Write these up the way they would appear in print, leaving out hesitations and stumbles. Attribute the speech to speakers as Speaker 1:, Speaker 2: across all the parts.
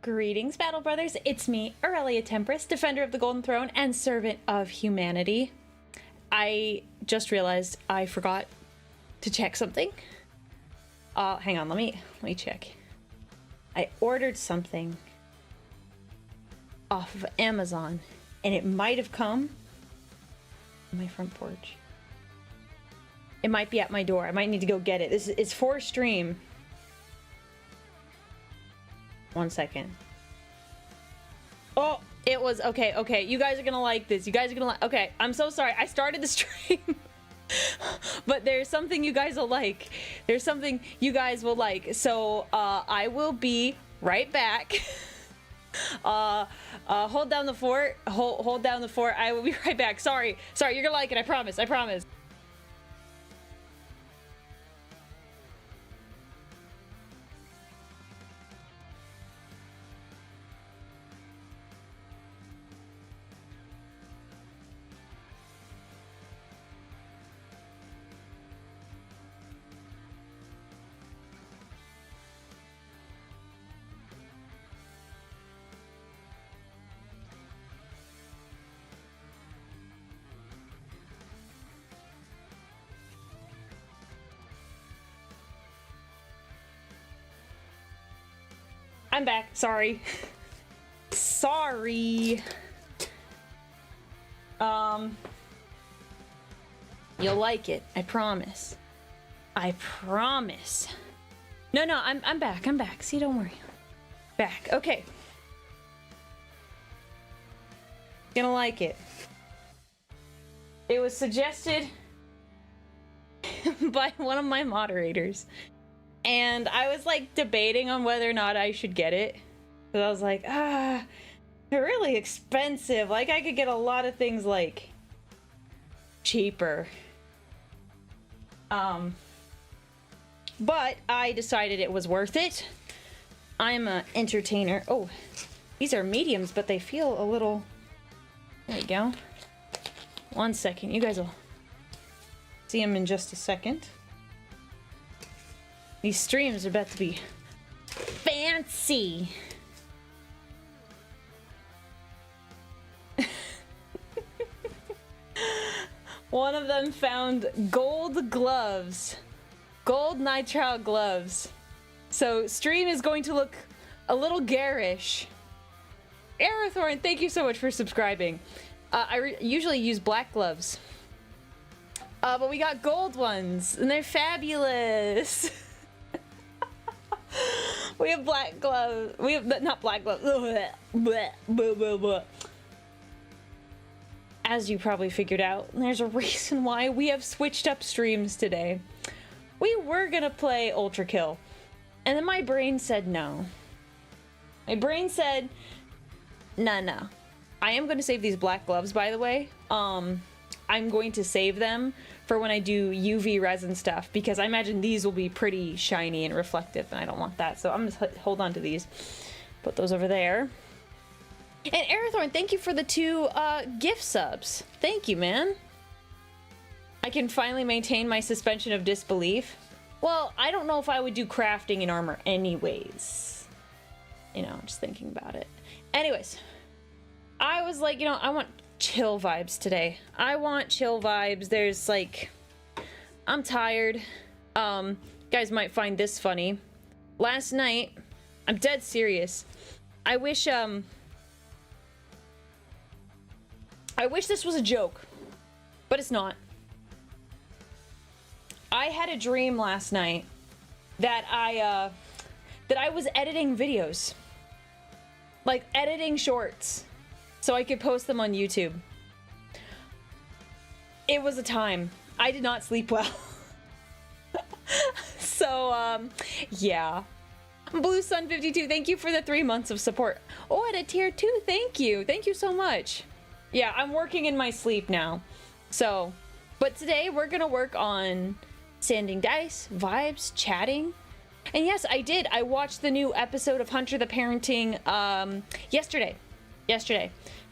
Speaker 1: Greetings, Battle Brothers. It's me, Aurelia Tempris, Defender of the Golden Throne and Servant of Humanity. I just realized I forgot to check something. Hang on, let me check. I ordered something off of Amazon, and it might have come on my front porch. It might be at my door. I might need to go get it. It's for stream. 1 second. Oh, it was okay. You guys are gonna like this. You guys are gonna like. Okay, I'm so sorry. I started the stream, but there's something you guys will like. There's something you guys will like. So I will be right back. Hold down the fort. Hold down the fort. I will be right back. Sorry. You're gonna like it. I promise. I promise. I'm back. Sorry. Sorry. You'll like it. I promise. I promise. No, I'm back. I'm back. See, don't worry. Back. Okay. Gonna like it. It was suggested by one of my moderators. And I was like debating on whether or not I should get it. Because I was like, they're really expensive. Like I could get a lot of things like cheaper. But I decided it was worth it. I'm an entertainer. Oh, these are mediums, but they feel a little... There you go. 1 second. You guys will see them in just a second. These streams are about to be fancy. One of them found gold gloves. Gold nitrile gloves. So stream is going to look a little garish. Aerithorn, thank you so much for subscribing. I usually use black gloves. But we got gold ones, and they're fabulous. We have black gloves. We have not black gloves. As you probably figured out, there's a reason why we have switched up streams today. We were gonna play Ultra Kill, and then my brain said no. My brain said, no. I am gonna save these black gloves, by the way. I'm going to save them for when I do UV resin stuff, because I imagine these will be pretty shiny and reflective, and I don't want that. So I'm gonna hold on to these. Put those over there. And Aerithorn, thank you for the 2 gift subs. Thank you, man. I can finally maintain my suspension of disbelief. Well, I don't know if I would do crafting in armor anyways. You know, just thinking about it. Anyways, I was like, you know, I want chill vibes today. I want chill vibes. There's like, I'm tired. You guys might find this funny. Last night, I'm dead serious. I wish this was a joke, but it's not. I had a dream last night that I was editing videos. Like editing shorts. So I could post them on YouTube. It was a time. I did not sleep well. So, yeah. Blue Sun 52, thank you for the 3 months of support. Oh, at a tier 2, thank you. Thank you so much. Yeah, I'm working in my sleep now. So, but today we're gonna work on sanding dice, vibes, chatting. And yes, I did. I watched the new episode of Hunter the Parenting yesterday.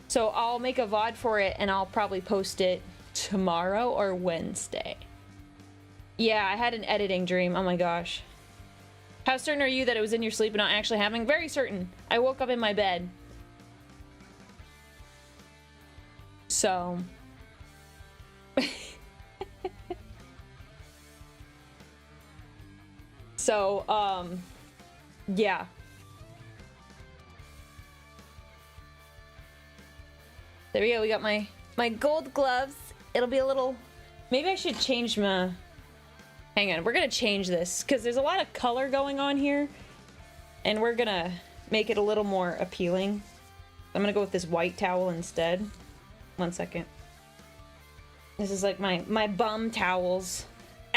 Speaker 1: So I'll make a VOD for it, and I'll probably post it tomorrow or Wednesday. Yeah, I had an editing dream. Oh my gosh. How certain are you that it was in your sleep and not actually happening? Very certain. I woke up in my bed. So... yeah. There we go, we got my gold gloves. It'll be a little... Maybe I should change my... Hang on, we're gonna change this, because there's a lot of color going on here. And we're gonna make it a little more appealing. I'm gonna go with this white towel instead. 1 second. This is like my bum towels.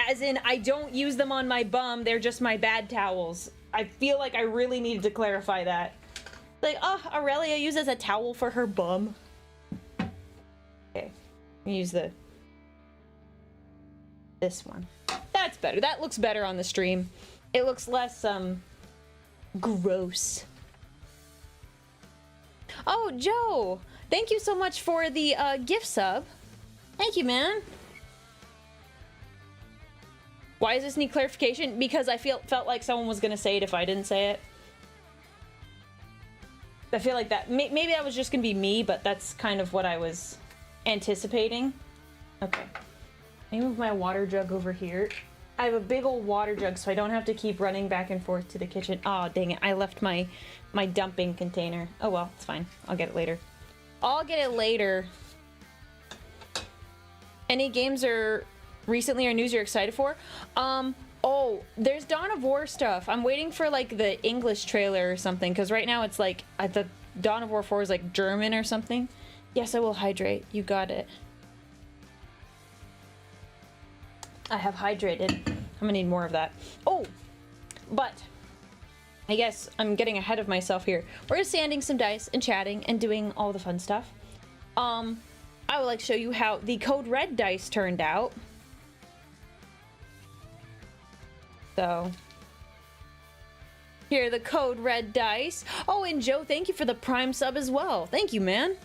Speaker 1: As in, I don't use them on my bum, they're just my bad towels. I feel like I really needed to clarify that. Like, oh, Aurelia uses a towel for her bum. Okay, use this one. That's better. That looks better on the stream. It looks less, gross. Oh, Joe! Thank you so much for the, gift sub. Thank you, man. Why does this need clarification? Because I felt like someone was gonna say it if I didn't say it. I feel like that... Maybe that was just gonna be me, but that's kind of what I was anticipating. Okay. Let me move my water jug over here. I have a big old water jug, so I don't have to keep running back and forth to the kitchen. Oh, dang it. I left my dumping container. Oh, well. It's fine. I'll get it later. I'll get it later. Any games or recently or news you're excited for? Oh, there's Dawn of War stuff. I'm waiting for, like, the English trailer or something, because right now it's, like, the Dawn of War 4 is, like, German or something. Yes, I will hydrate. You got it. I have hydrated. I'm gonna need more of that. Oh, but I guess I'm getting ahead of myself here. We're just sanding some dice and chatting and doing all the fun stuff. I would like to show you how the Code Red dice turned out. So here are the Code Red dice. Oh, and Joe, thank you for the Prime sub as well. Thank you, man.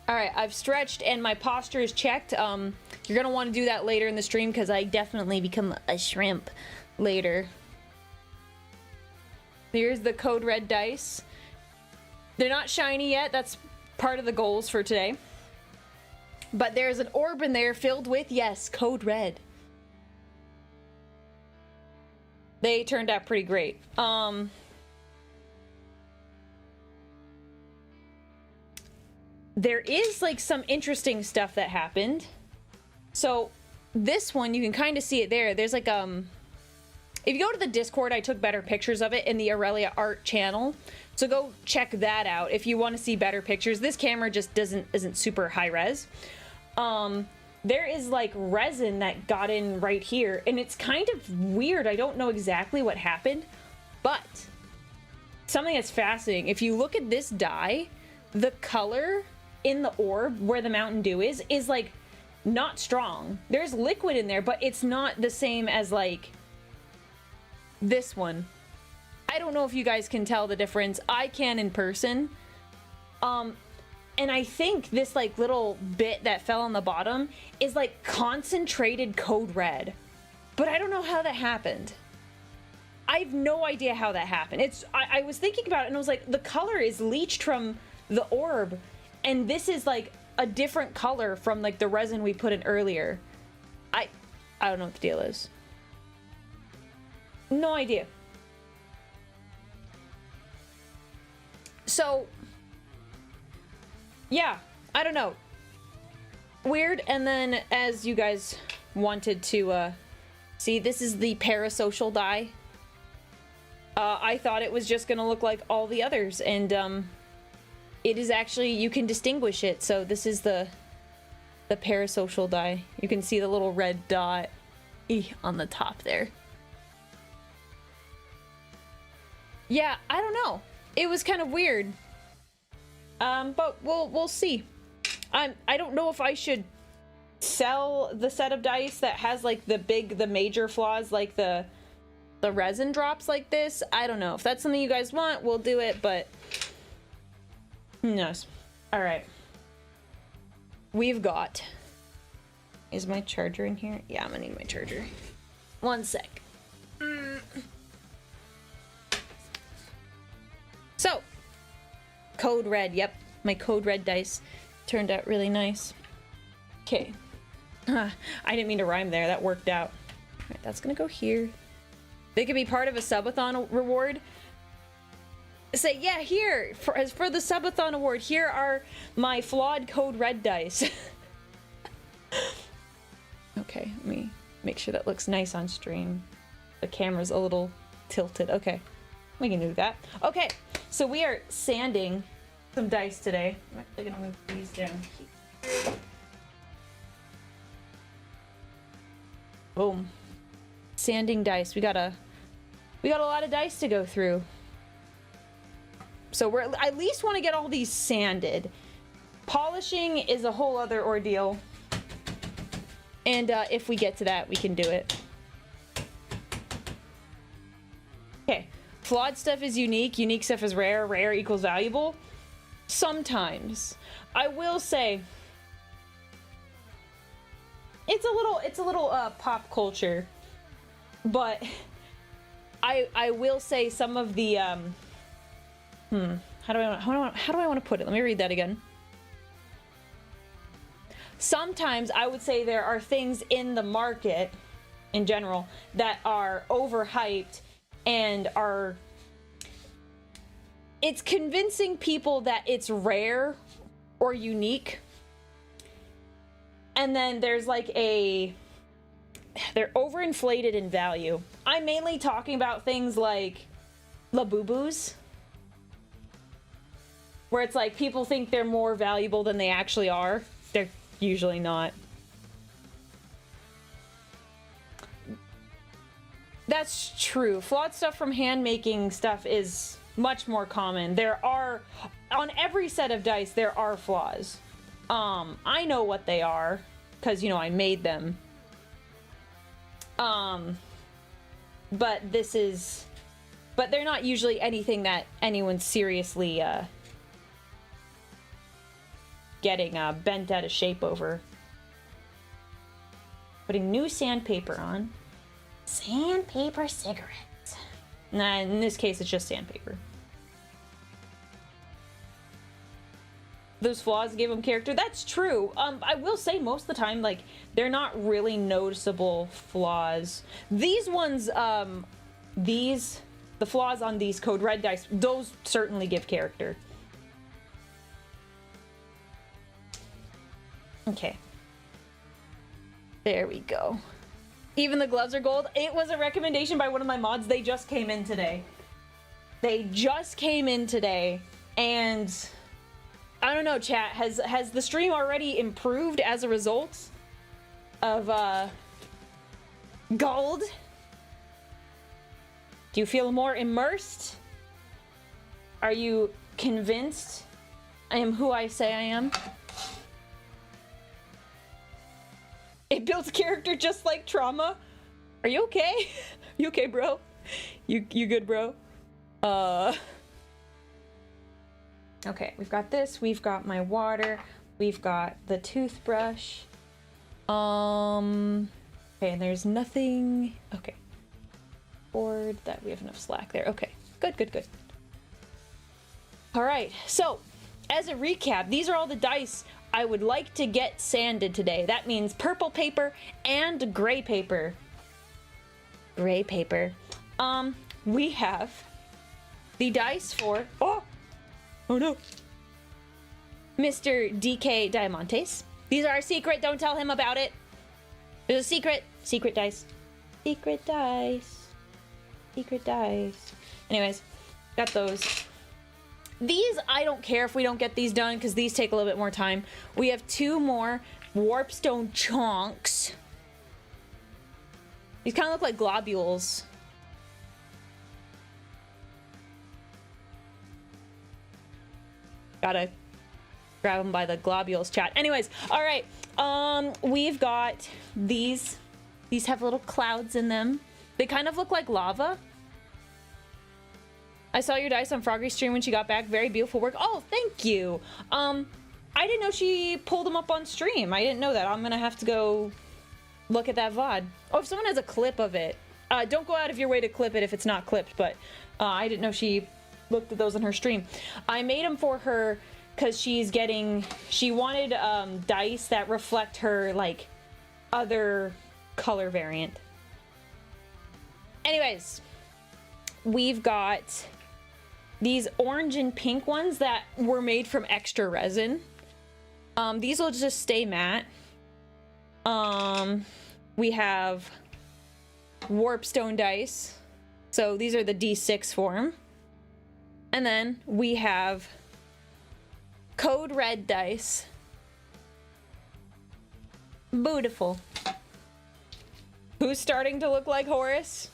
Speaker 1: All right, I've stretched and my posture is checked. You're gonna want to do that later in the stream because I definitely become a shrimp later. Here's the Code Red dice. They're not shiny yet. That's part of the goals for today. But there's an orb in there filled with, yes, Code Red. They turned out pretty great. There is, like, some interesting stuff that happened. So, this one, you can kind of see it there. There's, like, if you go to the Discord, I took better pictures of it in the Aurelia art channel. So go check that out if you want to see better pictures. This camera just isn't super high res. There is, like, resin that got in right here, and it's kind of weird. I don't know exactly what happened, but something that's fascinating. If you look at this die, the color in the orb where the Mountain Dew is like not strong. There's liquid in there, but it's not the same as like this one. I don't know if you guys can tell the difference. I can in person. And I think this like little bit that fell on the bottom is like concentrated Code Red, but I don't know how that happened. I have no idea how that happened. I was thinking about it and I was like, the color is leached from the orb, and this is like a different color from like the resin we put in earlier. I don't know what the deal is. No idea. So yeah, I don't know. Weird. And then as you guys wanted to see, this is the parasocial die. I thought it was just gonna look like all the others, and it is actually, you can distinguish it. So this is the parasocial die. You can see the little red dot on the top there. Yeah, I don't know. It was kind of weird. But we'll see. I don't know if I should sell the set of dice that has like the major flaws, like the resin drops like this. I don't know if that's something you guys want. We'll do it, but who knows? All right. We've got. Is my charger in here? Yeah, I'm gonna need my charger. 1 sec. So, code red. Yep, my code red dice turned out really nice. Okay. I didn't mean to rhyme there. That worked out. All right, that's gonna go here. They could be part of a subathon reward. Say, yeah, here, for the subathon award, here are my flawed code red dice. Okay, let me make sure that looks nice on stream. The camera's a little tilted. Okay, we can do that. Okay, so we are sanding some dice today. I'm actually gonna move these down here. Boom. Sanding dice. We got a lot of dice to go through. So we're at least want to get all these sanded. Polishing is a whole other ordeal. And if we get to that, we can do it. Okay. Flawed stuff is unique. Unique stuff is rare. Rare equals valuable. Sometimes. I will say it's a little pop culture. But I will say some of the how do I want to put it? Let me read that again. Sometimes I would say there are things in the market in general that are overhyped and it's convincing people that it's rare or unique. And then there's like they're overinflated in value. I'm mainly talking about things like Labubus, where it's like people think they're more valuable than they actually are. They're usually not. That's true. Flawed stuff from hand-making stuff is much more common. There are, on every set of dice, there are flaws. I know what they are, because, you know, I made them. But they're not usually anything that anyone's seriously, getting bent out of shape over. Putting new sandpaper on. Sandpaper cigarettes. Nah, in this case it's just sandpaper. Those flaws give them character. That's true. I will say most of the time, like, they're not really noticeable flaws. These ones, the flaws on these code red dice, those certainly give character. Okay. There we go. Even the gloves are gold. It was a recommendation by one of my mods. They just came in today. And I don't know, chat. Has the stream already improved as a result of gold? Do you feel more immersed? Are you convinced I am who I say I am? It builds character just like trauma. Are you okay? You okay, bro? You good, bro? Okay, we've got this. We've got my water. We've got the toothbrush. Okay, and there's nothing. Okay. Board that we have enough slack there. Okay, good. All right, so as a recap, these are all the dice I would like to get sanded today. That means purple paper and gray paper. Gray paper. We have the dice for... Oh no. Mr. DK Diamantes. These are our secret. Don't tell him about it. There's a secret. Secret dice. Secret dice. Secret dice. Anyways, got those. These, I don't care if we don't get these done, because these take a little bit more time. We have 2 more warpstone chunks. These kind of look like globules. Gotta grab them by the globules, chat. Anyways, all right. We've got these. These have little clouds in them. They kind of look like lava. I saw your dice on Froggy's stream when she got back. Very beautiful work. Oh, thank you. I didn't know she pulled them up on stream. I didn't know that. I'm gonna have to go look at that VOD. Oh, if someone has a clip of it, don't go out of your way to clip it if it's not clipped, but I didn't know she looked at those on her stream. I made them for her because she wanted dice that reflect her, like, other color variant. Anyways, we've got these orange and pink ones that were made from extra resin. These will just stay matte. We have warpstone dice. So these are the D6 form. And then we have code red dice. Beautiful. Who's starting to look like Horus?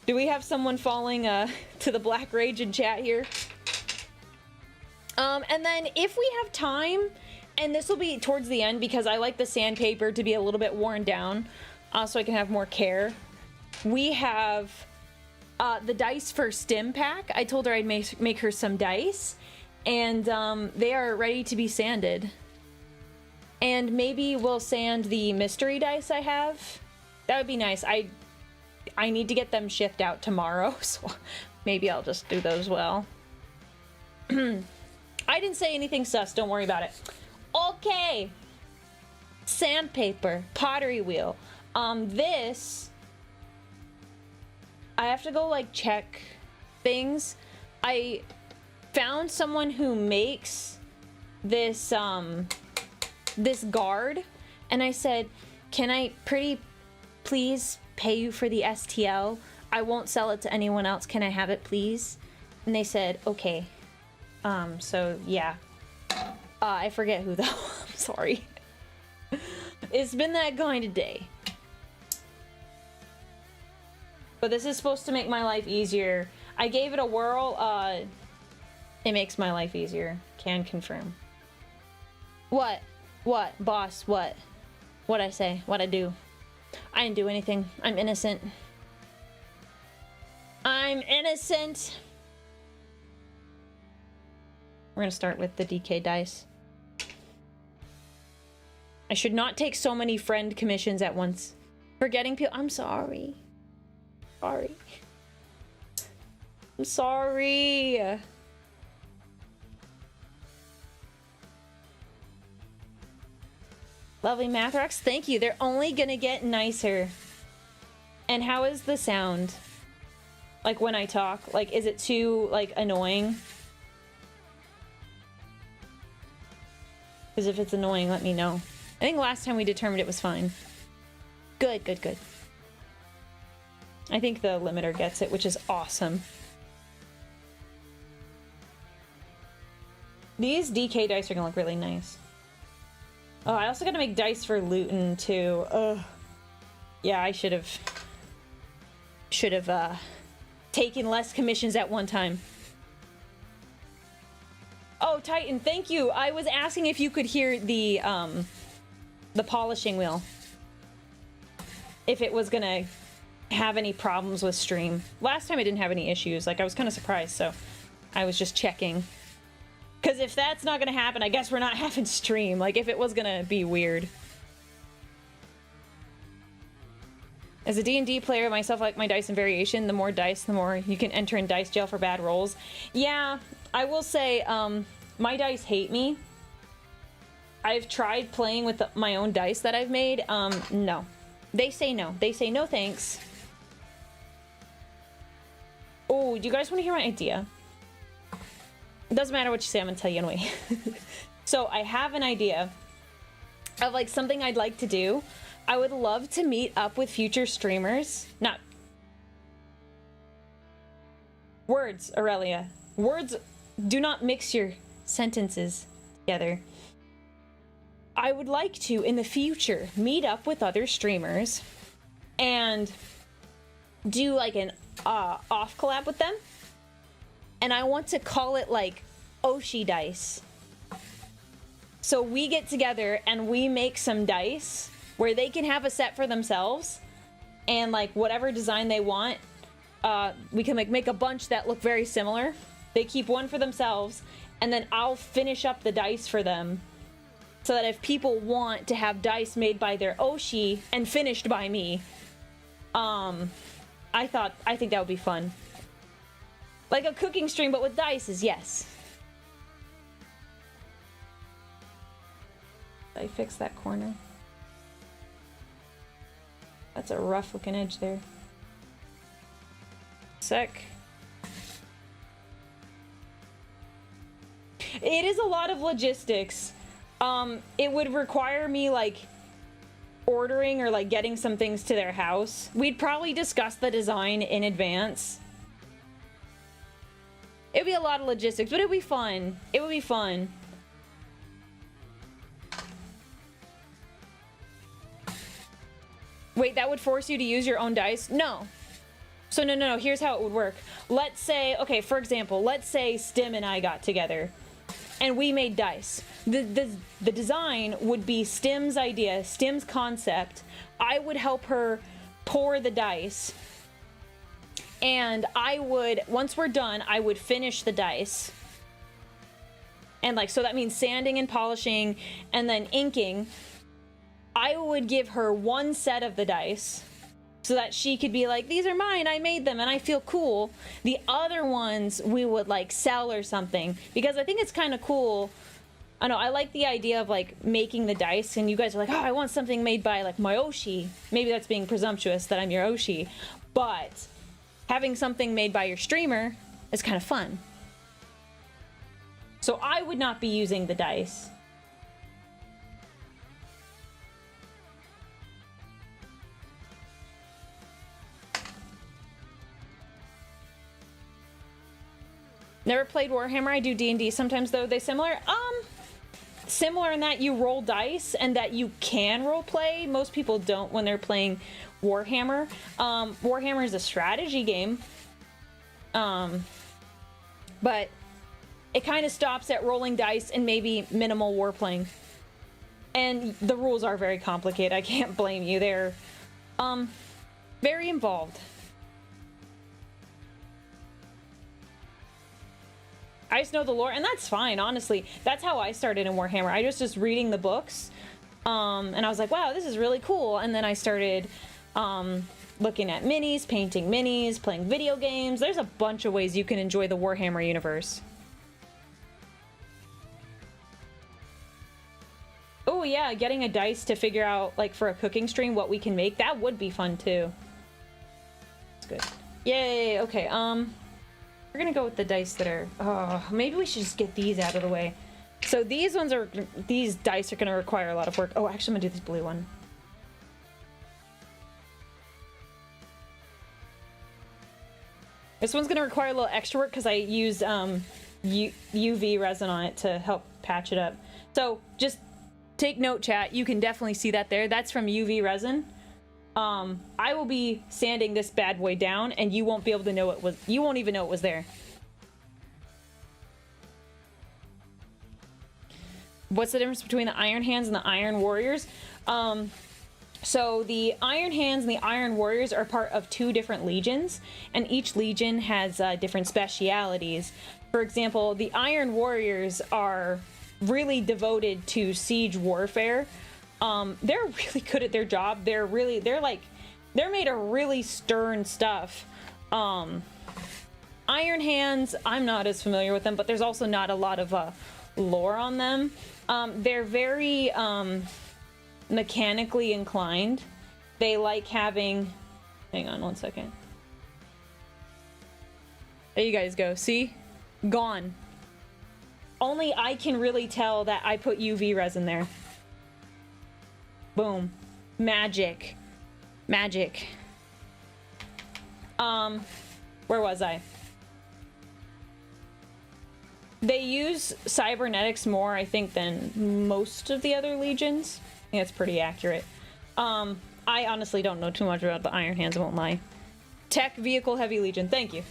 Speaker 1: Do we have someone falling to the Black Rage in chat here? And then if we have time, and this will be towards the end because I like the sandpaper to be a little bit worn down, so I can have more care. We have the dice for Stim Pack. I told her I'd make her some dice, and they are ready to be sanded. And maybe we'll sand the mystery dice I have. That would be nice. I need to get them shipped out tomorrow, so maybe I'll just do those well. I didn't say anything sus, don't worry about it. Okay. Sandpaper, pottery wheel. This, I have to go like check things. I found someone who makes this this guard, and I said, can I pretty please pay you for the STL? I won't sell it to anyone else. Can I have it, please? And they said, okay. So yeah. I forget who though. I'm sorry. It's been that kind of day. But this is supposed to make my life easier. I gave it a whirl. It makes my life easier. Can confirm. What? What? Boss, what? What'd I say? What'd I do? I didn't do anything. I'm innocent. I'm innocent. We're gonna start with the DK dice. I should not take so many friend commissions at once. Forgetting people. I'm sorry. Sorry. I'm sorry. Lovely math rocks. Thank you. They're only gonna get nicer. And how is the sound? Like when I talk? Like, is it too, like, annoying? Because if it's annoying, let me know. I think last time we determined it was fine. Good, good, good. I think the limiter gets it, which is awesome. These DK dice are gonna look really nice. Oh, I also gotta make dice for Luton too. Ugh. Yeah, I should have taken less commissions at one time. Oh, Titan, thank you. I was asking if you could hear the polishing wheel. If it was gonna have any problems with stream. Last time I didn't have any issues. Like, I was kind of surprised, so I was just checking. Because if that's not gonna happen, I guess we're not having stream. Like, if it was gonna be weird. As a D&D player, myself, I like my dice in variation. The more dice, the more you can enter in dice jail for bad rolls. Yeah, I will say, my dice hate me. I've tried playing with my own dice that I've made. No. They say no. They say no thanks. Oh, do you guys want to hear my idea? It doesn't matter what you say, I'm gonna tell you anyway. So I have an idea of like something I'd like to do. I would love to meet up with future streamers. Not words, Aurelia. Words, do not mix your sentences together. I would like to, in the future, meet up with other streamers and do like an off collab with them. And I want to call it like Oshi Dice. So we get together and we make some dice where they can have a set for themselves and like whatever design they want. We can like make a bunch that look very similar. They keep one for themselves and then I'll finish up the dice for them so that if people want to have dice made by their Oshi and finished by me, I think that would be fun. Like a cooking stream, but with dice is yes. Did I fix that corner? That's a rough looking edge there. Sec. It is a lot of logistics. It would require me like ordering or like getting some things to their house. We'd probably discuss the design in advance. It'd be a lot of logistics, but it'd be fun. It would be fun. Wait, that would force you to use your own dice? No. So no, here's how it would work. Let's say, okay, for example, let's say Stim and I got together and we made dice. The design would be Stim's idea, Stim's concept. I would help her pour the dice. And I would, once we're done, I would finish the dice. And like, so that means sanding and polishing and then inking. I would give her one set of the dice so that she could be like, these are mine, I made them, and I feel cool. The other ones we would like sell or something, because I think it's kind of cool. I know, I like the idea of like making the dice, and you guys are like, oh, I want something made by like my Oshi. Maybe that's being presumptuous that I'm your Oshi, but having something made by your streamer is kind of fun. So I would not be using the dice. Never played Warhammer. I do D&D sometimes, though. They similar? Similar in that you roll dice and that you can role play. Most people don't when they're playing Warhammer. Warhammer is a strategy game. But it kind of stops at rolling dice and maybe minimal war playing. And the rules are very complicated. I can't blame you. They're very involved. I just know the lore, and that's fine, honestly. That's how I started in Warhammer. I was just reading the books, and I was like, wow, this is really cool. And then I started looking at minis, painting minis, playing video games. There's a bunch of ways you can enjoy the Warhammer universe. Oh yeah, getting a dice to figure out, like, for a cooking stream, what we can make. That would be fun, too. That's good. Yay, okay, we're gonna go with the dice that are... Oh, maybe we should just get these out of the way. So these ones are... These dice are gonna require a lot of work. Oh, actually, I'm gonna do this blue one. This one's gonna require a little extra work because I used UV resin on it to help patch it up. So just take note, chat. You can definitely see that there. That's from UV resin. I will be sanding this bad boy down, and you won't be able to know it was... You won't even know it was there. What's the difference between the Iron Hands and the Iron Warriors? So the Iron Hands and the Iron Warriors are part of two different legions, and each legion has different specialities. For example, the Iron Warriors are really devoted to siege warfare. They're really good at their job. They're made of really stern stuff. Iron Hands, I'm not as familiar with them, but there's also not a lot of lore on them. They're very mechanically inclined. They like having... Hang on one second. There you guys go. See? Gone. Only I can really tell that I put UV resin there. Boom. Magic. Magic. Where was I? They use cybernetics more, I think, than most of the other legions. I think that's pretty accurate. I honestly don't know too much about the Iron Hands, I won't lie. Tech Vehicle Heavy Legion, thank you.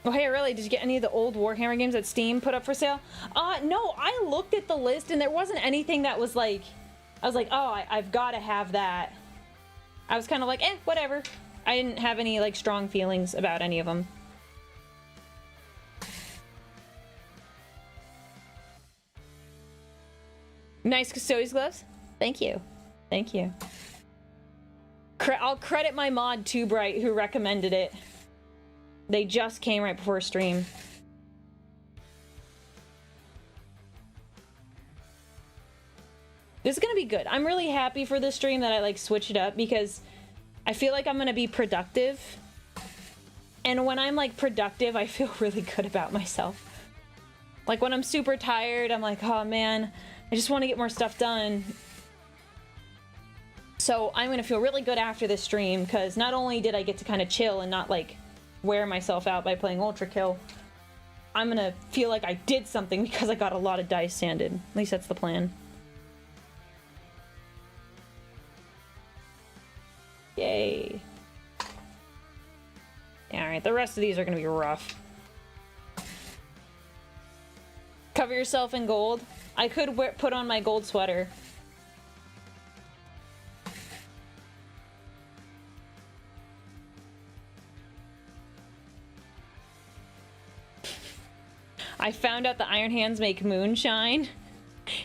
Speaker 1: Oh, hey, Aurelia, did you get any of the old Warhammer games that Steam put up for sale? No, I looked at the list and there wasn't anything that was like... I was like, oh, I've got to have that. I was kind of like, whatever. I didn't have any, like, strong feelings about any of them. Nice Custodes gloves? Thank you. Thank you. I'll credit my mod Too Bright who recommended it. They just came right before stream. This is gonna be good. I'm really happy for this stream that I like switched it up because I feel like I'm gonna be productive. And when I'm like productive, I feel really good about myself. Like when I'm super tired, I'm like, oh man, I just want to get more stuff done. So I'm gonna feel really good after this stream because not only did I get to kind of chill and not like wear myself out by playing Ultra Kill, I'm gonna feel like I did something because I got a lot of dice sanded. At least that's the plan. Yay. Alright, the rest of these are gonna be rough. Cover yourself in gold. I could put on my gold sweater. I found out the Iron Hands make moonshine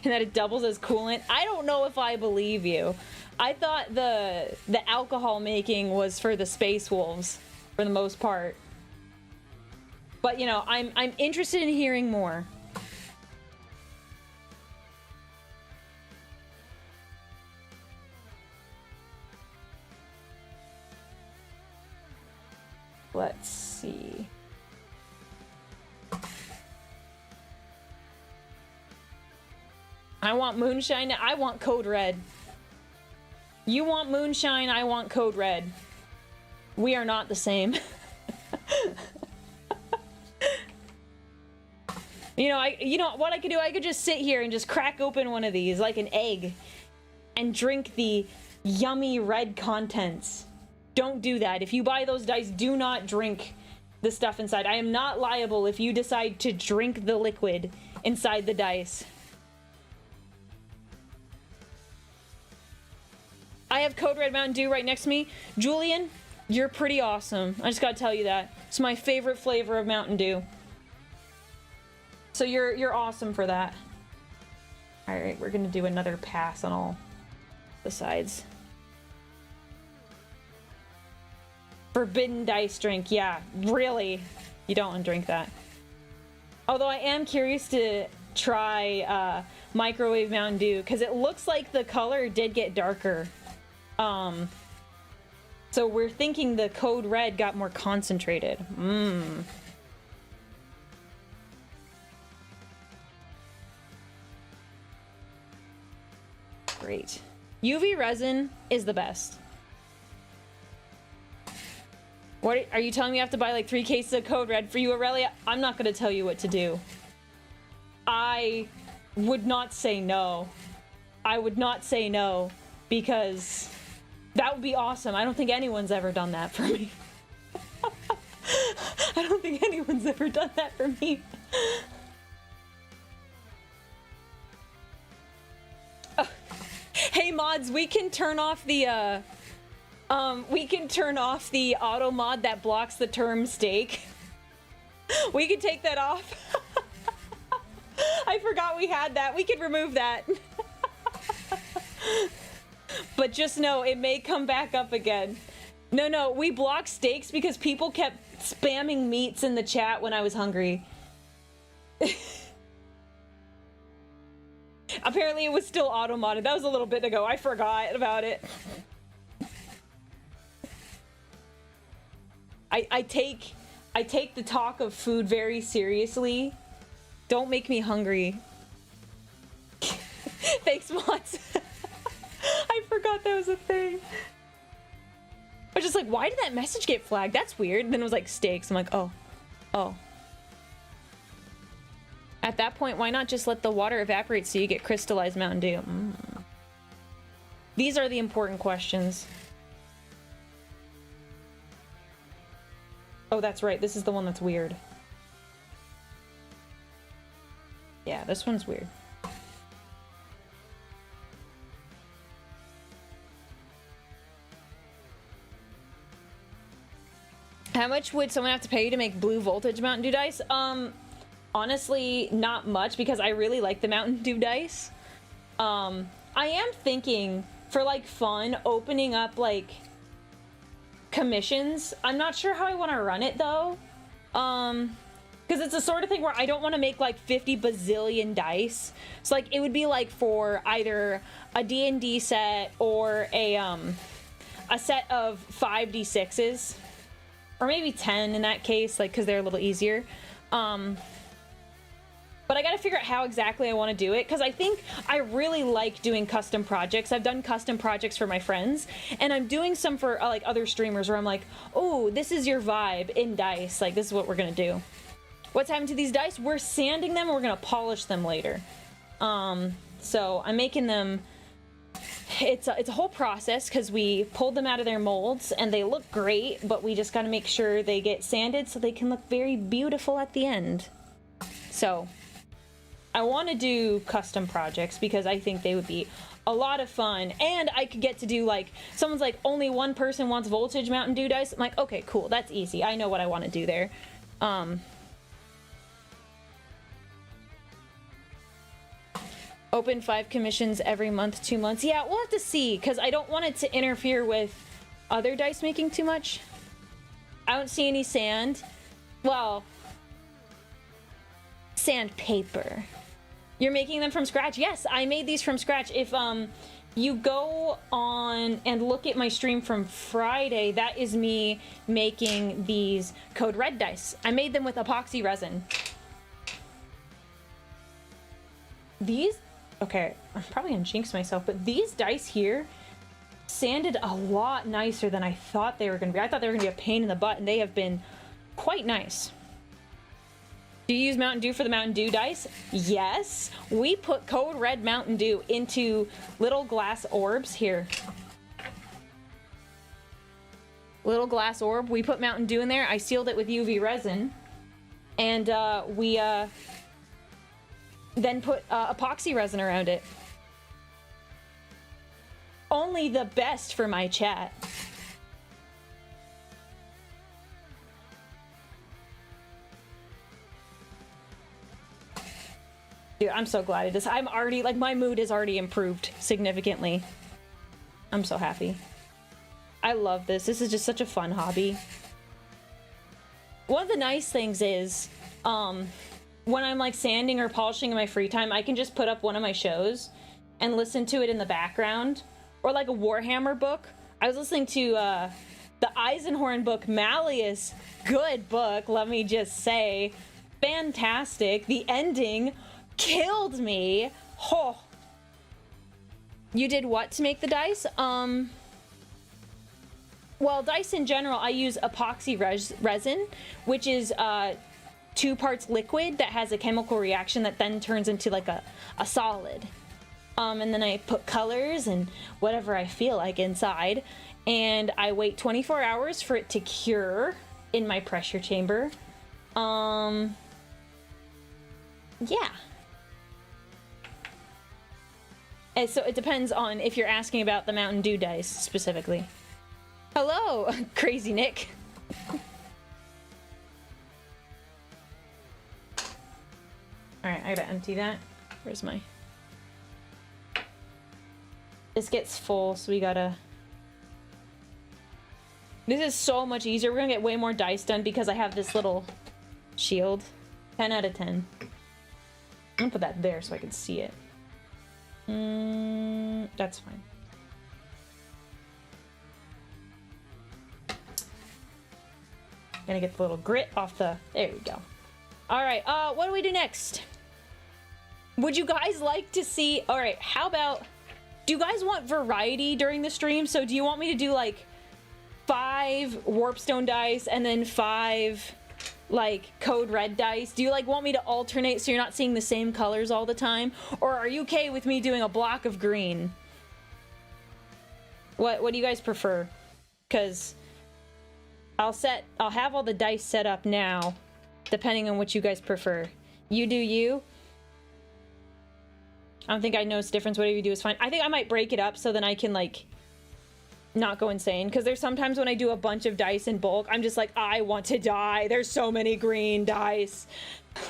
Speaker 1: and that it doubles as coolant. I don't know if I believe you. I thought the alcohol making was for the Space Wolves for the most part. But you know, I'm interested in hearing more. Let's see. I want moonshine. I want code red. You want moonshine. I want code red. We are not the same. You know what I could do? I could just sit here and just crack open one of these like an egg and drink the yummy red contents. Don't do that. If you buy those dice, do not drink the stuff inside. I am not liable if you decide to drink the liquid inside the dice. I have Code Red Mountain Dew right next to me. Julian, you're pretty awesome. I just gotta tell you that. It's my favorite flavor of Mountain Dew. So you're awesome for that. Alright, we're gonna do another pass on all the sides. Forbidden dice drink. Yeah, really. You don't want to drink that. Although I am curious to try microwave Mountain Dew because it looks like the color did get darker. So we're thinking the code red got more concentrated. Great. UV resin is the best. What are you telling me? I have to buy like 3 cases of code red for you, Aurelia? I'm not gonna tell you what to do. I would not say no. I would not say no because that would be awesome. I don't think anyone's ever done that for me. I don't think anyone's ever done that for me. Hey mods, we can turn off the auto mod that blocks the term steak. We can take that off. I forgot we had that. We can remove that. But just know it may come back up again. No, we blocked steaks because people kept spamming meats in the chat when I was hungry. Apparently it was still auto-modded. That was a little bit ago. I forgot about it. I take the talk of food very seriously. Don't make me hungry. Thanks, mods. I forgot that was a thing. I was just like, why did that message get flagged? That's weird. And then it was like steaks. I'm like, oh. At that point, why not just let the water evaporate so you get crystallized Mountain Dew? These are the important questions. Oh, that's right. This is the one that's weird. Yeah, this one's weird. How much would someone have to pay you to make blue voltage Mountain Dew dice? Honestly, not much because I really like the Mountain Dew dice. I am thinking for like fun, opening up like commissions. I'm not sure how I want to run it though. Because it's the sort of thing where I don't want to make like 50 bazillion dice. So like it would be like for either a D&D set or a set of 5d6s, or maybe 10 in that case, like because they're a little easier. But I gotta figure out how exactly I want to do it, because I think I really like doing custom projects. I've done custom projects for my friends, and I'm doing some for like other streamers where I'm like, oh, this is your vibe in dice. Like, this is what we're gonna do. What's happened to these dice? We're sanding them and we're gonna polish them later. So I'm making them, it's a whole process because we pulled them out of their molds and they look great, but we just gotta make sure they get sanded so they can look very beautiful at the end. So I want to do custom projects because I think they would be a lot of fun, and I could get to do like, someone's like, only one person wants voltage Mountain Dew dice. I'm like, okay, cool, that's easy. I know what I want to do there. Open 5 commissions every month, 2 months. Yeah, we'll have to see, because I don't want it to interfere with other dice making too much. I don't see any sand. Well, sandpaper. You're making them from scratch? Yes, I made these from scratch. If you go on and look at my stream from Friday, that is me making these Code Red dice. I made them with epoxy resin. These, okay, I'm probably gonna jinx myself, but these dice here sanded a lot nicer than I thought they were gonna be. I thought they were gonna be a pain in the butt, and they have been quite nice. Do you use Mountain Dew for the Mountain Dew dice? Yes. We put Code Red Mountain Dew into little glass orbs here. Little glass orb. We put Mountain Dew in there. I sealed it with UV resin. And we then put epoxy resin around it. Only the best for my chat. Dude, I'm so glad it is. I'm already, like, my mood is already improved significantly. I'm so happy. I love this. This is just such a fun hobby. One of the nice things is, when I'm, like, sanding or polishing in my free time, I can just put up one of my shows and listen to it in the background. Or, like, a Warhammer book. I was listening to, the Eisenhorn book, Malleus. Good book, let me just say. Fantastic. The ending killed me. Oh. You did what to make the dice? Well, dice in general, I use epoxy resin, which is 2 parts liquid that has a chemical reaction that then turns into like a solid. And then I put colors and whatever I feel like inside, and I wait 24 hours for it to cure in my pressure chamber. Yeah. And so it depends on if you're asking about the Mountain Dew dice specifically. Hello, Crazy Nick. Alright, I gotta empty that. Where's my... This gets full, so we gotta... This is so much easier. We're gonna get way more dice done because I have this little shield. 10 out of 10. I'm gonna put that there so I can see it. That's fine. Gonna get the little grit off the... There we go. Alright, what do we do next? Would you guys like to see... Alright, how about... Do you guys want variety during the stream? So do you want me to do, like, 5 Warpstone dice and then 5... like Code Red dice? Do you like want me to alternate so you're not seeing the same colors all the time? Or are you okay with me doing a block of green? What do you guys prefer? Because I'll have all the dice set up now, depending on what you guys prefer. You do you. I don't think I notice a difference. Whatever you do is fine. I think I might break it up so then I can like not go insane, because there's sometimes when I do a bunch of dice in bulk, I'm just like, I want to die. There's so many green dice.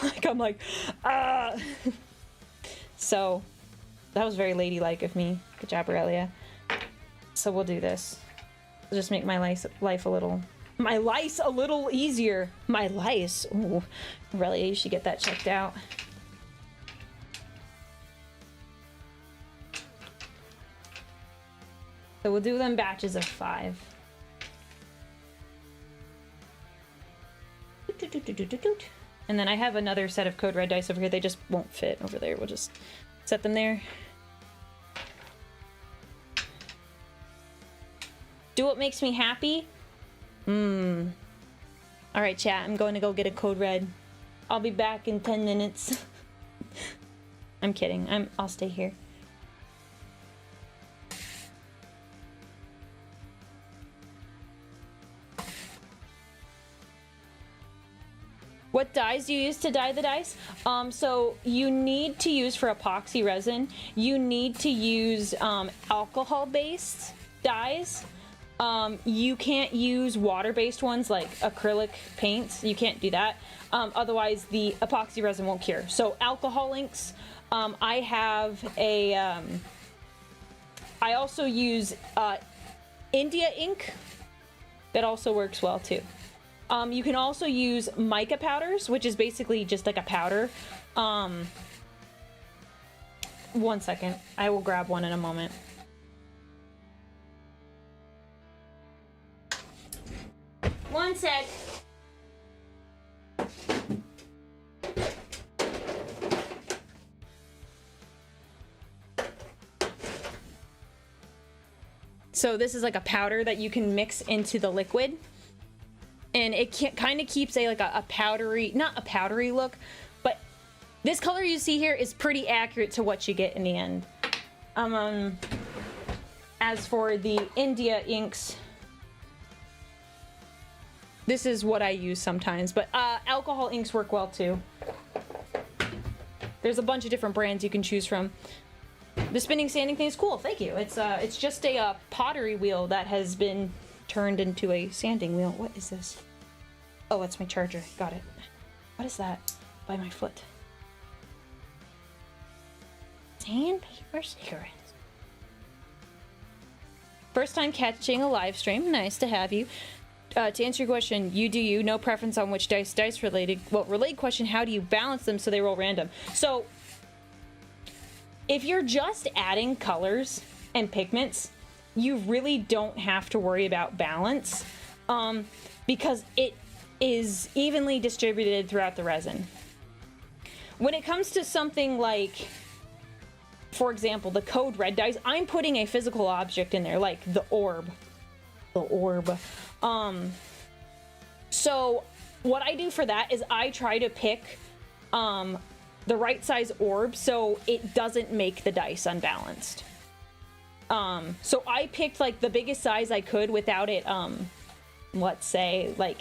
Speaker 1: Like, I'm like, ah. So, that was very ladylike of me. Good job, Aurelia. So we'll do this. just make my life a little easier. My lice. Ooh, Aurelia, you should get that checked out. So we'll do them batches of 5. And then I have another set of code red dice over here. They just won't fit over there. We'll just set them there. Do what makes me happy? Alright, chat. I'm going to go get a code red. I'll be back in 10 minutes. I'm kidding. I'll stay here. What dyes do you use to dye the dice? So you need to use, for epoxy resin, you need to use alcohol-based dyes. You can't use water-based ones like acrylic paints. You can't do that. Otherwise, the epoxy resin won't cure. So alcohol inks. I have a... I also use India ink. That also works well, too. You can also use mica powders, which is basically just like a powder. 1 second. I will grab one in a moment. One sec. So this is like a powder that you can mix into the liquid. And it kind of keeps a powdery, not a powdery look, but this color you see here is pretty accurate to what you get in the end. As for the India inks, this is what I use sometimes, but alcohol inks work well too. There's a bunch of different brands you can choose from. The spinning sanding thing is cool, thank you. It's just a pottery wheel that has been turned into a sanding wheel. What is this? Oh, it's my charger. Got it. What is that by my foot? Sandpaper cigarettes. First time catching a live stream. Nice to have you. To answer your question, you do you. No preference on which dice related. Well, related question, how do you balance them so they roll random? So, if you're just adding colors and pigments, you really don't have to worry about balance because it is evenly distributed throughout the resin. When it comes to something like, for example, the code red dice, I'm putting a physical object in there, like the orb. The orb. So what I do for that is I try to pick the right size orb so it doesn't make the dice unbalanced. So I picked like the biggest size I could without it, let's say, like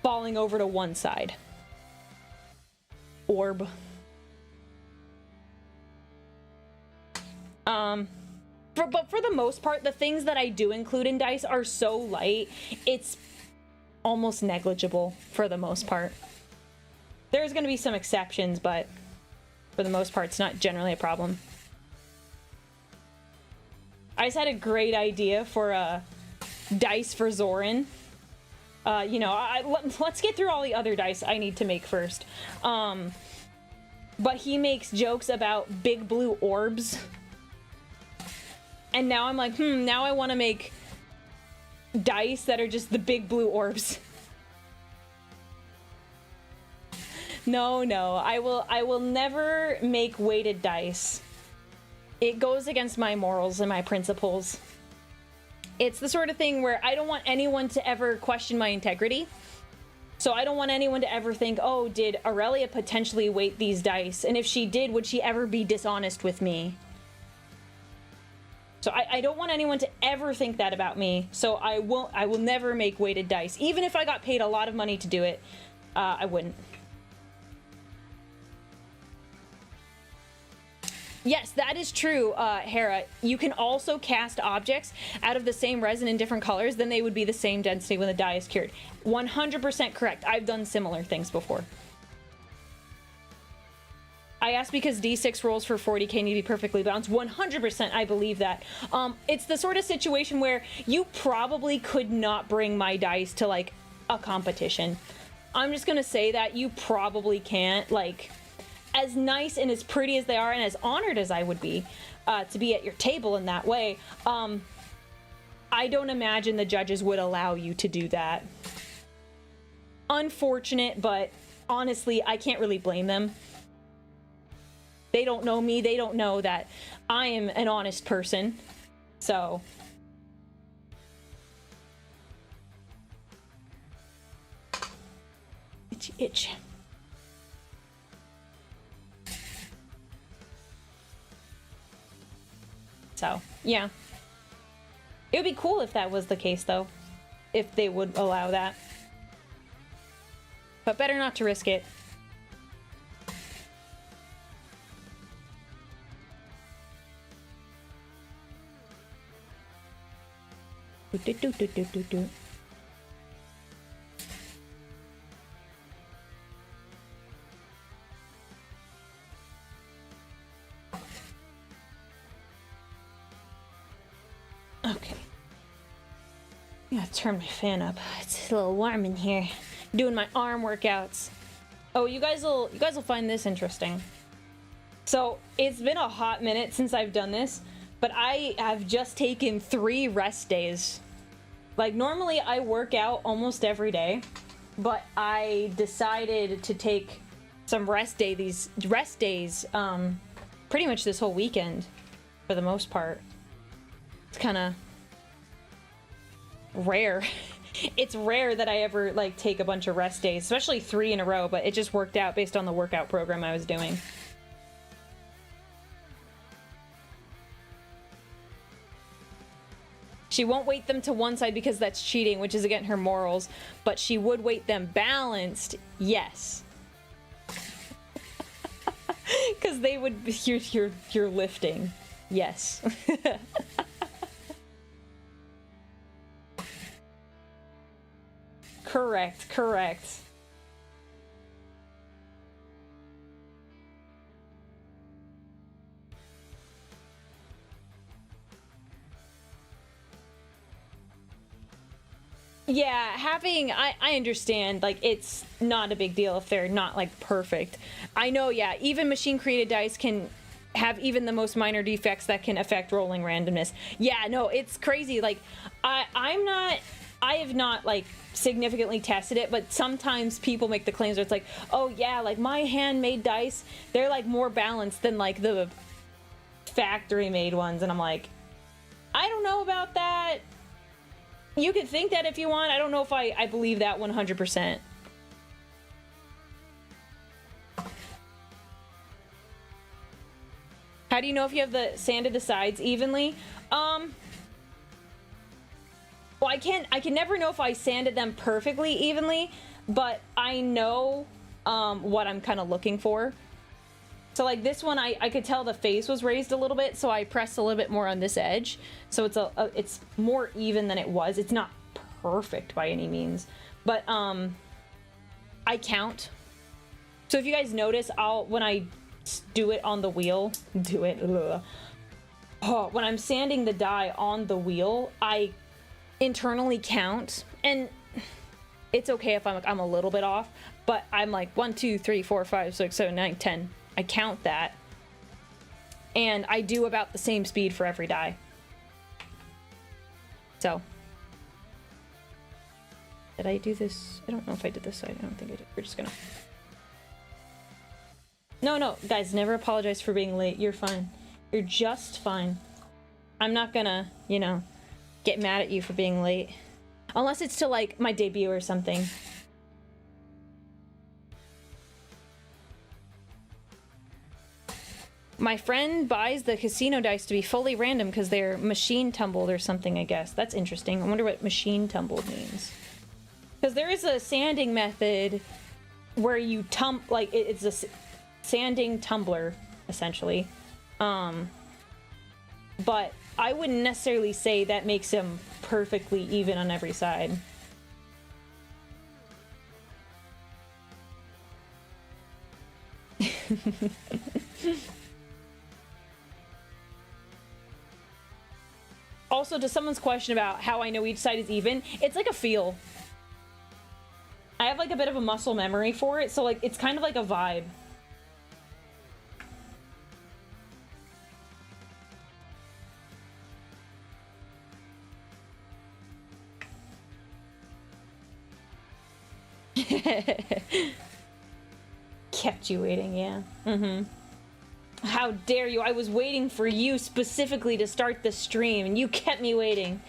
Speaker 1: falling over to one side. Orb. But for the most part, the things that I do include in dice are so light, it's almost negligible for the most part. There's going to be some exceptions, but for the most part, it's not generally a problem. I just had a great idea for a dice for Zoran. You know, let's get through all the other dice I need to make first. But he makes jokes about big blue orbs. And now I'm like, now I want to make dice that are just the big blue orbs. No, I will never make weighted dice. It goes against my morals and my principles. It's the sort of thing where I don't want anyone to ever question my integrity. So I don't want anyone to ever think, oh, did Aurelia potentially weight these dice? And if she did, would she ever be dishonest with me? So I don't want anyone to ever think that about me. So I will never make weighted dice. Even if I got paid a lot of money to do it, I wouldn't. Yes, that is true, Hera. You can also cast objects out of the same resin in different colors, then they would be the same density when the dye is cured. 100% correct. I've done similar things before. I asked because D6 rolls for 40k need to be perfectly balanced. 100% I believe that. It's the sort of situation where you probably could not bring my dice to like a competition. I'm just gonna say that you probably can't. Like, as nice and as pretty as they are and as honored as I would be to be at your table in that way, I don't imagine the judges would allow you to do that. Unfortunate, but honestly, I can't really blame them. They don't know me. They don't know that I am an honest person. So. Itchy itch. So, yeah. It would be cool if that was the case, though. If they would allow that. But better not to risk it. Do. Okay. I gotta turn my fan up. It's a little warm in here. Doing my arm workouts. Oh, you guys will find this interesting. So it's been a hot minute since I've done this, but I have just taken 3 rest days. Like, normally I work out almost every day, but I decided to take some rest days pretty much this whole weekend for the most part. It's kind of rare. It's rare that I ever like take a bunch of rest days, especially 3 in a row, but it just worked out based on the workout program I was doing. She won't weight them to one side because that's cheating, which is against her morals, but she would weight them balanced, yes. Because they would be, you're lifting, yes. Correct. Yeah, I understand, like, it's not a big deal if they're not, like, perfect. I know, yeah, even machine-created dice can have even the most minor defects that can affect rolling randomness. Yeah, no, it's crazy. Like, I have not, like, significantly tested it, but sometimes people make the claims where it's like, oh, yeah, like, my handmade dice, they're, like, more balanced than, like, the factory-made ones, and I'm like, I don't know about that. You could think that if you want. I don't know if I believe that 100%. How do you know if you have the sanded the sides evenly? Well, I can never know if I sanded them perfectly evenly, but I know what I'm kind of looking for. So like this one, I could tell the face was raised a little bit, so I pressed a little bit more on this edge. So it's more even than it was. It's not perfect by any means, but I count. So if you guys notice, when I do it on the wheel, when I'm sanding the die on the wheel, I internally count, and it's okay if I'm a little bit off, but I'm like 1 2 3 4 5 6 7 9 10. I count that, and I do about the same speed for every die. So did I do this? I don't know if I did this side. I don't think I did. We're just gonna no guys, never apologize for being late. You're fine. You're just fine. I'm not gonna, you know, get mad at you for being late. Unless it's to, like, my debut or something. My friend buys the casino dice to be fully random because they're machine tumbled or something, I guess. That's interesting. I wonder what machine tumbled means. Because there is a sanding method where you like, it's a sanding tumbler, essentially. But I wouldn't necessarily say that makes them perfectly even on every side. Also, to someone's question about how I know each side is even, it's like a feel. I have like a bit of a muscle memory for it, so like it's kind of like a vibe. Kept you waiting, yeah. Mm-hmm. How dare you? I was waiting for you specifically to start the stream, and you kept me waiting.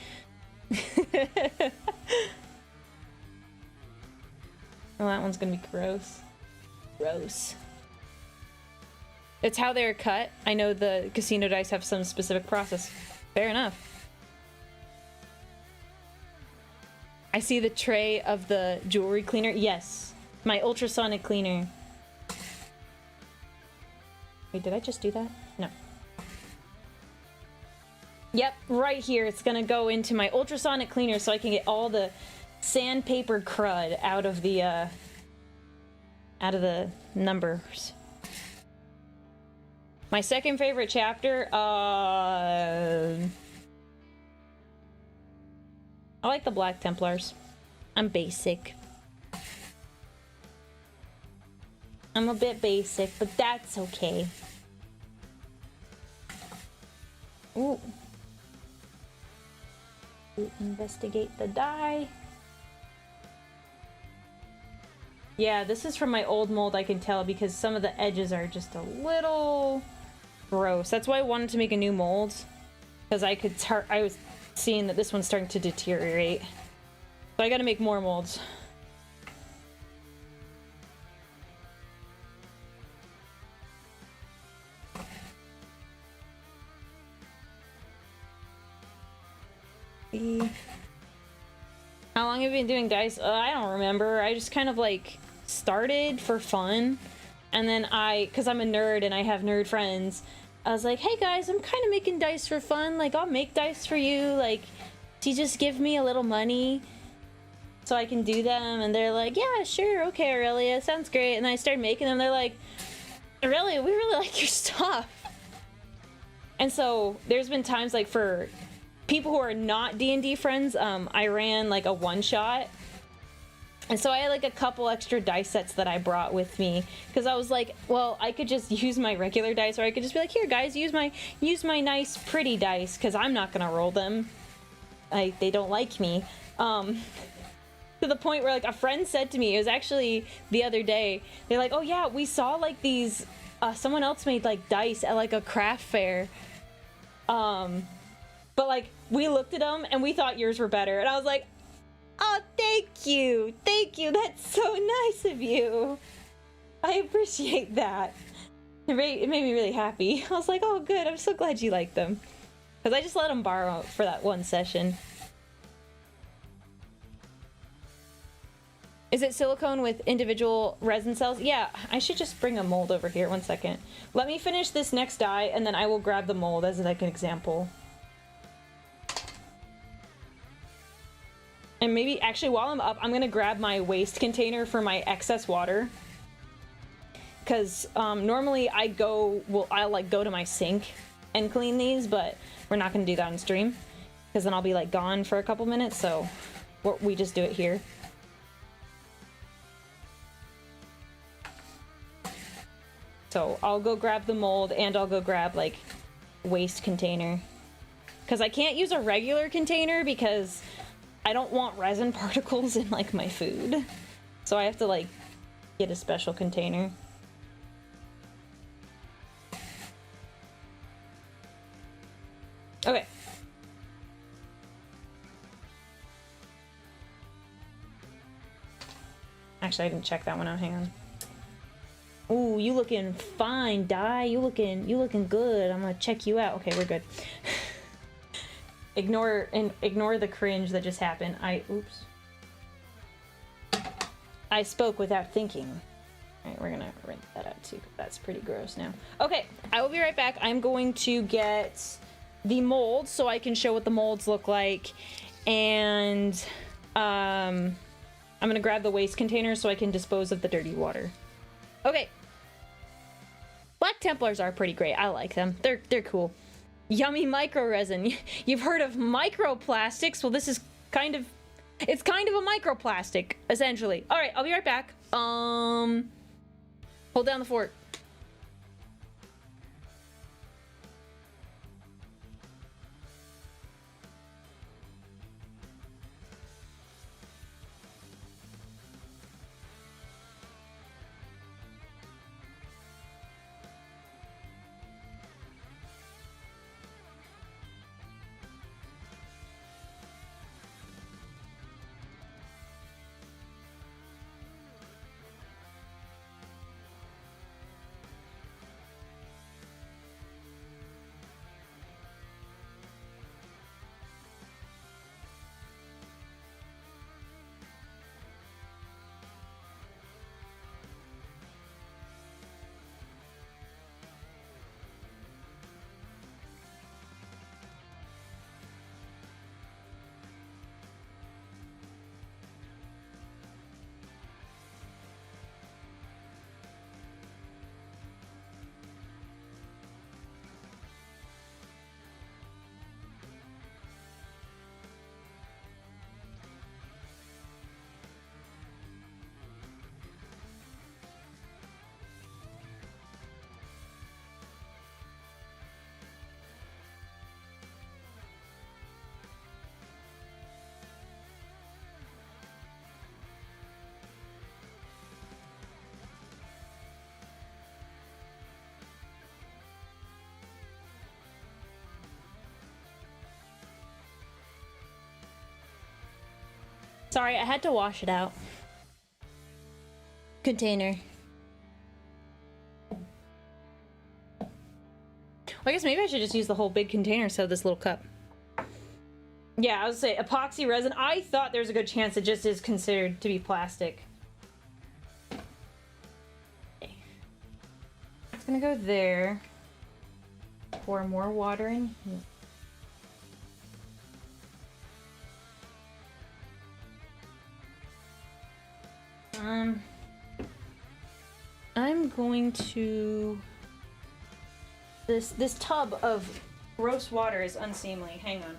Speaker 1: Oh, that one's gonna be gross. Gross. It's how they're cut. I know the casino dice have some specific process. Fair enough. I see the tray of the jewelry cleaner. Yes, my ultrasonic cleaner. Wait, did I just do that? No. Yep, right here. It's gonna go into my ultrasonic cleaner so I can get all the sandpaper crud out of the numbers. My second favorite chapter, I like the Black Templars. I'm basic. I'm a bit basic, but that's okay. Ooh. Investigate the die. Yeah, this is from my old mold, I can tell, because some of the edges are just a little gross. That's why I wanted to make a new mold, because I was seeing that this one's starting to deteriorate. So I gotta make more molds. How long have you been doing dice? I don't remember. I just kind of like started for fun, and then because I'm a nerd and I have nerd friends, I was like, hey guys, I'm kind of making dice for fun. Like, I'll make dice for you. Like, do you just give me a little money so I can do them? And they're like, yeah, sure, okay, Aurelia, sounds great. And I started making them. They're like, Aurelia, we really like your stuff. And so there's been times like for people who are not D&D friends, I ran like a one-shot, and so I had like a couple extra dice sets that I brought with me, because I was like, well, I could just use my regular dice, or I could just be like, here guys, use my nice pretty dice, because I'm not gonna roll them. They don't like me. To the point where like a friend said to me, it was actually the other day, they're like, oh yeah, we saw like these someone else made like dice at like a craft fair, but like we looked at them and we thought yours were better, and I was like, oh, thank you, that's so nice of you. I appreciate that. It made me really happy. I was like, oh good, I'm so glad you like them, because I just let them borrow for that one session. Is it silicone with individual resin cells? Yeah, I should just bring a mold over here. 1 second. Let me finish this next die, and then I will grab the mold as like an example. And maybe, actually, while I'm up, I'm gonna grab my waste container for my excess water. Because normally I'll like go to my sink and clean these, but we're not gonna do that on stream, because then I'll be like gone for a couple minutes, so we just do it here. So I'll go grab the mold, and I'll go grab like waste container, because I can't use a regular container because I don't want resin particles in like my food, so I have to like get a special container. Okay. Actually, I didn't check that one out. Hang on. Ooh, you looking fine, Di. You looking good. I'm gonna check you out. Okay, we're good. Ignore the cringe that just happened. Oops. I spoke without thinking. All right, we're gonna rinse that out too, 'cause that's pretty gross now. Okay, I will be right back. I'm going to get the molds so I can show what the molds look like, and I'm gonna grab the waste container so I can dispose of the dirty water. Okay. Templars are pretty great. I like them. They're cool. Yummy micro resin. You've heard of microplastics? Well, this is kind of... It's kind of a microplastic, essentially. All right, I'll be right back. Hold down the fort. Sorry, I had to wash it out. Container. Well, I guess maybe I should just use the whole big container instead of this little cup. Yeah, I was gonna say, epoxy resin. I thought there's a good chance it just is considered to be plastic. Okay. It's gonna go there. Pour more water in here. I'm going to... This tub of gross water is unseemly. Hang on.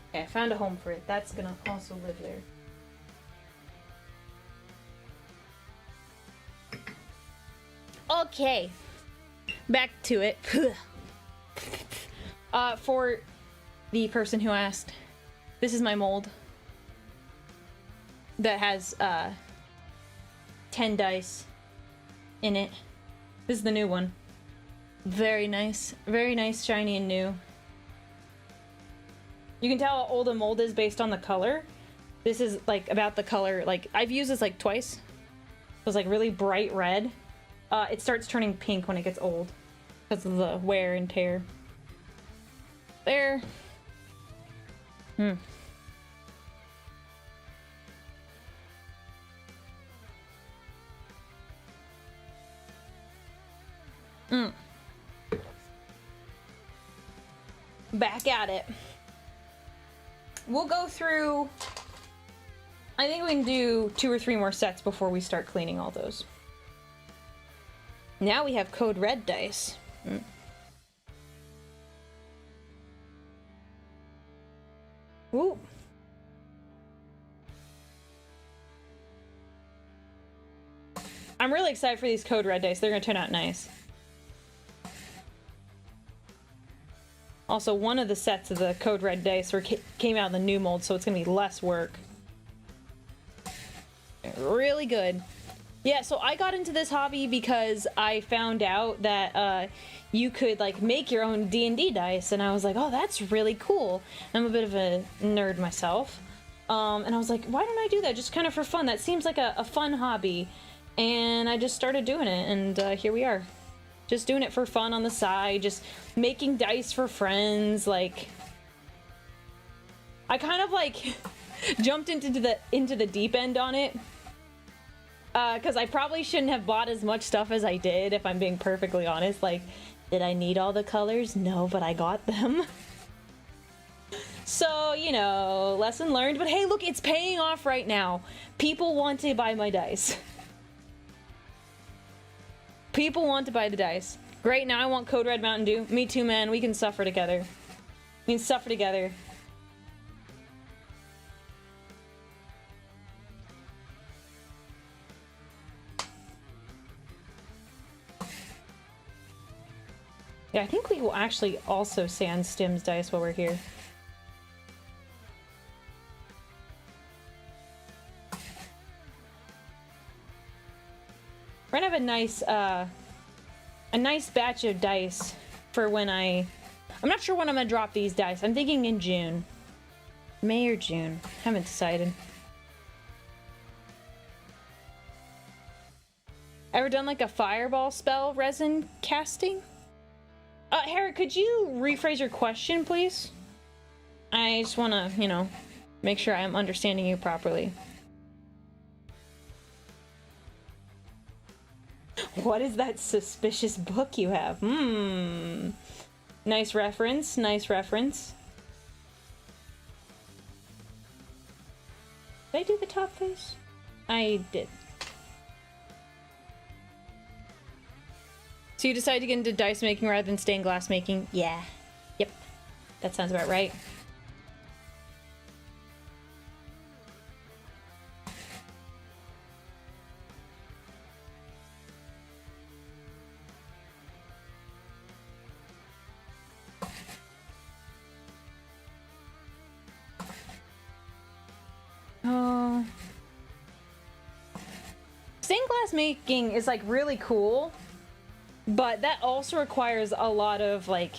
Speaker 1: Okay, I found a home for it. That's gonna also live there. Okay. Back to it. For the person who asked, this is my mold that has 10 dice in it. This is the new one. Very nice, shiny and new. You can tell how old a mold is based on the color. This is like about the color, like I've used this like twice. It was like really bright red. It starts turning pink when it gets old because of the wear and tear. There. Back at it. We'll go through... I think we can do 2 or 3 more sets before we start cleaning all those. Now we have code red dice. Ooh. I'm really excited for these code red dice. They're gonna turn out nice. Also, one of the sets of the code red dice came out in the new mold, so it's gonna be less work. Really good. Yeah, so I got into this hobby because I found out that you could like make your own D&D dice, and I was like, oh, that's really cool. I'm a bit of a nerd myself, and I was like, why don't I do that just kind of for fun? That seems like a fun hobby, and I just started doing it, and here we are. Just doing it for fun on the side, just making dice for friends. Like, I kind of like jumped into the deep end on it. Because I probably shouldn't have bought as much stuff as I did, if I'm being perfectly honest. Like, did I need all the colors? No, but I got them. So, you know, lesson learned. But hey, look, it's paying off right now. People want to buy my dice. People want to buy the dice. Great, now I want Code Red Mountain Dew. Me too, man. We can suffer together. We can suffer together. Yeah, I think we will actually also sand Stim's dice while we're here. We're gonna have a nice batch of dice for when I'm not sure when I'm gonna drop these dice. I'm thinking in June. May or June. Haven't decided. Ever done like a fireball spell resin casting? Harry, could you rephrase your question, please? I just wanna, you know, make sure I'm understanding you properly. What is that suspicious book you have? Nice reference, nice reference. Did I do the top face? I did. So you decided to get into dice making rather than stained glass making? Yeah. Yep. That sounds about right. Oh. Stained glass making is like really cool. But that also requires a lot of, like,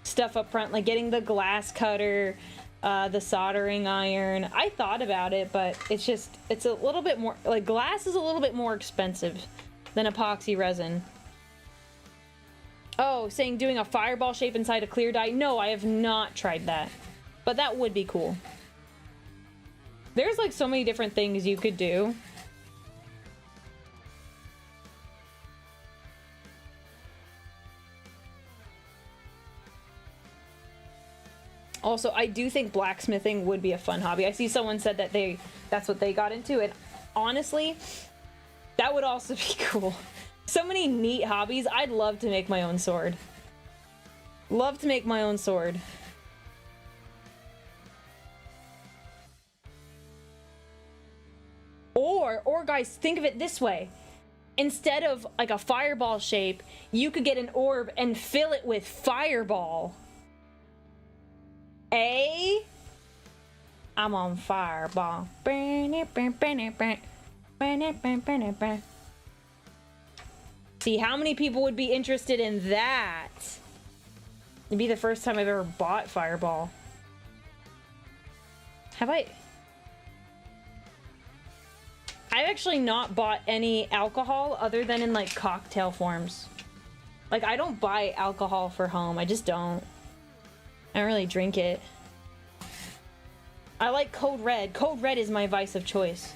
Speaker 1: stuff up front, like getting the glass cutter, the soldering iron. I thought about it, but it's a little bit more, like, glass is a little bit more expensive than epoxy resin. Oh, saying doing a fireball shape inside a clear dye? No, I have not tried that. But that would be cool. There's, like, so many different things you could do. Also, I do think blacksmithing would be a fun hobby. I see someone said that that's what they got into, and honestly, that would also be cool. So many neat hobbies. I'd love to make my own sword. Love to make my own sword. Or guys, think of it this way. Instead of like a fireball shape, you could get an orb and fill it with fireball. I'm on fireball. See, how many people would be interested in that? It'd be the first time I've ever bought fireball. Have I? I've actually not bought any alcohol other than in like cocktail forms. Like, I don't buy alcohol for home. I just don't. I don't really drink it. I like Code Red. Code Red is my vice of choice.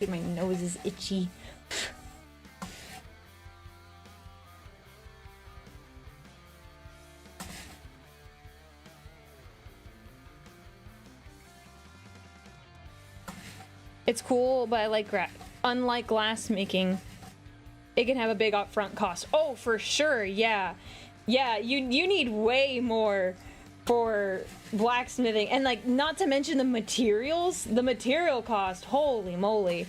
Speaker 1: My nose is itchy. It's cool, but I like unlike glass making, it can have a big upfront cost. Oh, for sure, yeah. Yeah, you need way more for blacksmithing. And, like, not to mention the materials. The material cost, holy moly.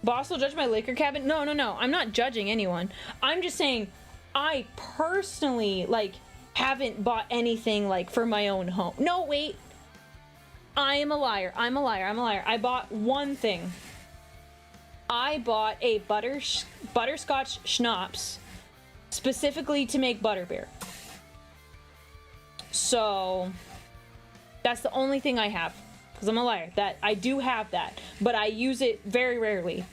Speaker 1: Boss will judge my liquor cabinet? No, I'm not judging anyone. I'm just saying, I personally, like, haven't bought anything, like, for my own home. No, wait. I am a liar. I'm a liar. I bought one thing. I bought a butterscotch schnapps specifically to make butterbeer. So that's the only thing I have, because I'm a liar. That I do have that, but I use it very rarely.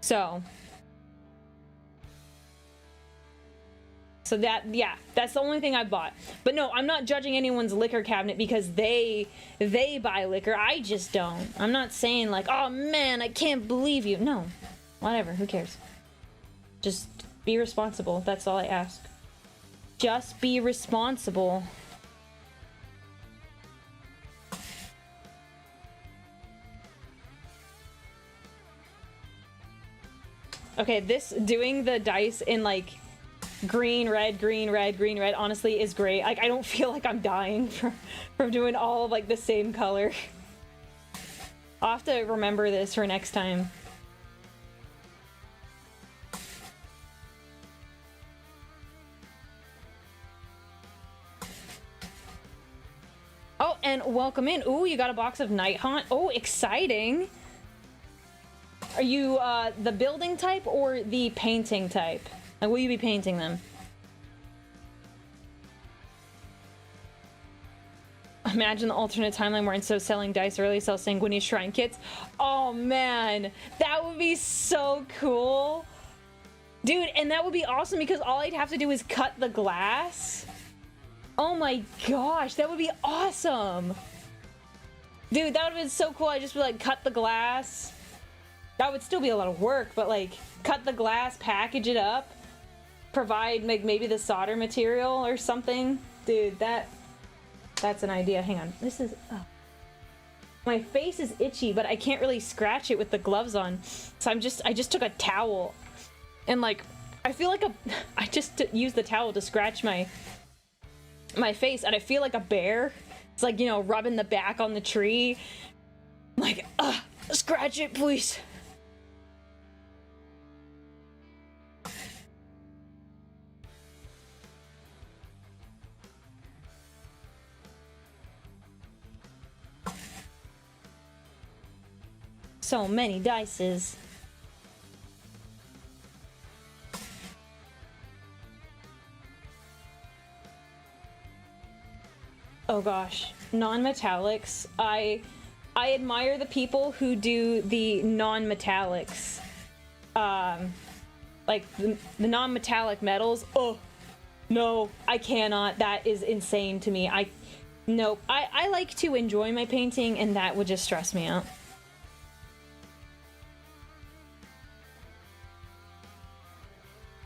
Speaker 1: So that, yeah, that's the only thing I bought. But no, I'm not judging anyone's liquor cabinet because they buy liquor. I just don't. I'm not saying like, oh man, I can't believe you. No, whatever, who cares? Just be responsible. That's all I ask. Just be responsible. Okay, doing the dice in like green, red, green, red, green, red, honestly is great. Like, I don't feel like I'm dying from doing all of like the same color. I'll have to remember this for next time. Oh, and welcome in. Ooh, you got a box of Night Haunt. Oh, exciting. Are you the building type or the painting type? Like, will you be painting them? Imagine the alternate timeline where instead of selling dice, Aurelia sells Sanguinius Shrine kits. Oh man, that would be so cool. Dude, and that would be awesome because all I'd have to do is cut the glass. Oh my gosh, that would be awesome. Dude, that would have been so cool. I just would like cut the glass. That would still be a lot of work, but like cut the glass, package it up, provide like maybe the solder material or something. Dude, that's an idea. Hang on. This is my face is itchy, but I can't really scratch it with the gloves on. So I just took a towel and like I feel like I just used the towel to scratch my face and I feel like a bear. It's like, you know, rubbing the back on the tree. I'm like, scratch it, please. So many dices. Oh gosh, non-metallics. I admire the people who do the non-metallics. Like the non-metallic metals. Oh, no, I cannot. That is insane to me. Nope. I like to enjoy my painting and that would just stress me out.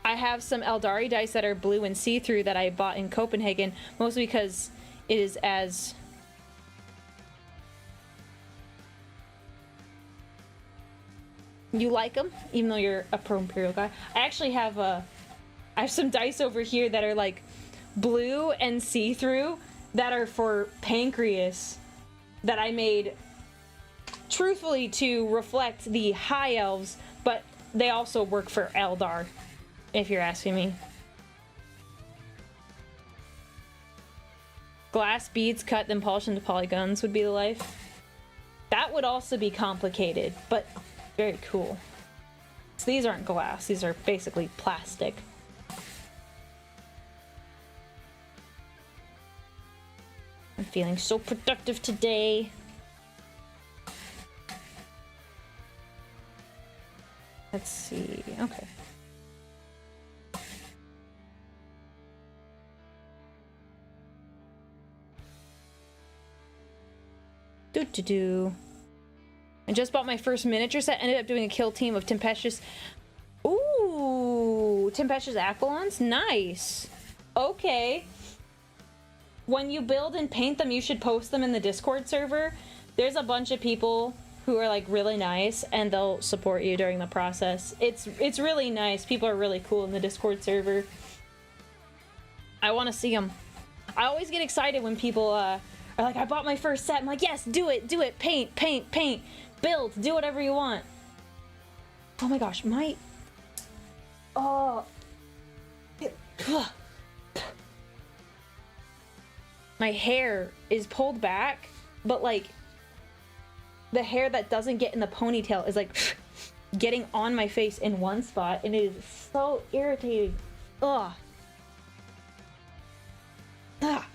Speaker 1: I have some Eldari dice that are blue and see-through that I bought in Copenhagen, mostly because it is as... You like them, even though you're a pro-imperial guy. I actually have I have some dice over here that are like blue and see-through that are for Pancreas that I made truthfully to reflect the High Elves, but they also work for Eldar, if you're asking me. Glass beads cut then polished into polygons would be the life. That would also be complicated, but very cool. So these aren't glass, these are basically plastic. I'm feeling so productive today. Let's see, okay. I just bought my first miniature set, ended up doing a kill team of Tempestuous. Ooh, Tempestuous Aquilons? Nice. Okay. When you build and paint them, you should post them in the Discord server. There's a bunch of people who are like really nice and they'll support you during the process. It's really nice. People are really cool in the Discord server. I want to see them. I always get excited when people are like, I bought my first set. I'm like, yes, do it, paint, paint, paint, build, do whatever you want. Oh my gosh, my hair is pulled back, but like the hair that doesn't get in the ponytail is like getting on my face in one spot, and it is so irritating. Ugh. Ah.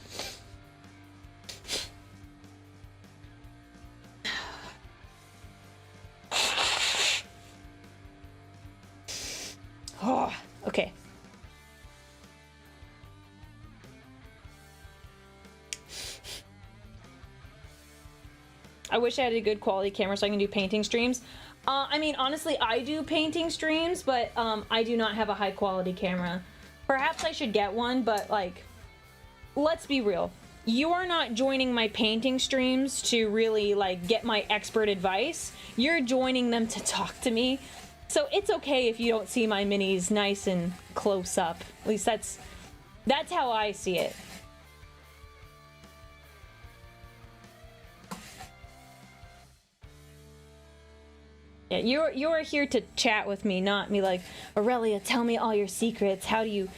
Speaker 1: Oh, okay. I wish I had a good quality camera so I can do painting streams. I mean, honestly, I do painting streams, but I do not have a high quality camera. Perhaps I should get one, but like, let's be real. You are not joining my painting streams to really like get my expert advice. You're joining them to talk to me. So it's okay if you don't see my minis nice and close up. At least that's how I see it. Yeah, you're here to chat with me, not me like, Aurelia, tell me all your secrets. How do you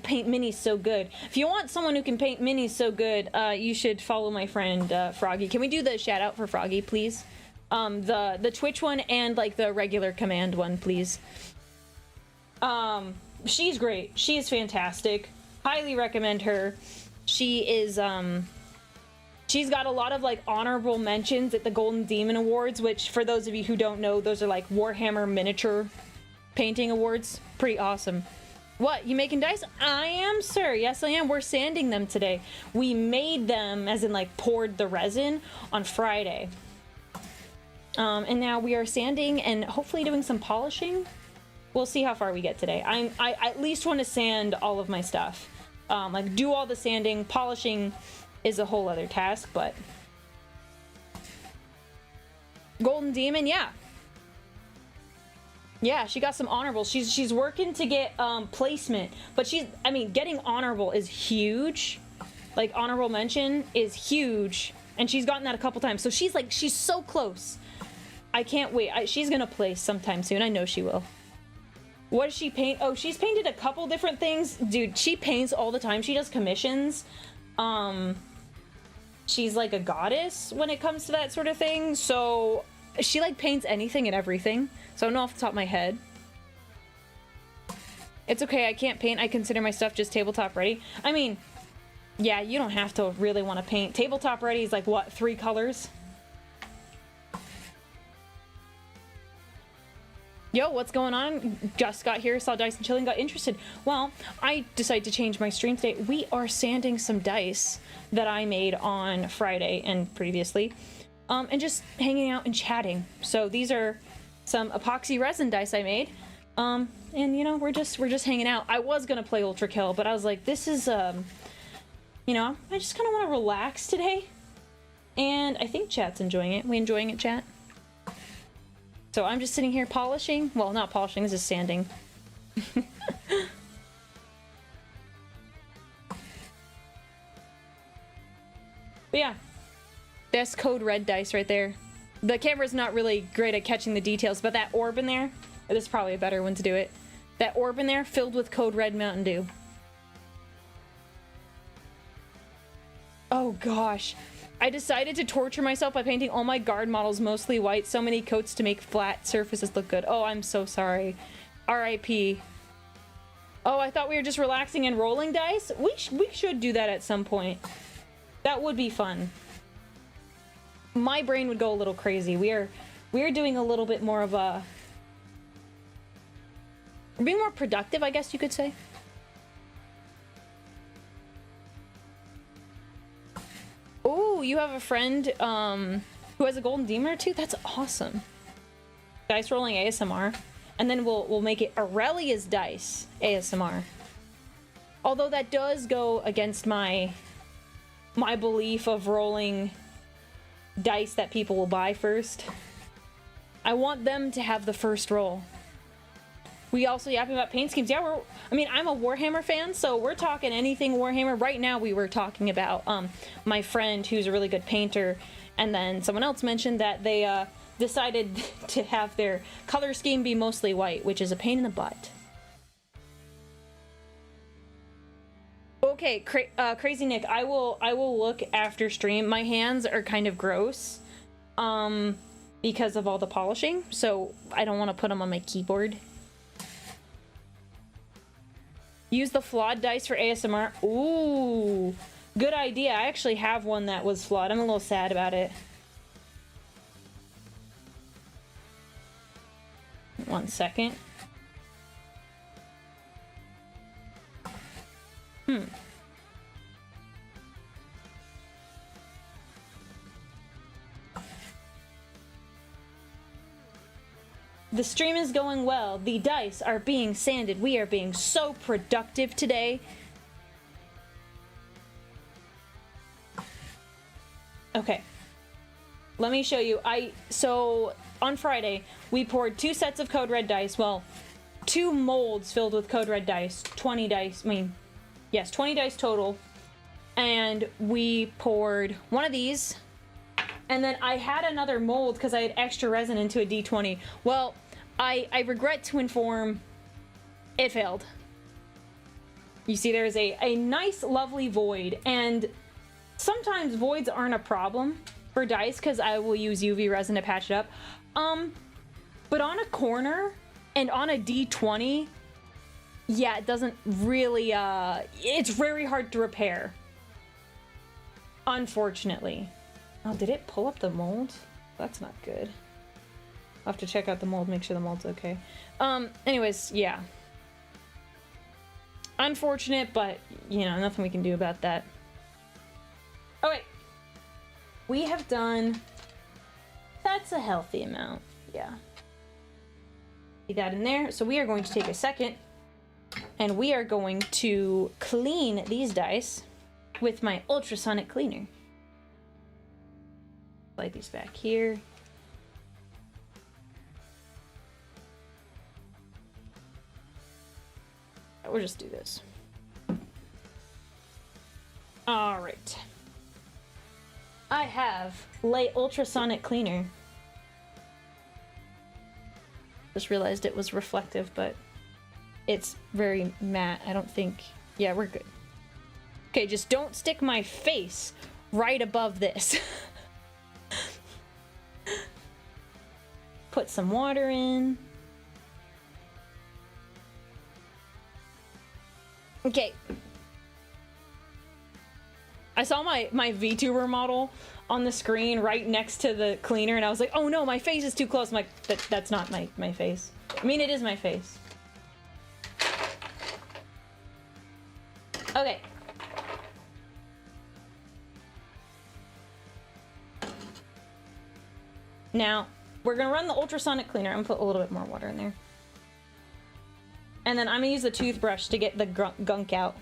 Speaker 1: paint minis so good? If you want someone who can paint minis so good, you should follow my friend Froggy. Can we do the shout out for Froggy, please? The Twitch one and like the regular command one, please. She's great. She is fantastic. Highly recommend her. She is she's got a lot of like honorable mentions at the Golden Demon Awards, which for those of you who don't know, those are like Warhammer miniature painting awards. Pretty awesome. What, you making dice? I am, sir. Yes, I am. We're sanding them today. We made them, as in like poured the resin, on Friday. And now we are sanding and hopefully doing some polishing. We'll see how far we get today. I at least want to sand all of my stuff. Like do all the sanding. Polishing is a whole other task, but Golden Demon, yeah. Yeah, she got some honorables. She's working to get placement, but I mean, getting honorable is huge. Like honorable mention is huge, and she's gotten that a couple times. So she's so close. I can't wait. She's gonna place sometime soon. I know she will. What does she paint? Oh, she's painted a couple different things. Dude, she paints all the time. She does commissions. She's like a goddess when it comes to that sort of thing. So she like paints anything and everything. So I don't know off the top of my head. It's okay, I can't paint. I consider my stuff just tabletop ready. I mean, yeah, you don't have to really want to paint. Tabletop ready is like, what, 3 colors? Yo, what's going on? Just got here, saw dice and chilling, got interested. Well, I decided to change my stream today. We are sanding some dice that I made on Friday and previously, and just hanging out and chatting. So these are some epoxy resin dice I made, and you know, we're just hanging out. I was gonna play Ultra Kill, but I was like, this is you know, I just kind of want to relax today, and I think chat's enjoying it. We enjoying it, chat? So I'm just sitting here polishing. Well, not polishing, this is sanding. But yeah, that's code red dice right there. The camera's not really great at catching the details, but that orb in there, this is probably a better one to do it. That orb in there filled with code red Mountain Dew. Oh gosh. I decided to torture myself by painting all my guard models mostly white. So many coats to make flat surfaces look good. Oh, I'm so sorry. R.I.P. Oh, I thought we were just relaxing and rolling dice? We should do that at some point. That would be fun. My brain would go a little crazy. We are doing a little bit more of a... We're being more productive, I guess you could say. Oh, you have a friend who has a golden demon or two? That's awesome. Dice rolling ASMR. And then we'll make it Aurelia's dice ASMR. Although that does go against my belief of rolling dice that people will buy first. I want them to have the first roll. We also yapping about paint schemes. Yeah, I'm a Warhammer fan, so we're talking anything Warhammer. Right now we were talking about my friend who's a really good painter, and then someone else mentioned that they decided to have their color scheme be mostly white, which is a pain in the butt. Okay, Crazy Nick, I will look after stream. My hands are kind of gross because of all the polishing, so I don't want to put them on my keyboard. Use the flawed dice for ASMR. Ooh, good idea. I actually have one that was flawed. I'm a little sad about it. One second. The stream is going well. The dice are being sanded. We are being so productive today. Okay. Let me show you. So on Friday, we poured 2 sets of Code Red dice. Well, 2 molds filled with Code Red dice. 20 dice. I mean, yes, 20 dice total. And we poured one of these. And then I had another mold because I had extra resin into a D20. Well, I regret to inform it failed. You see, there's a nice, lovely void. And sometimes voids aren't a problem for dice because I will use UV resin to patch it up. But on a corner and on a D20, yeah, it doesn't really, it's very hard to repair. Unfortunately. Oh, did it pull up the mold? That's not good. I'll have to check out the mold, make sure the mold's okay. Anyways, yeah. Unfortunate, but, you know, nothing we can do about that. Okay. We have done... That's a healthy amount. Yeah. Get that in there. So we are going to take a second, and we are going to clean these dice with my ultrasonic cleaner. Slide these back here. We'll just do this. All right. I have Lay Ultrasonic Cleaner. Just realized it was reflective, but it's very matte. I don't think... Yeah, we're good. Okay, just don't stick my face right above this. Put some water in. Okay. I saw my VTuber model on the screen right next to the cleaner, and I was like, oh no, my face is too close. I'm like, that's not my face. I mean, it is my face. Okay. Now, we're gonna run the ultrasonic cleaner. I'm gonna put a little bit more water in there. And then I'm gonna use the toothbrush to get the gunk out.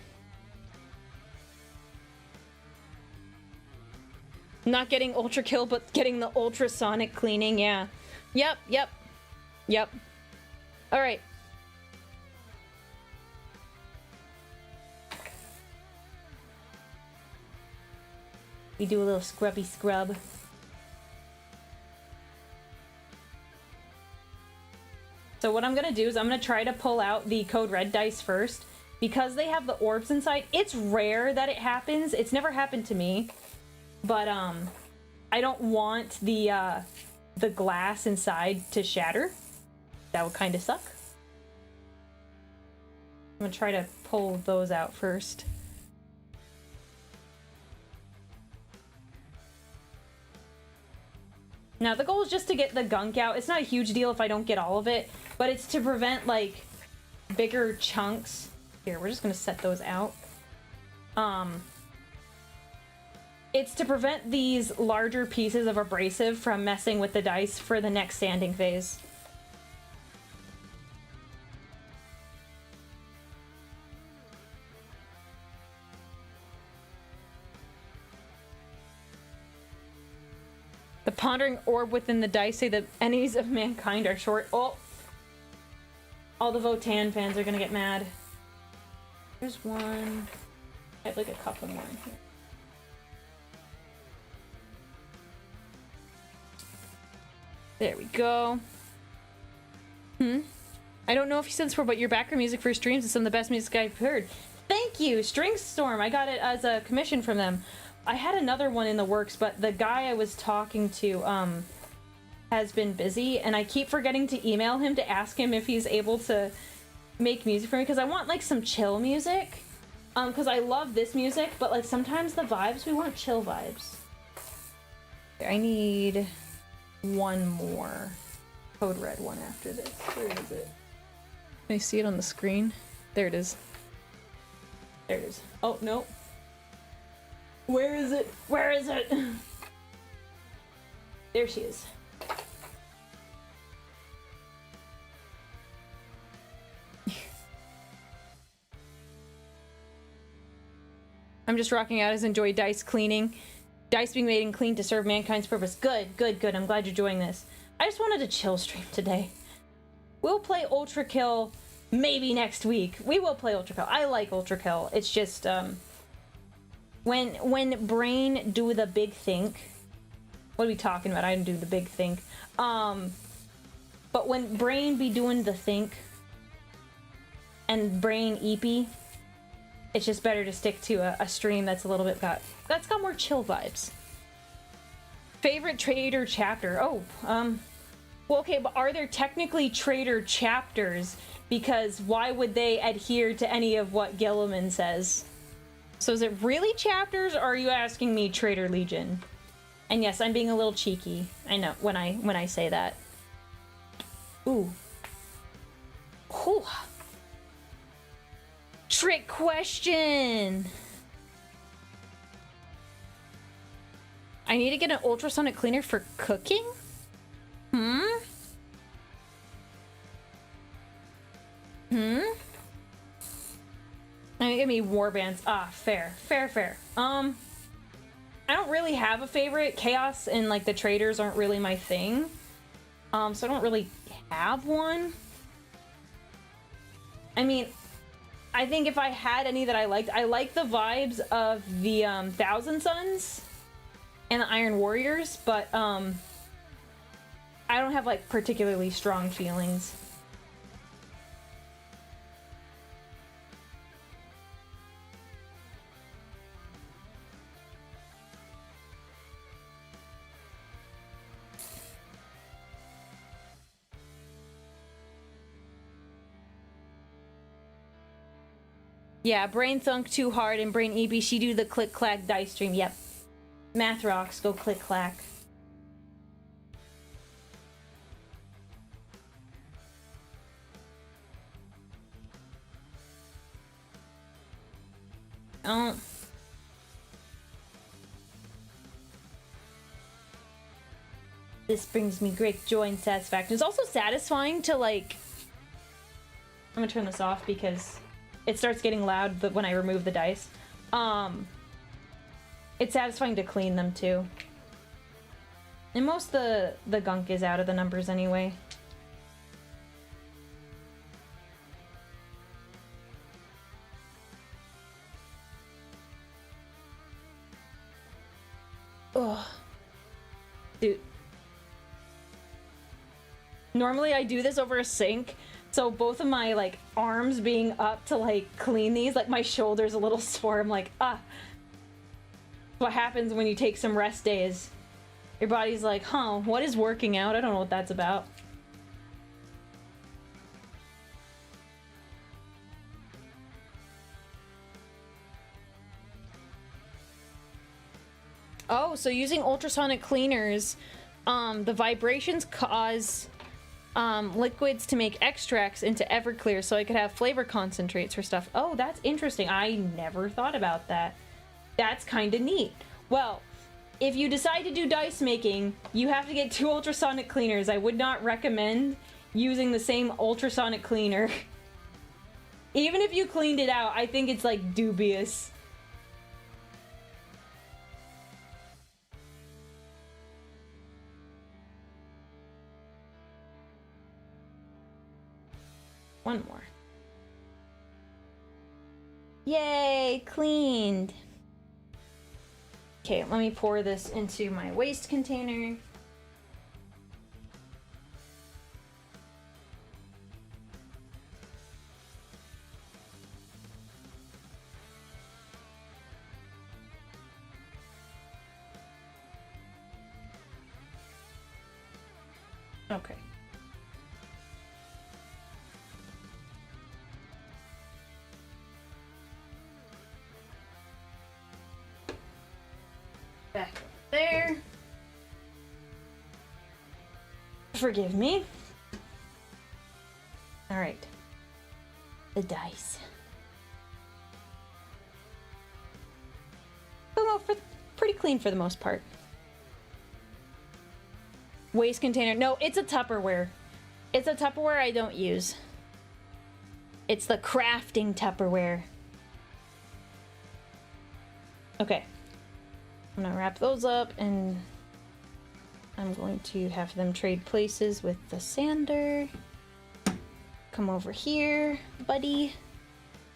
Speaker 1: Not getting ultra kill, but getting the ultrasonic cleaning, yeah. Yep. Alright. We do a little scrubby scrub. So what I'm gonna do is I'm gonna try to pull out the Code Red dice first. Because they have the orbs inside, it's rare that it happens. It's never happened to me. But, I don't want the glass inside to shatter. That would kind of suck. I'm gonna try to pull those out first. Now, the goal is just to get the gunk out. It's not a huge deal if I don't get all of it, but it's to prevent, like, bigger chunks. Here, we're just gonna set those out. It's to prevent these larger pieces of abrasive from messing with the dice for the next sanding phase. The pondering orb within the dice say that enemies of mankind are short. Oh! All the Votan fans are gonna get mad. There's one. I have like a couple more in here. There we go. I don't know if you said this before, but your background music for streams is some of the best music I've heard. Thank you, String Storm. I got it as a commission from them. I had another one in the works, but the guy I was talking to has been busy, and I keep forgetting to email him to ask him if he's able to make music for me, because I want like some chill music. Because I love this music, but like sometimes the vibes, we want chill vibes. I need one more Code Red one after this. Where is it? Can I see it on the screen? There it is. There it is. Oh, no. Where is it? Where is it? There she is. I'm just rocking out as enjoy dice cleaning. Dice being made and cleaned to serve mankind's purpose. Good, good, good. I'm glad you're enjoying this. I just wanted a chill stream today. We'll play Ultra Kill maybe next week. We will play Ultra Kill. I like Ultra Kill. It's just when brain do the big think. What are we talking about? I didn't do the big think. But when brain be doing the think and brain eepy, it's just better to stick to a stream that's a little bit that's got more chill vibes. Favorite trader chapter? Oh, well, okay, but are there technically trader chapters? Because why would they adhere to any of what Gilliman says? So is it really chapters, or are you asking me Trader Legion? And yes, I'm being a little cheeky. I know when I say that. Ooh. Whew. Trick question. I need to get an ultrasonic cleaner for cooking? I mean, give me warbands. Ah, fair. I don't really have a favorite. Chaos and like the traders aren't really my thing. So I don't really have one. I mean, I think if I had any that I like the vibes of the Thousand Suns and the Iron Warriors, but I don't have like particularly strong feelings. Yeah, brain thunk too hard and brain EB, she do the click clack dice stream. Yep. Math rocks, go click clack. Oh. This brings me great joy and satisfaction. It's also satisfying to like... I'm gonna turn this off because it starts getting loud when I remove the dice. It's satisfying to clean them too. And most of the gunk is out of the numbers anyway. Ugh. Dude. Normally I do this over a sink, so both of my like arms being up to like clean these, like my shoulder's a little sore. I'm like, ah. What happens when you take some rest days? Your body's like, huh, what is working out? I don't know what that's about. Oh, so using ultrasonic cleaners, the vibrations cause liquids to make extracts into Everclear so I could have flavor concentrates for stuff. Oh, that's interesting. I never thought about that. That's kind of neat. Well, if you decide to do dice making, you have to get 2 ultrasonic cleaners. I would not recommend using the same ultrasonic cleaner. Even if you cleaned it out, I think it's like dubious. One more. Yay, cleaned. Okay, let me pour this into my waste container. Okay. Back up there. Forgive me. All right. The dice. Oh, no, pretty clean for the most part. Waste container. No, it's a Tupperware. It's a Tupperware I don't use. It's the crafting Tupperware. Okay. I'm gonna wrap those up and I'm going to have them trade places with the sander. Come over here, buddy.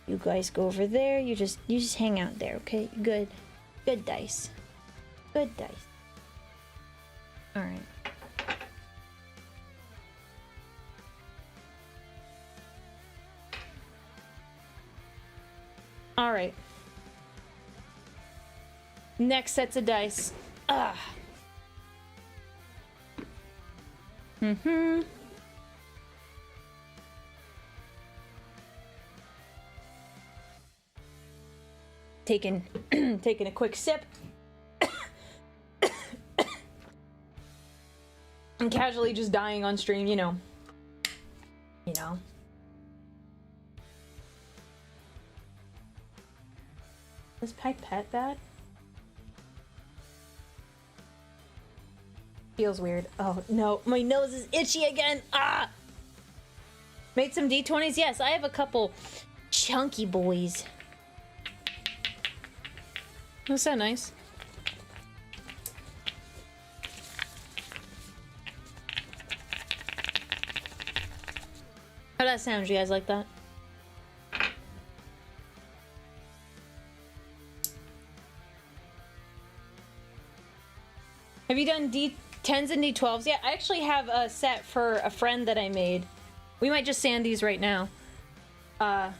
Speaker 1: You guys go over there. You just hang out there, okay? Good. Good dice. Good dice. All right. All right. Next sets of dice. Taking a quick sip. I'm casually just dying on stream, you know. Is pipette bad? Feels weird. Oh no, my nose is itchy again. Ah! Made some D20s? Yes, I have a couple chunky boys. That's so nice. How'd that sound? You guys like that? Have you done D10s and D12s? Yeah, I actually have a set for a friend that I made. We might just sand these right now. D10.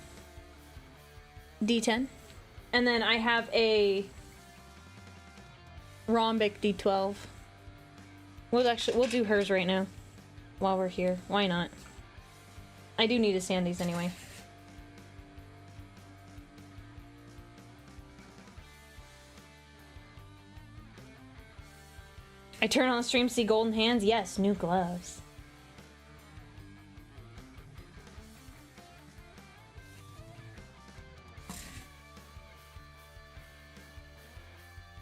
Speaker 1: And then I have a rhombic D12. We'll do hers right now while we're here. Why not? I do need to sand these anyway. I turn on the stream, see golden hands. Yes, new gloves.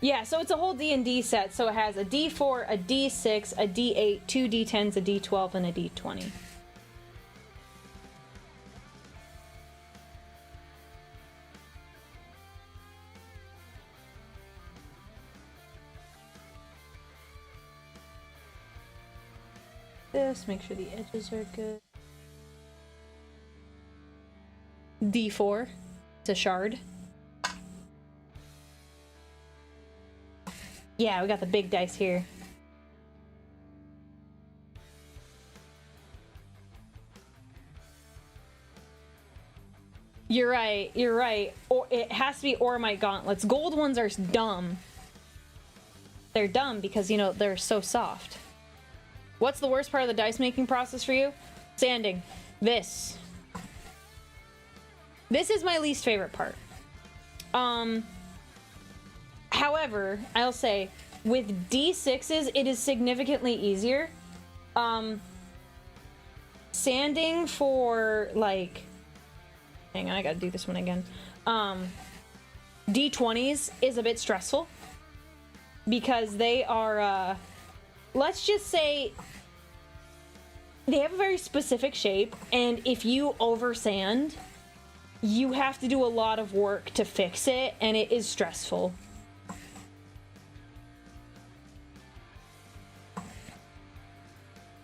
Speaker 1: Yeah, so it's a whole D&D set. So it has a D4, a D6, a D8, 2 D10s, a D12, and a D20. This, make sure the edges are good. D4, it's a shard. Yeah, we got the big dice here. You're right, you're right. Or it has to be Ormite gauntlets. Gold ones are dumb. They're dumb because, you know, they're so soft. What's the worst part of the dice making process for you? Sanding. This is my least favorite part. However, I'll say with D6s, it is significantly easier. Sanding for like, hang on, I gotta do this one again. D20s is a bit stressful because they are, let's just say they have a very specific shape, and if you over sand, you have to do a lot of work to fix it, and it is stressful.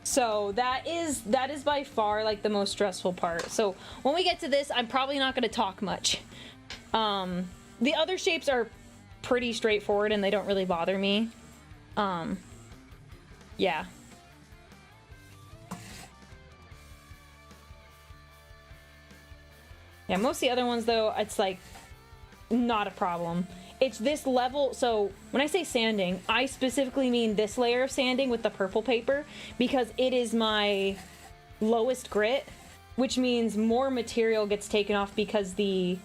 Speaker 1: So that is by far like the most stressful part. So when we get to this, I'm probably not going to talk much. The other shapes are pretty straightforward and they don't really bother me. Yeah. Yeah, most of the other ones though, it's like not a problem. It's this level, so when I say sanding, I specifically mean this layer of sanding with the purple paper because it is my lowest grit, which means more material gets taken off because the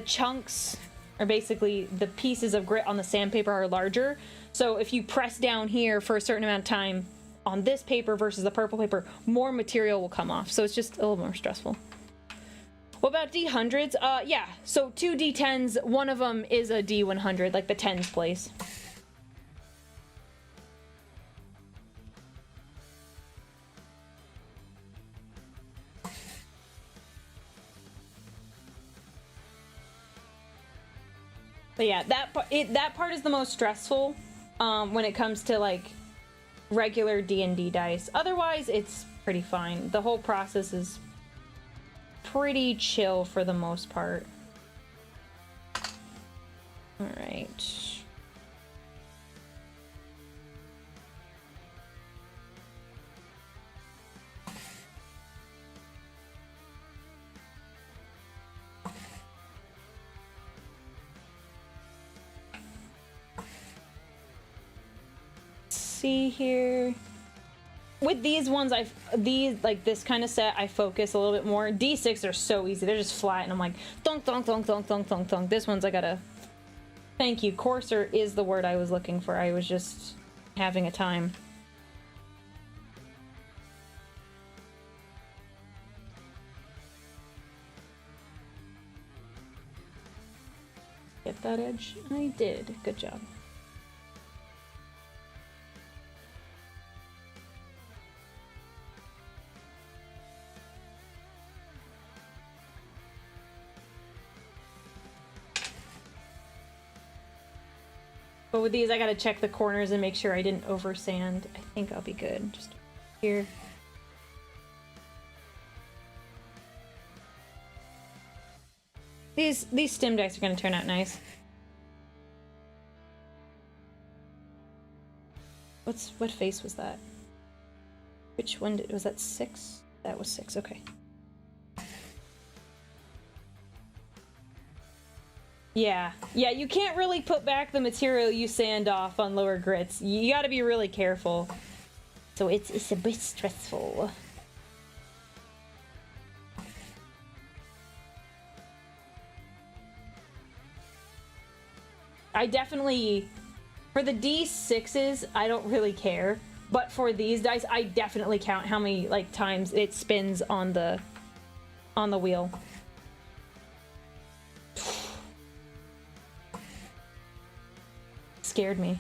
Speaker 1: chunks, or basically the pieces of grit on the sandpaper, are larger. So if you press down here for a certain amount of time on this paper versus the purple paper, more material will come off. So it's just a little more stressful. What about D100s? Yeah, so 2 D10s, one of them is a D100, like the tens place. But yeah, that part is the most stressful. when it comes to like regular D&D dice. Otherwise, it's pretty fine. The whole process is pretty chill for the most part. All right. See here. With these ones, like this kind of set, I focus a little bit more. D6 are so easy. They're just flat, and I'm like, thunk, thunk, thunk, thunk, thunk, thunk, thunk. This one's I gotta... Thank you. Coarser is the word I was looking for. I was just having a time. Get that edge? I did. Good job. But with these, I gotta check the corners and make sure I didn't over sand. I think I'll be good. Just here. These stim decks are gonna turn out nice. What face was that? Which one was that? 6? That was 6. Okay. Yeah, you can't really put back the material you sand off on lower grits. You gotta be really careful. So it's a bit stressful. I definitely, for the D6s, I don't really care. But for these dice, I definitely count how many like times it spins on the wheel. Scared me.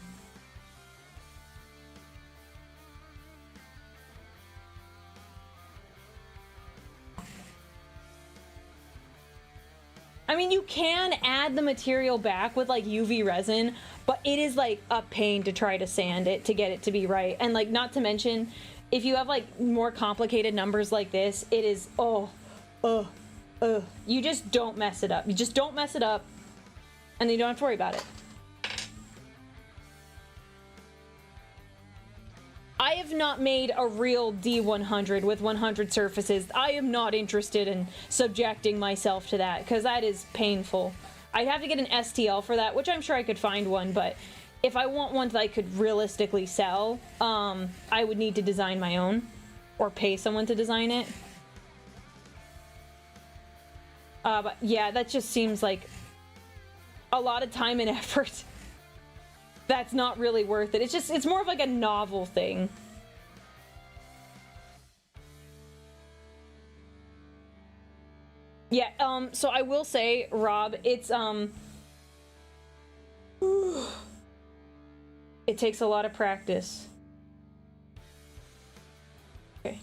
Speaker 1: I mean, you can add the material back with like UV resin, but it is like a pain to try to sand it to get it to be right. And like, not to mention, if you have like more complicated numbers like this, it is, you just don't mess it up. You just don't mess it up, and then you don't have to worry about it. I have not made a real D100 with 100 surfaces. I am not interested in subjecting myself to that, because that is painful. I'd have to get an STL for that, which I'm sure I could find one, but if I want one that I could realistically sell, I would need to design my own, or pay someone to design it. But yeah, that just seems like a lot of time and effort. That's not really worth it. It's more of like a novel thing. Yeah, so I will say, Rob, it's, it takes a lot of practice. Okay.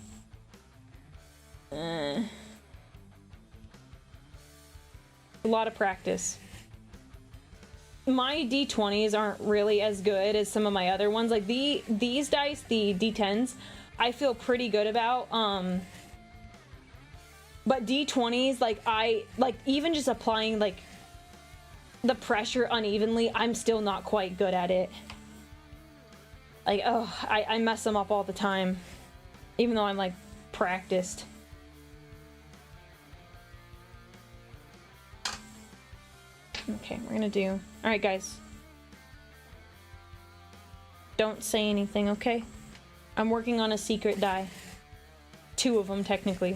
Speaker 1: A lot of practice. My D20s aren't really as good as some of my other ones. Like these dice, the D10s, I feel pretty good about. But D20s, like even just applying like the pressure unevenly, I'm still not quite good at it. Like, oh, I mess them up all the time, even though I'm like practiced. Okay, we're gonna do... Alright, guys. Don't say anything, okay? I'm working on a secret die. 2 of them, technically.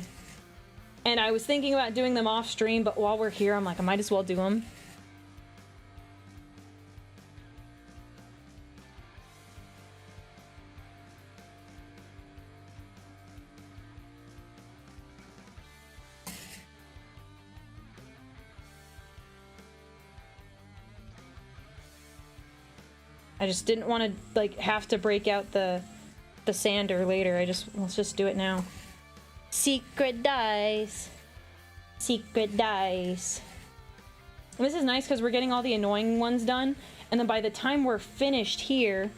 Speaker 1: And I was thinking about doing them off stream, but while we're here, I'm like, I might as well do them. I just didn't want to like have to break out the sander later. Let's just do it now. Secret dice. Secret dice. And this is nice because we're getting all the annoying ones done, And then by the time we're finished here,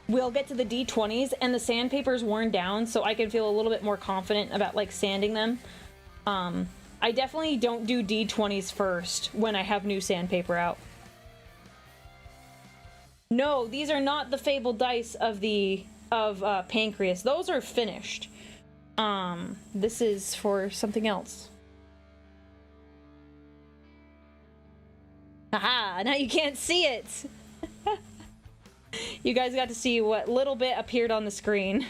Speaker 1: we'll get to the D20s and the sandpaper's worn down, so I can feel a little bit more confident about like sanding them. I definitely don't do D20s first when I have new sandpaper out. No, these are not the fabled dice of Pancreas. Those are finished. This is for something else. Haha, now you can't see it. You guys got to see what little bit appeared on the screen.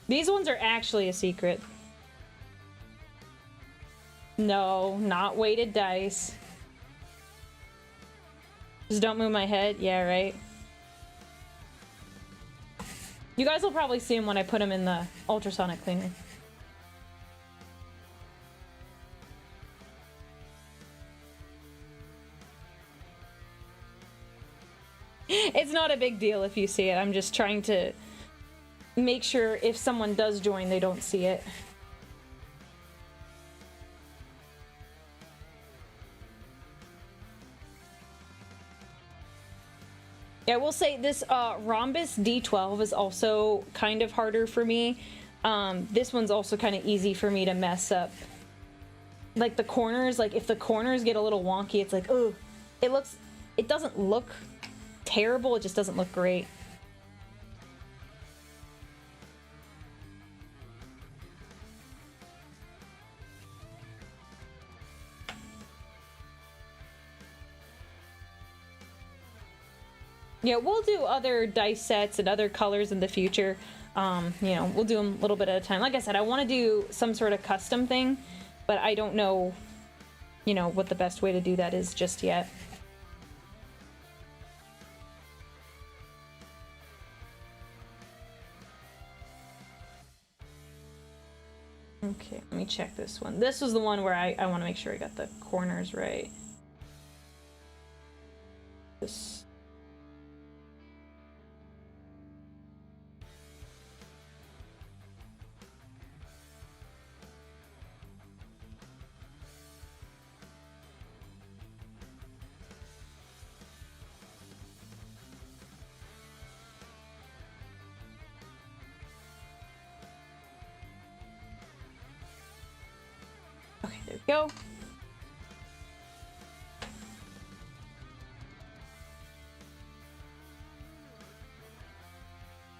Speaker 1: These ones are actually a secret. No, not weighted dice. Just don't move my head. Yeah, right. You guys will probably see them when I put them in the ultrasonic cleaner. It's not a big deal if you see it. I'm just trying to make sure if someone does join, they don't see it. Yeah, I will say this Rhombus D12 is also kind of harder for me. This one's also kind of easy for me to mess up. Like the corners, like if the corners get a little wonky, it's like, oh, it doesn't look terrible, it just doesn't look great. Yeah, we'll do other dice sets and other colors in the future. You know, we'll do them a little bit at a time. Like I said, I want to do some sort of custom thing, but I don't know, you know, what the best way to do that is just yet. Okay, let me check this one. This was the one where I want to make sure I got the corners right. This. Okay, there we go.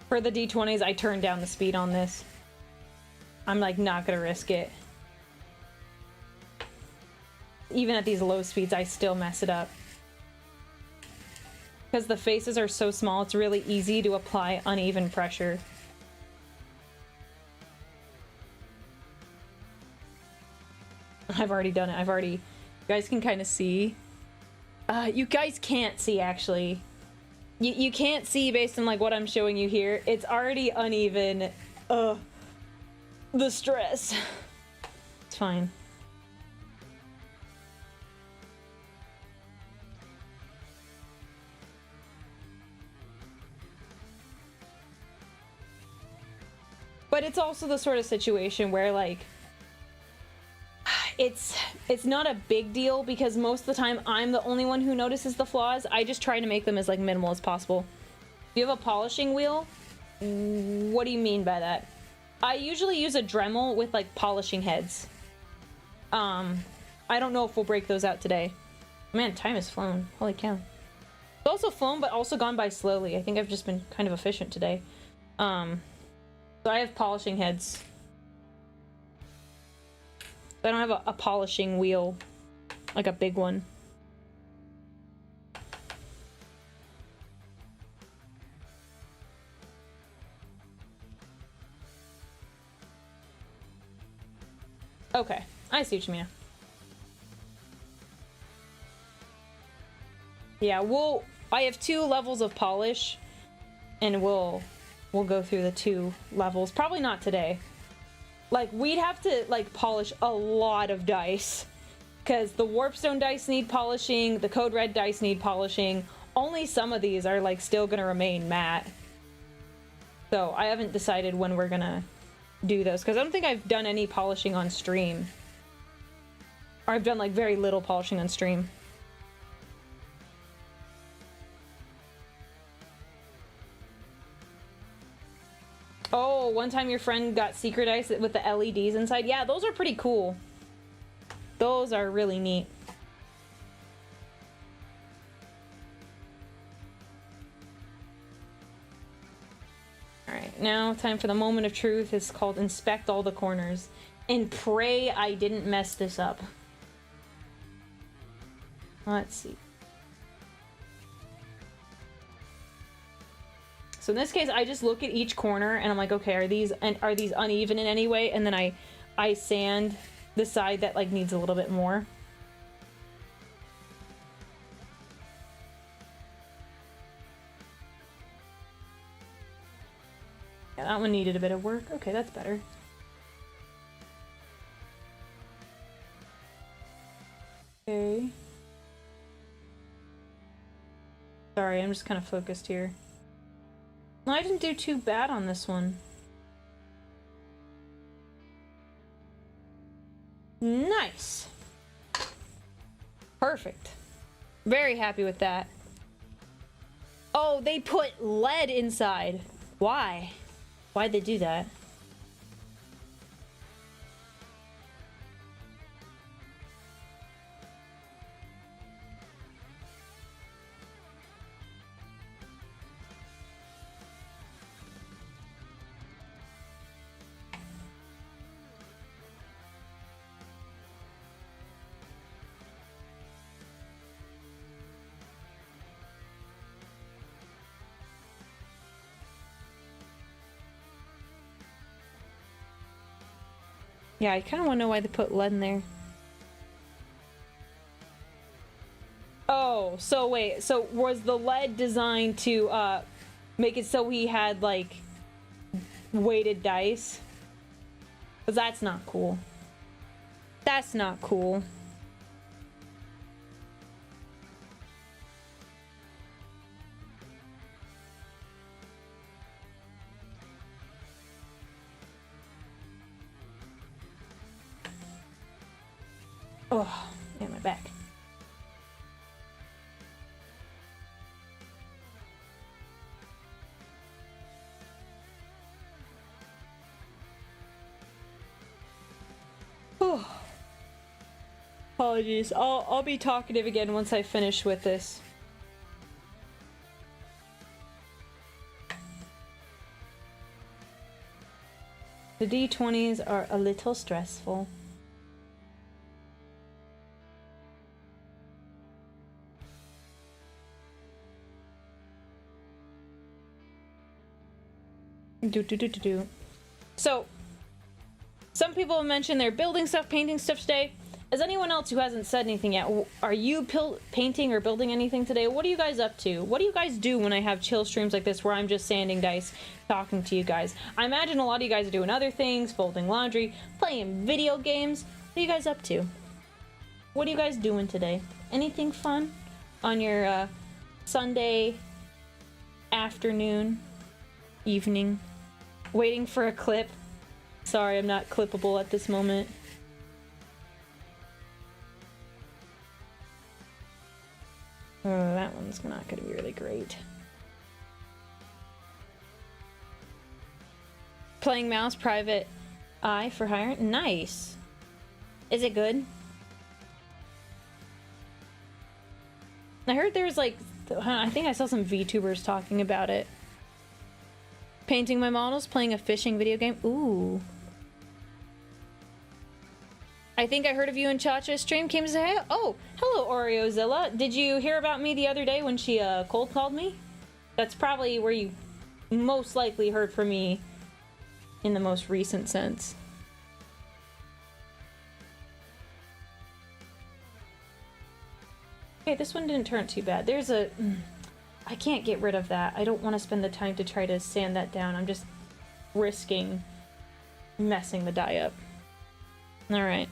Speaker 1: For the D20s, I turned down the speed on this. I'm like not gonna risk it. Even at these low speeds, I still mess it up. Because the faces are so small, it's really easy to apply uneven pressure. I've already done it. You guys can kind of see. You guys can't see, actually. You can't see based on like what I'm showing you here. It's already uneven. The stress. It's fine. But it's also the sort of situation where like it's not a big deal because most of the time I'm the only one who notices the flaws. I just try to make them as like minimal as possible. Do you have a polishing wheel? What do you mean by that? I usually use a Dremel with like polishing heads. I don't know if we'll break those out today. Man, time has flown. Holy cow. It's also flown, but also gone by slowly. I think I've just been kind of efficient today. So I have polishing heads. I don't have a polishing wheel, like a big one. Okay, I see what you mean. Yeah, I have 2 levels of polish, and we'll go through the 2 levels. Probably not today. Like, we'd have to, like, polish a lot of dice. Because the Warpstone dice need polishing, the Code Red dice need polishing. Only some of these are, like, still gonna remain matte. So, I haven't decided when we're gonna do those. Because I don't think I've done any polishing on stream Or I've done like very little polishing on stream. Oh, one time your friend got secret ice with the LEDs inside. Yeah, those are pretty cool. Those are really neat. Alright, now time for the moment of truth. It's called inspect all the corners. And pray I didn't mess this up. Let's see. So in this case, I just look at each corner and I'm like, okay, are these uneven in any way? And then I sand the side that like needs a little bit more. Yeah, that one needed a bit of work. Okay, that's better. Okay. Sorry, I'm just kind of focused here. No, I didn't do too bad on this one. Nice. Perfect. Very happy with that. Oh, they put lead inside. Why? Why'd they do that? Yeah, I kind of want to know why they put lead in there. Oh, so wait, so was the lead designed to make it so he had like weighted dice? Because that's not cool. That's not cool. Oh, yeah, my back. Oh. Apologies. I'll be talkative again once I finish with this. The D20s are a little stressful. So, some people have mentioned they're building stuff, painting stuff today. As anyone else who hasn't said anything yet, are you painting or building anything today? What are you guys up to? What do you guys do when I have chill streams like this where I'm just sanding dice, talking to you guys? I imagine a lot of you guys are doing other things, folding laundry, playing video games. What are you guys up to? What are you guys doing today? Anything fun on your Sunday afternoon, evening? Waiting for a clip. Sorry, I'm not clippable at this moment. Oh, that one's not gonna be really great. Playing mouse private eye for hire. Nice. Is it good? I heard there was like, I think I saw some VTubers talking about it. Painting my models, playing a fishing video game. Ooh. I think I heard of you in Chacha's stream. Came to say hi. Oh, hello, Oreozilla. Did you hear about me the other day when she cold called me? That's probably where you most likely heard from me in the most recent sense. Okay, this one didn't turn too bad. There's a... I can't get rid of that. I don't want to spend the time to try to sand that down. I'm just risking messing the die up. Alright.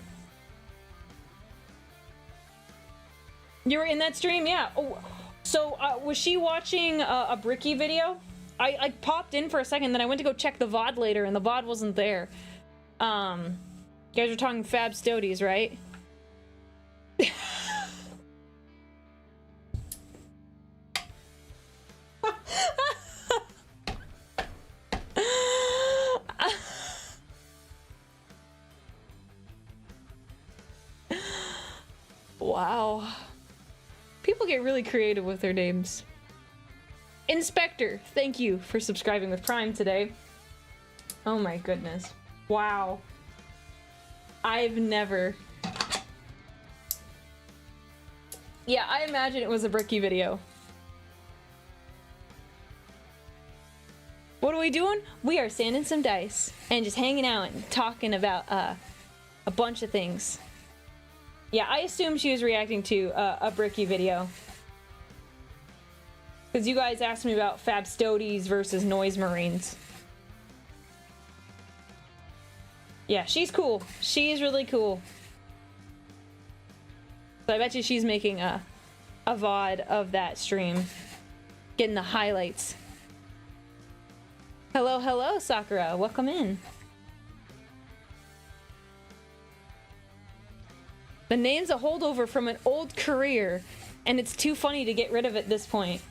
Speaker 1: You were in that stream? Yeah. Oh, so, was she watching a Bricky video? I popped in for a second, then I went to go check the VOD later, and the VOD wasn't there. You guys were talking Femstodes, right? Wow. People get really creative with their names. Inspector, thank you for subscribing with Prime today. Oh my goodness. Wow. I've never... Yeah, I imagine it was a Bricky video. What are we doing? We are sanding some dice and just hanging out and talking about a bunch of things. Yeah, I assume she was reacting to a Bricky video. Because you guys asked me about Femstodes versus Noise Marines. Yeah, she's cool. She's really cool. So I bet you she's making a VOD of that stream. Getting the highlights. Hello, hello, Sakura. Welcome in. The name's a holdover from an old career, and it's too funny to get rid of at this point.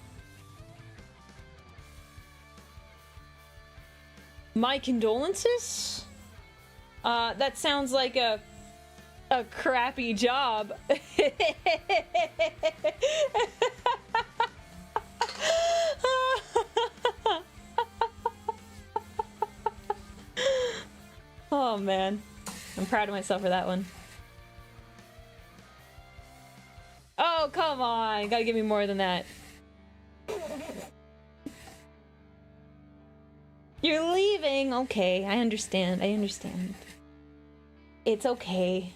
Speaker 1: My condolences? That sounds like a crappy job. Oh man, I'm proud of myself for that one. Oh, come on, you gotta give me more than that. You're leaving? Okay, I understand, I understand. It's okay.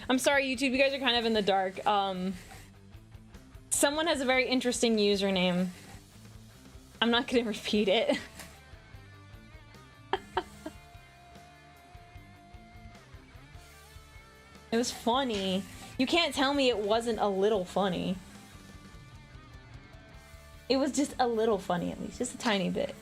Speaker 1: I'm sorry, YouTube, you guys are kind of in the dark. Someone has a very interesting username. I'm not gonna repeat it. It was funny. You can't tell me it wasn't a little funny. It was just a little funny, at least. Just a tiny bit.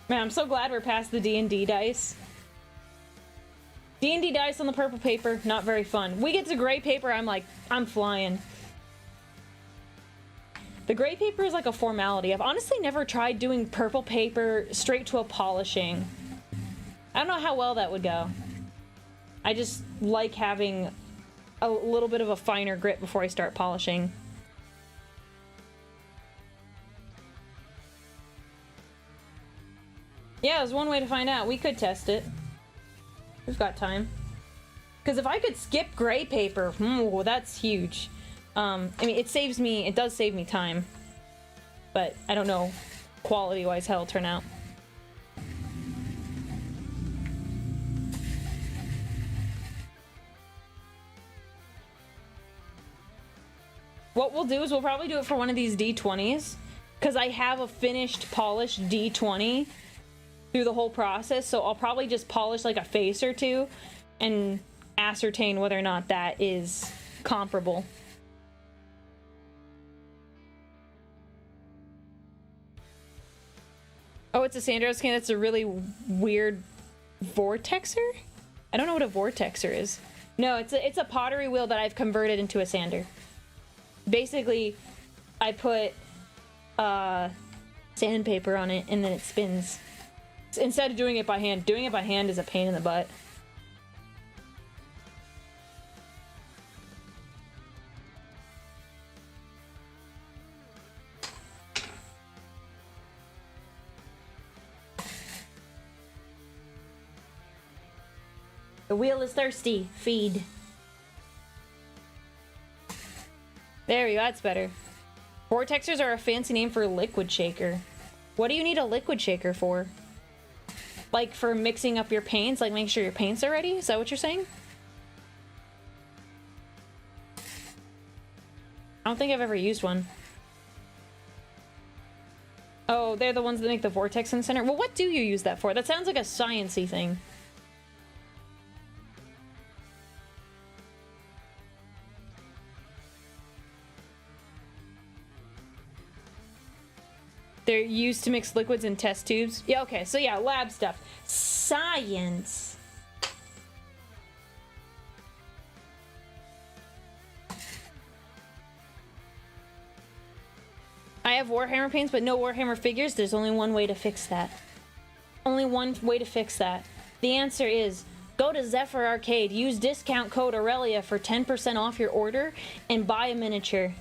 Speaker 1: Man, I'm so glad we're past the D&D dice. D&D dice on the purple paper, not very fun. We get to gray paper, I'm like, I'm flying. The gray paper is like a formality. I've honestly never tried doing purple paper straight to a polishing. I don't know how well that would go. I just like having a little bit of a finer grit before I start polishing. Yeah, there's one way to find out. We could test it. We've got time. Because if I could skip gray paper, that's huge. I mean, it does save me time. But I don't know quality-wise how it'll turn out. What we'll do is we'll probably do it for one of these D20s. Because I have a finished polished D20 through the whole process, so I'll probably just polish like a face or two and ascertain whether or not that is comparable. Oh, it's a sander. Okay, that's a really weird vortexer? I don't know what a vortexer is. No, it's a pottery wheel that I've converted into a sander. Basically, I put sandpaper on it and then it spins. Instead of doing it by hand. Doing it by hand is a pain in the butt. The wheel is thirsty. Feed. There we go, that's better. Vortexers are a fancy name for a liquid shaker. What do you need a liquid shaker for? Like for mixing up your paints, like making sure your paints are ready? Is that what you're saying? I don't think I've ever used one. Oh, they're the ones that make the vortex in the center? Well, what do you use that for? That sounds like a science-y thing. They're used to mix liquids in test tubes. Yeah, okay, so yeah, lab stuff. Science. I have Warhammer paints, but no Warhammer figures. There's only one way to fix that. Only one way to fix that. The answer is go to Zephyr Arcade, use discount code Aurelia for 10% off your order, and buy a miniature.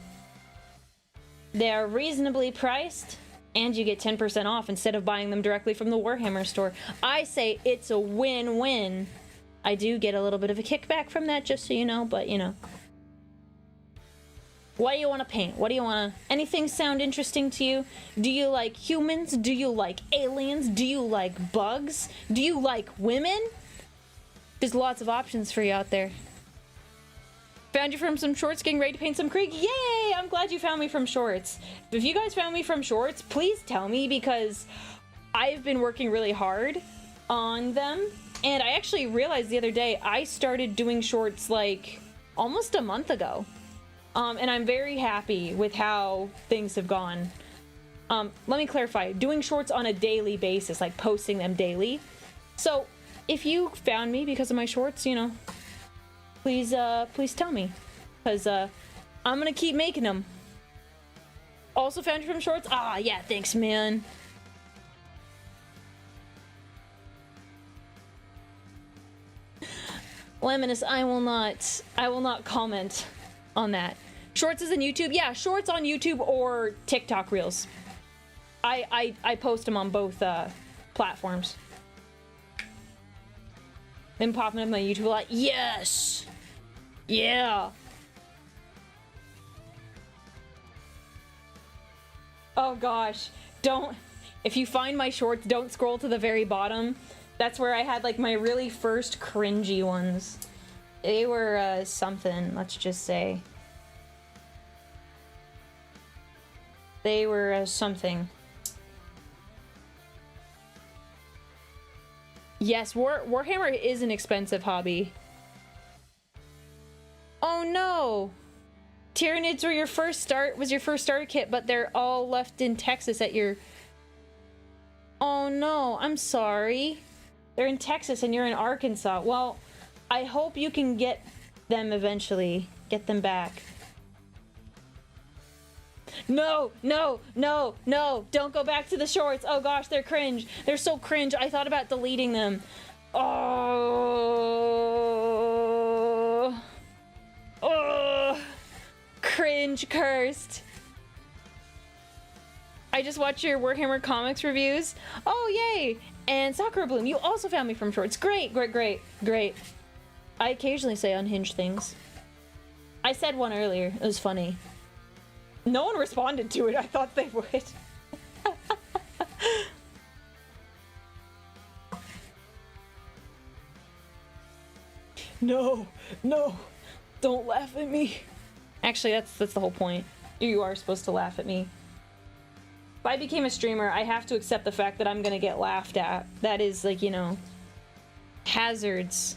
Speaker 1: They are reasonably priced, and you get 10% off instead of buying them directly from the Warhammer store. I say it's a win-win. I do get a little bit of a kickback from that, just so you know, but you know. What do you want to paint? What do you want to... Anything sound interesting to you? Do you like humans? Do you like aliens? Do you like bugs? Do you like women? There's lots of options for you out there. Found you from some shorts, getting ready to paint some creek. Yay! I'm glad you found me from shorts. If you guys found me from shorts, please tell me, because I've been working really hard on them. And I actually realized the other day I started doing shorts like almost a month ago. And I'm very happy with how things have gone. Let me clarify. Doing shorts on a daily basis, like posting them daily. So if you found me because of my shorts, you know, please tell me, because I'm gonna keep making them. Also found you from shorts? Ah, yeah, thanks, man. Lemonus, I will not comment on that. Shorts is in YouTube? Yeah, shorts on YouTube or TikTok Reels. I post them on both platforms. Been popping up on my YouTube a lot. Yes! Yeah! Oh gosh. Don't... If you find my shorts, don't scroll to the very bottom. That's where I had like my really first cringy ones. They were something, let's just say. They were something. Yes, Warhammer is an expensive hobby. Oh no! Tyranids were your first starter kit, but they're all left in Texas at your... Oh no, I'm sorry. They're in Texas and you're in Arkansas. Well, I hope you can get them eventually. Get them back. No, no, no, no, don't go back to the shorts. Oh gosh, they're cringe. They're so cringe. I thought about deleting them. Oh. Oh. Cringe cursed. I just watched your Warhammer comics reviews. Oh, yay. And Sakura Bloom, you also found me from shorts. Great, great, great, great. I occasionally say unhinged things. I said one earlier. It was funny. No one responded to it. I thought they would. No, no, don't laugh at me. Actually, that's the whole point. You are supposed to laugh at me. If I became a streamer, I have to accept the fact that I'm gonna get laughed at. That is, like, you know, hazards.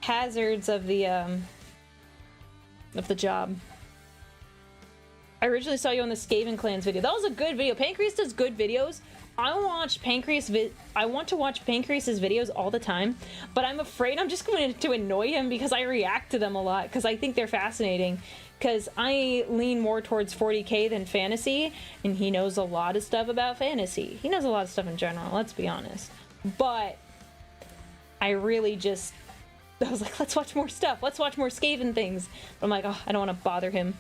Speaker 1: Hazards of the job. I originally saw you on the Skaven Clans video. That was a good video. Pancreas does good videos. I want to watch Pancreas's videos all the time, but I'm afraid I'm just going to annoy him because I react to them a lot because I think they're fascinating. Because I lean more towards 40k than fantasy, and he knows a lot of stuff about fantasy. He knows a lot of stuff in general, let's be honest. But I really just... I was like, let's watch more stuff. Let's watch more Skaven things. But I'm like, oh, I don't want to bother him.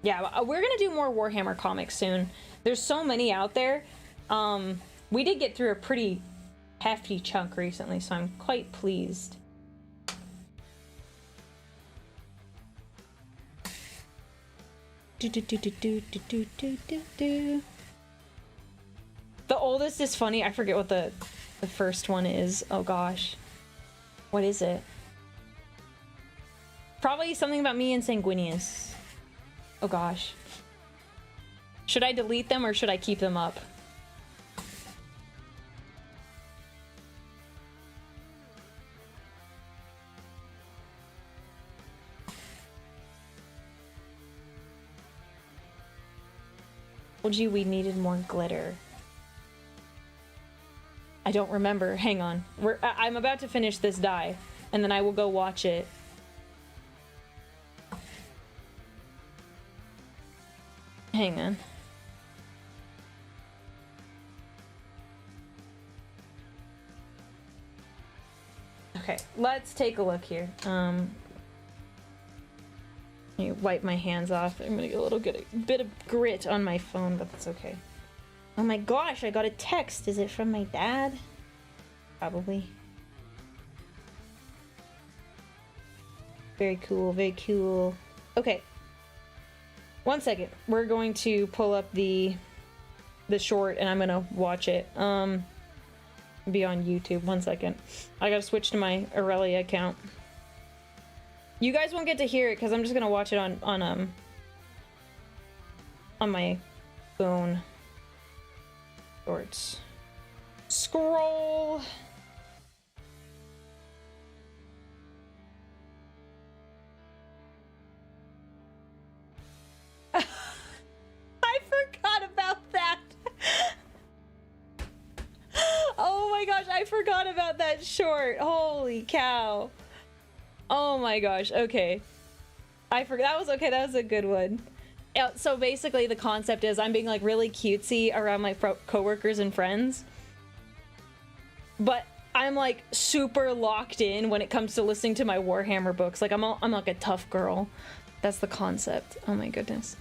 Speaker 1: Yeah, we're gonna do more Warhammer comics soon. There's so many out there. We did get through a pretty hefty chunk recently, so I'm quite pleased. The oldest is funny. I forget what the first one is. Oh gosh. What is it? Probably something about me and Sanguinius. Oh gosh. Should I delete them or should I keep them up? told you we needed more glitter. I don't remember. Hang on. I'm about to finish this dye, and then I will go watch it. Hang on. Okay, let's take a look here. Let me wipe my hands off. I'm gonna get a little bit of grit on my phone, but that's okay. Oh my gosh, I got a text. Is it from my dad? Probably. Very cool, very cool. Okay. 1 second. We're going to pull up the short and I'm gonna watch it. Be on YouTube. 1 second. I gotta switch to my Aurelia account. You guys won't get to hear it because I'm just gonna watch it on my phone. Shorts. Scroll. I forgot about that. Oh my gosh, I forgot about that short. Holy cow. Oh my gosh, okay. I forgot. That was okay, that was a good one. Yeah, so basically the concept is I'm being like really cutesy around my coworkers and friends. But I'm like super locked in when it comes to listening to my Warhammer books. Like I'm like a tough girl. That's the concept. Oh my goodness.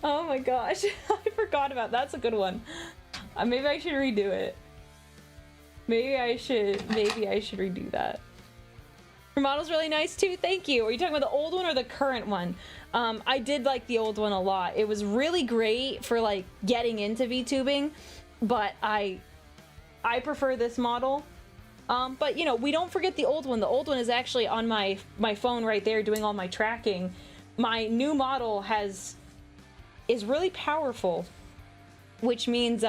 Speaker 1: Oh my gosh. I forgot about that. That's a good one. Maybe I should redo it. Maybe I should redo that. Your model's really nice too. Thank you. Are you talking about the old one or the current one? I did like the old one a lot. It was really great for like getting into VTubing, but I prefer this model. But you know, we don't forget the old one. The old one is actually on my phone right there doing all my tracking. My new model is really powerful, which means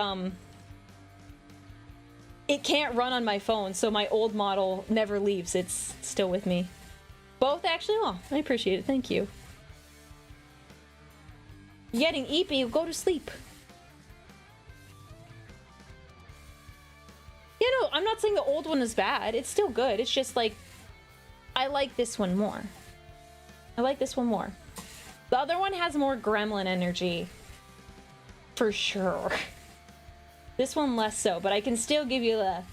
Speaker 1: it can't run on my phone, so my old model never leaves. It's still with me. Both actually? Oh, I appreciate it. Thank you. You're getting eepy, go to sleep. Yeah, no, I'm not saying the old one is bad. It's still good. It's just like, I like this one more. I like this one more. The other one has more gremlin energy. For sure. This one less so, but I can still give you the...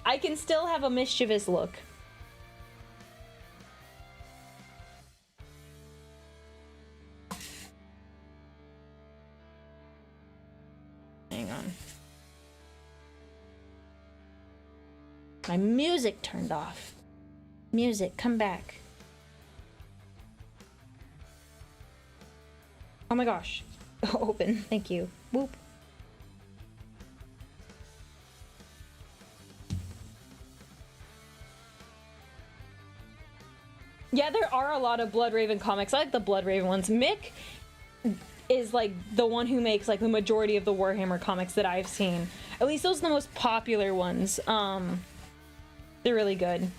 Speaker 1: I can still have a mischievous look. Hang on. My music turned off. Music, come back. Oh my gosh. Open, thank you. Whoop. Yeah, there are a lot of Bloodraven comics. I like the Bloodraven ones. Mick is like the one who makes like the majority of the Warhammer comics that I've seen. At least those are the most popular ones. They're really good.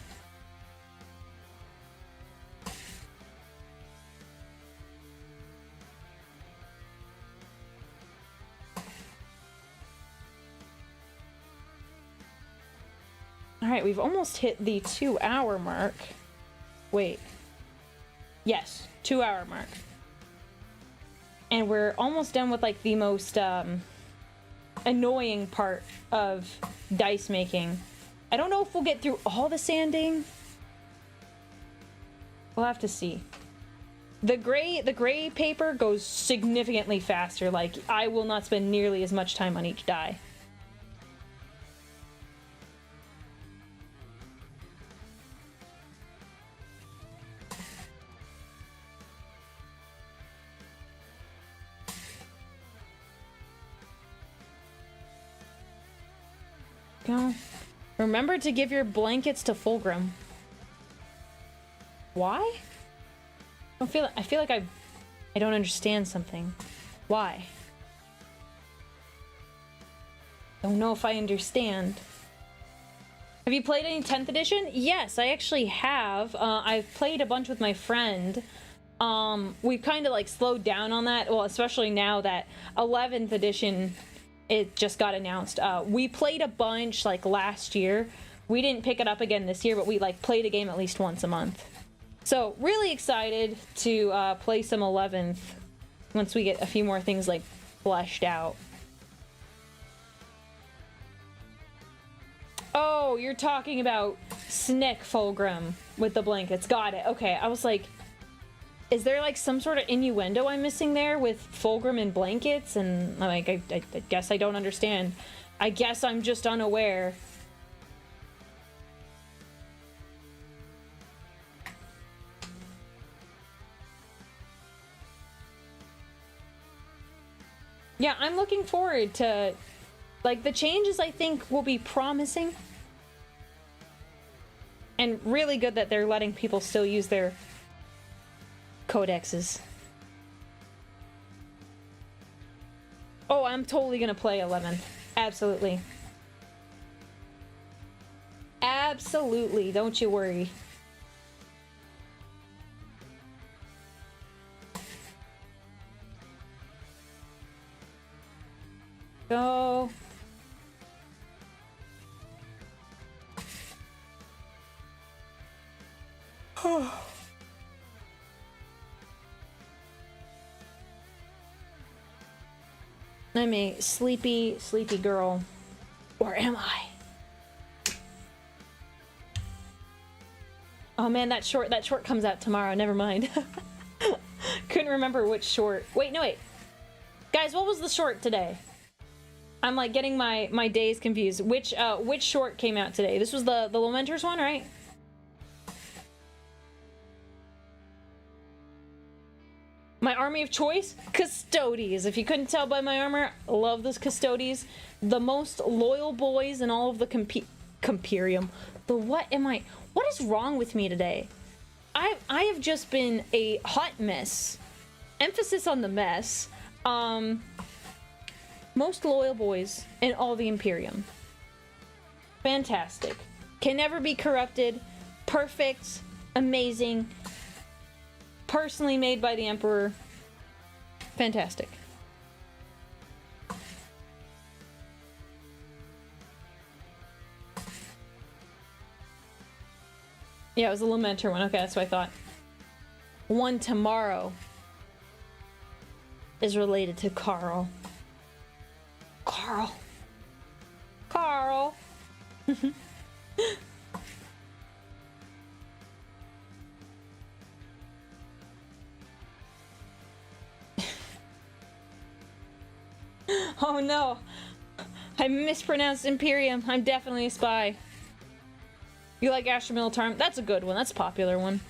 Speaker 1: Alright, we've almost hit the 2-hour mark. Wait. Yes, 2-hour mark. And we're almost done with like the most annoying part of dice making. I don't know if we'll get through all the sanding. We'll have to see. The gray paper goes significantly faster. Like, I will not spend nearly as much time on each die. Go. Remember to give your blankets to Fulgrim. Why? I feel like I don't understand something. Why? Don't know if I understand. Have you played any 10th edition? Yes, I actually have. I've played a bunch with my friend. We've kind of like slowed down on that. Well, especially now that 11th edition, it just got announced. We played a bunch like last year. We didn't pick it up again this year, but we like played a game at least once a month. So really excited to play some 11th once we get a few more things like fleshed out. Oh, you're talking about Snick Fulgrim with the blankets. Got it. Okay, I was like, is there like some sort of innuendo I'm missing there with Fulgrim and blankets? And like, I guess I don't understand. I guess I'm just unaware. Yeah, I'm looking forward to, like, the changes I think will be promising. And really good that they're letting people still use their codexes. Oh, I'm totally gonna play 11th. Absolutely. Absolutely, don't you worry. Go. I'm a sleepy girl. Or am I? Oh man, that short comes out tomorrow. Never mind. Couldn't remember which short. Wait, no wait. Guys, what was the short today? I'm like getting my days confused. Which short came out today? This was the Lamenters one, right? My army of choice? Custodes. If you couldn't tell by my armor, love those Custodes. The most loyal boys in all of the Comperium. What is wrong with me today? I have just been a hot mess. Emphasis on the mess. Most loyal boys in all the Imperium. Fantastic. Can never be corrupted. Perfect. Amazing. Personally made by the Emperor. Fantastic. Yeah, it was a Lamenter one. Okay, that's what I thought. One tomorrow is related to Carl. Carl. Oh no. I mispronounced Imperium. I'm definitely a spy. You like Astra Militarum? That's a good one. That's a popular one.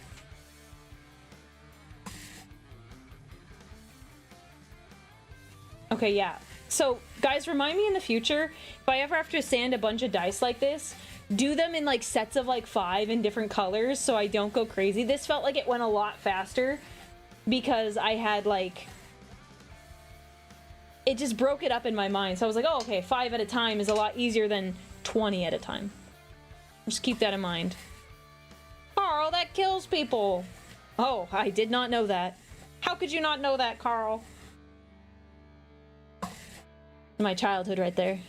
Speaker 1: Okay, yeah. So, guys, remind me in the future, if I ever have to sand a bunch of dice like this, do them in, like, sets of, like, 5 in different colors so I don't go crazy. This felt like it went a lot faster because I had, like... It just broke it up in my mind. So I was like, oh, okay, 5 at a time is a lot easier than 20 at a time. Just keep that in mind. Carl, that kills people! Oh, I did not know that. How could you not know that, Carl? My childhood right there.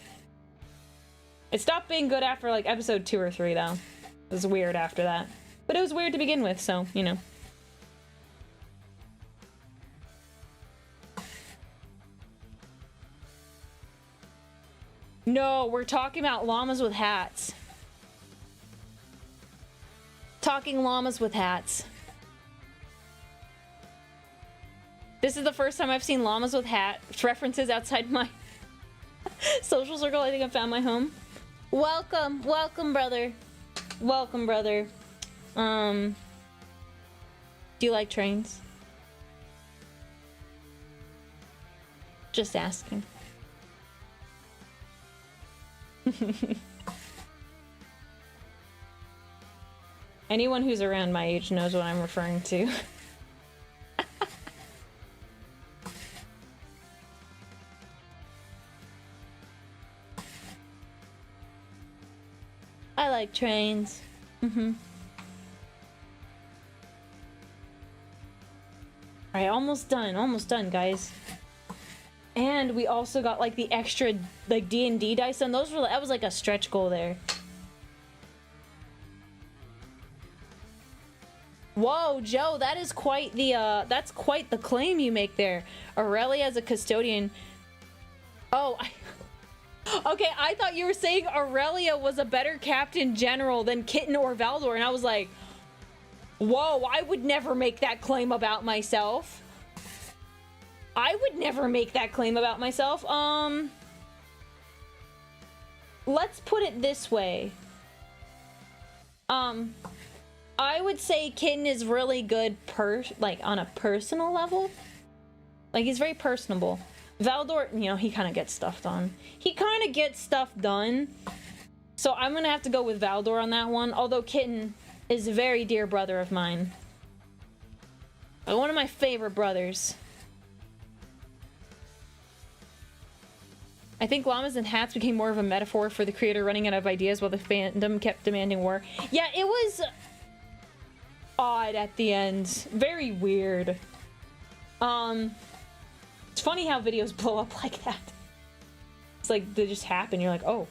Speaker 1: It stopped being good after like episode 2 or 3 though. It was weird after that. But it was weird to begin with, so, you know. No, we're talking about llamas with hats. Talking llamas with hats. This is the first time I've seen llamas with hat references outside my social circle. I think I found my home. Welcome, welcome, brother. Welcome, brother. Do you like trains? Just asking. Anyone who's around my age knows what I'm referring to. I like trains. Mm-hmm. Alright, almost done, guys. And we also got like the extra like D&D dice, and those were that was like a stretch goal there. Whoa, Joe, that is quite the that's quite the claim you make there. Aurelia as a custodian. Oh, okay, I thought you were saying Aurelia was a better captain general than Kitten or Valdor, and I was like, whoa, I would never make that claim about myself. I would never make that claim about myself. Let's put it this way. I would say Kitten is really good like on a personal level. Like, he's very personable. Valdor, you know, he kind of gets stuff done. He kind of gets stuff done. So I'm gonna have to go with Valdor on that one, although Kitten is a very dear brother of mine. One of my favorite brothers. I think llamas and hats became more of a metaphor for the creator running out of ideas while the fandom kept demanding war. Yeah, it was odd at the end. Very weird. It's funny how videos blow up like that. It's like they just happen. You're like, oh.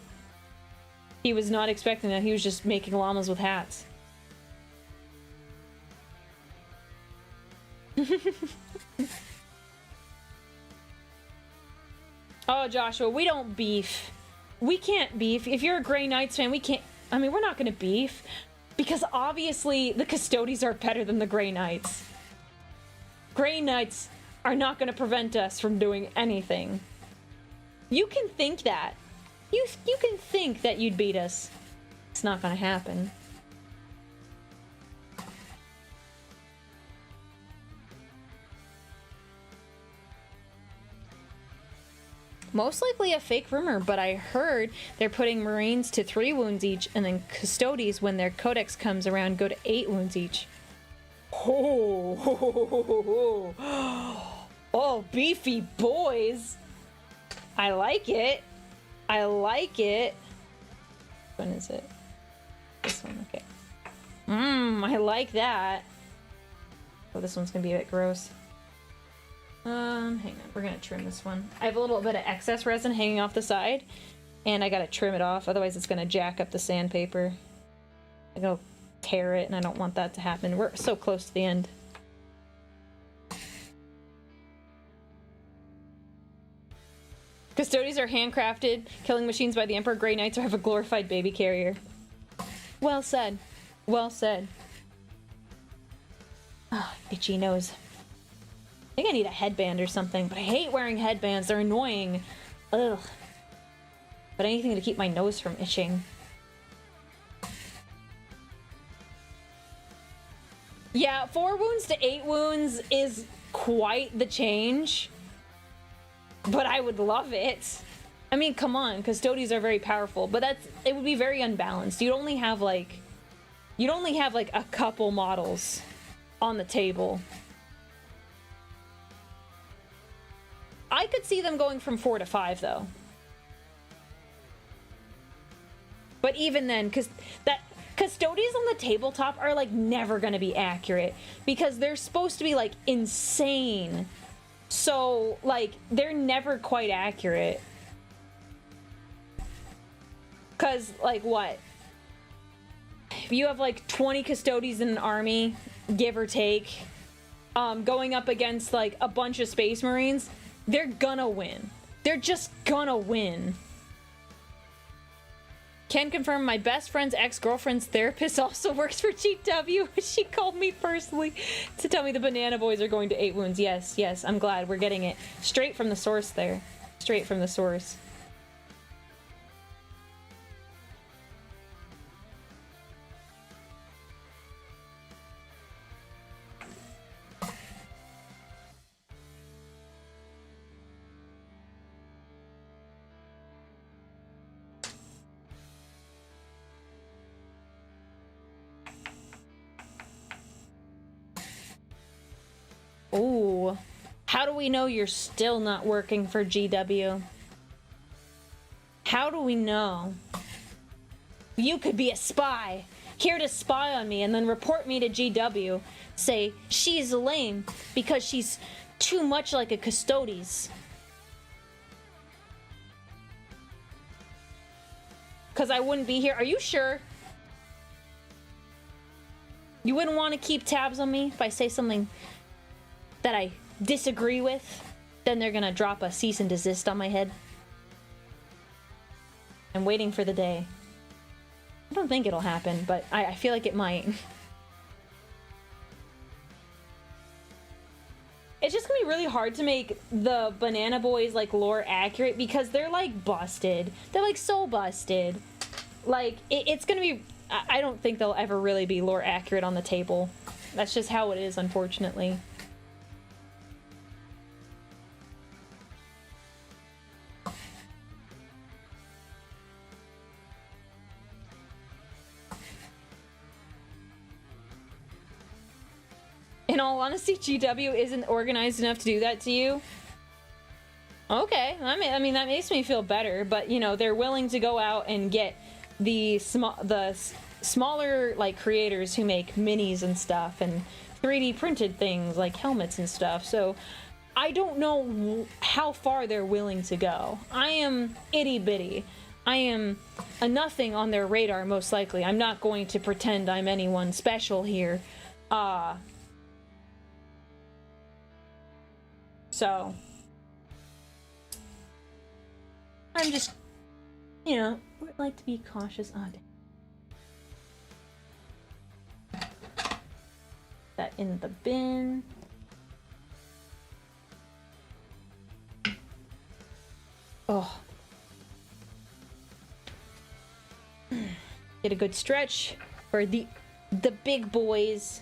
Speaker 1: He was not expecting that. He was just making llamas with hats. Oh, Joshua, we don't beef. We can't beef. If you're a Grey Knights fan, we can't... I mean, we're not gonna beef. Because obviously, the Custodies are better than the Grey Knights. Grey Knights are not gonna prevent us from doing anything. You can think that. You can think that you'd beat us. It's not gonna happen. Most likely a fake rumor, but I heard they're putting Marines to 3 wounds each, and then Custodies, when their codex comes around, go to 8 wounds each. Oh, oh, beefy boys. I like it. I like it. When is it? This one, okay. I like that. Oh, this one's gonna be a bit gross. Hang on, we're gonna trim this one. I have a little bit of excess resin hanging off the side, and I gotta trim it off, otherwise it's gonna jack up the sandpaper. I go tear it, and I don't want that to happen. We're so close to the end. Custodies are handcrafted, killing machines by the Emperor. Grey Knights have a glorified baby carrier. Well said. Well said. Oh, itchy nose. I think I need a headband or something, but I hate wearing headbands. They're annoying. Ugh. But anything to keep my nose from itching. Yeah, 4 wounds to 8 wounds is quite the change. But I would love it. I mean, come on, Custodies are very powerful, but it would be very unbalanced. You'd only have like a couple models on the table. I could see them going from 4 to 5 though. But even then, because Custodies on the tabletop are like never gonna be accurate because they're supposed to be like insane. So like they're never quite accurate. Cause like what? If you have like 20 Custodies in an army, give or take, going up against like a bunch of Space Marines, they're gonna win. They're just gonna win. Can confirm my best friend's ex-girlfriend's therapist also works for GW. She called me personally to tell me the Banana Boys are going to 8 wounds. Yes, yes, I'm glad we're getting it straight from the source there. Straight from the source. Ooh, how do we know you're still not working for GW? How do we know? You could be a spy, here to spy on me and then report me to GW. Say she's lame because she's too much like a Custodes. Because I wouldn't be here. Are you sure? You wouldn't want to keep tabs on me if I say something that I disagree with? Then they're gonna drop a cease and desist on my head. I'm waiting for the day. I don't think it'll happen, but I feel like it might. It's just gonna be really hard to make the Banana Boys, like, lore accurate because they're, like, busted. They're, like, so busted. Like, it's gonna be... I don't think they'll ever really be lore accurate on the table. That's just how it is, unfortunately. In all honesty, GW isn't organized enough to do that to you. Okay, I mean that makes me feel better, but you know, they're willing to go out and get the smaller, like, creators who make minis and stuff and 3D printed things like helmets and stuff. So I don't know how far they're willing to go. I am itty bitty. I am a nothing on their radar, most likely. I'm not going to pretend I'm anyone special here. So I'm just, you know, would like to be cautious. Oh, damn. That in the bin. Oh. Get a good stretch for the big boys.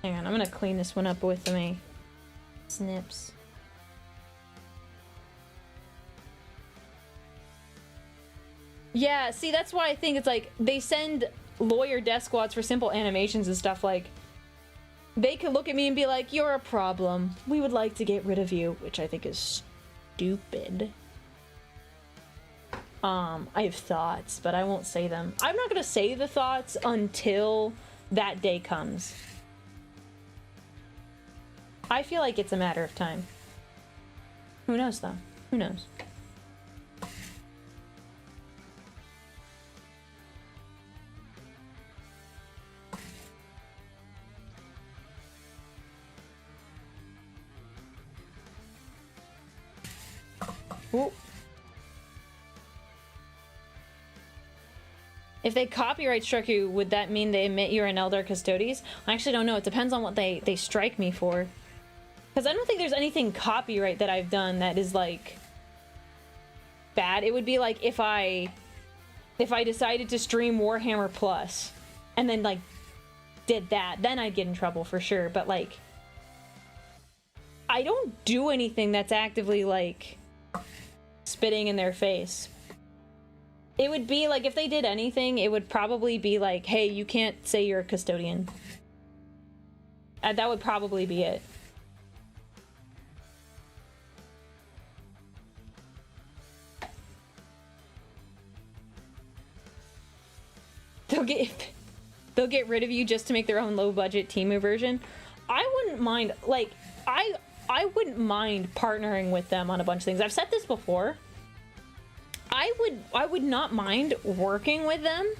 Speaker 1: Hang on, I'm gonna clean this one up with my snips. Yeah, see, that's why I think it's like they send lawyer death squads for simple animations and stuff. Like, they could look at me and be like, you're a problem. We would like to get rid of you, which I think is stupid. I have thoughts, but I won't say them. I'm not gonna say the thoughts until that day comes. I feel like it's a matter of time. Who knows, though? Who knows? Ooh. If they copyright struck you, would that mean they admit you're an Elder Custodes? I actually don't know. It depends on what they strike me for. Because I don't think there's anything copyright that I've done that is, like, bad. It would be like if I decided to stream Warhammer Plus and then, like, did that, then I'd get in trouble for sure. But, like, I don't do anything that's actively, like, spitting in their face. It would be like, if they did anything, it would probably be like, hey, you can't say you're a custodian. That would probably be it. They'll get rid of you just to make their own low-budget Temu version. I wouldn't mind, like, I wouldn't mind partnering with them on a bunch of things. I've said this before. I would not mind working with them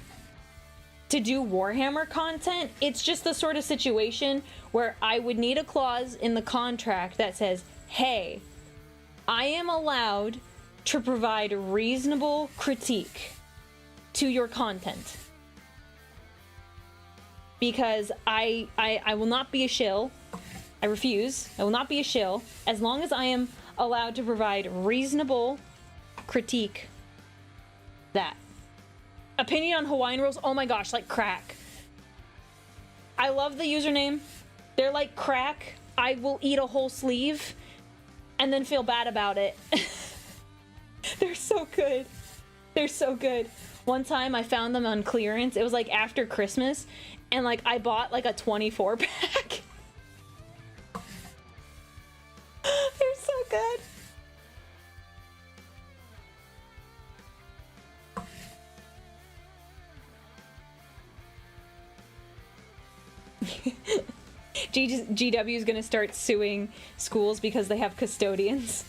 Speaker 1: to do Warhammer content. It's just the sort of situation where I would need a clause in the contract that says, hey, I am allowed to provide reasonable critique to your content. Because I will not be a shill. I refuse. I will not be a shill as long as I am allowed to provide reasonable critique. That. Opinion on Hawaiian rolls? Oh my gosh, like crack. I love the username. They're like crack. I will eat a whole sleeve and then feel bad about it. They're so good. They're so good. One time I found them on clearance. It was like after Christmas, and like I bought like a 24 pack. They're so good. GW is gonna start suing schools because they have custodians.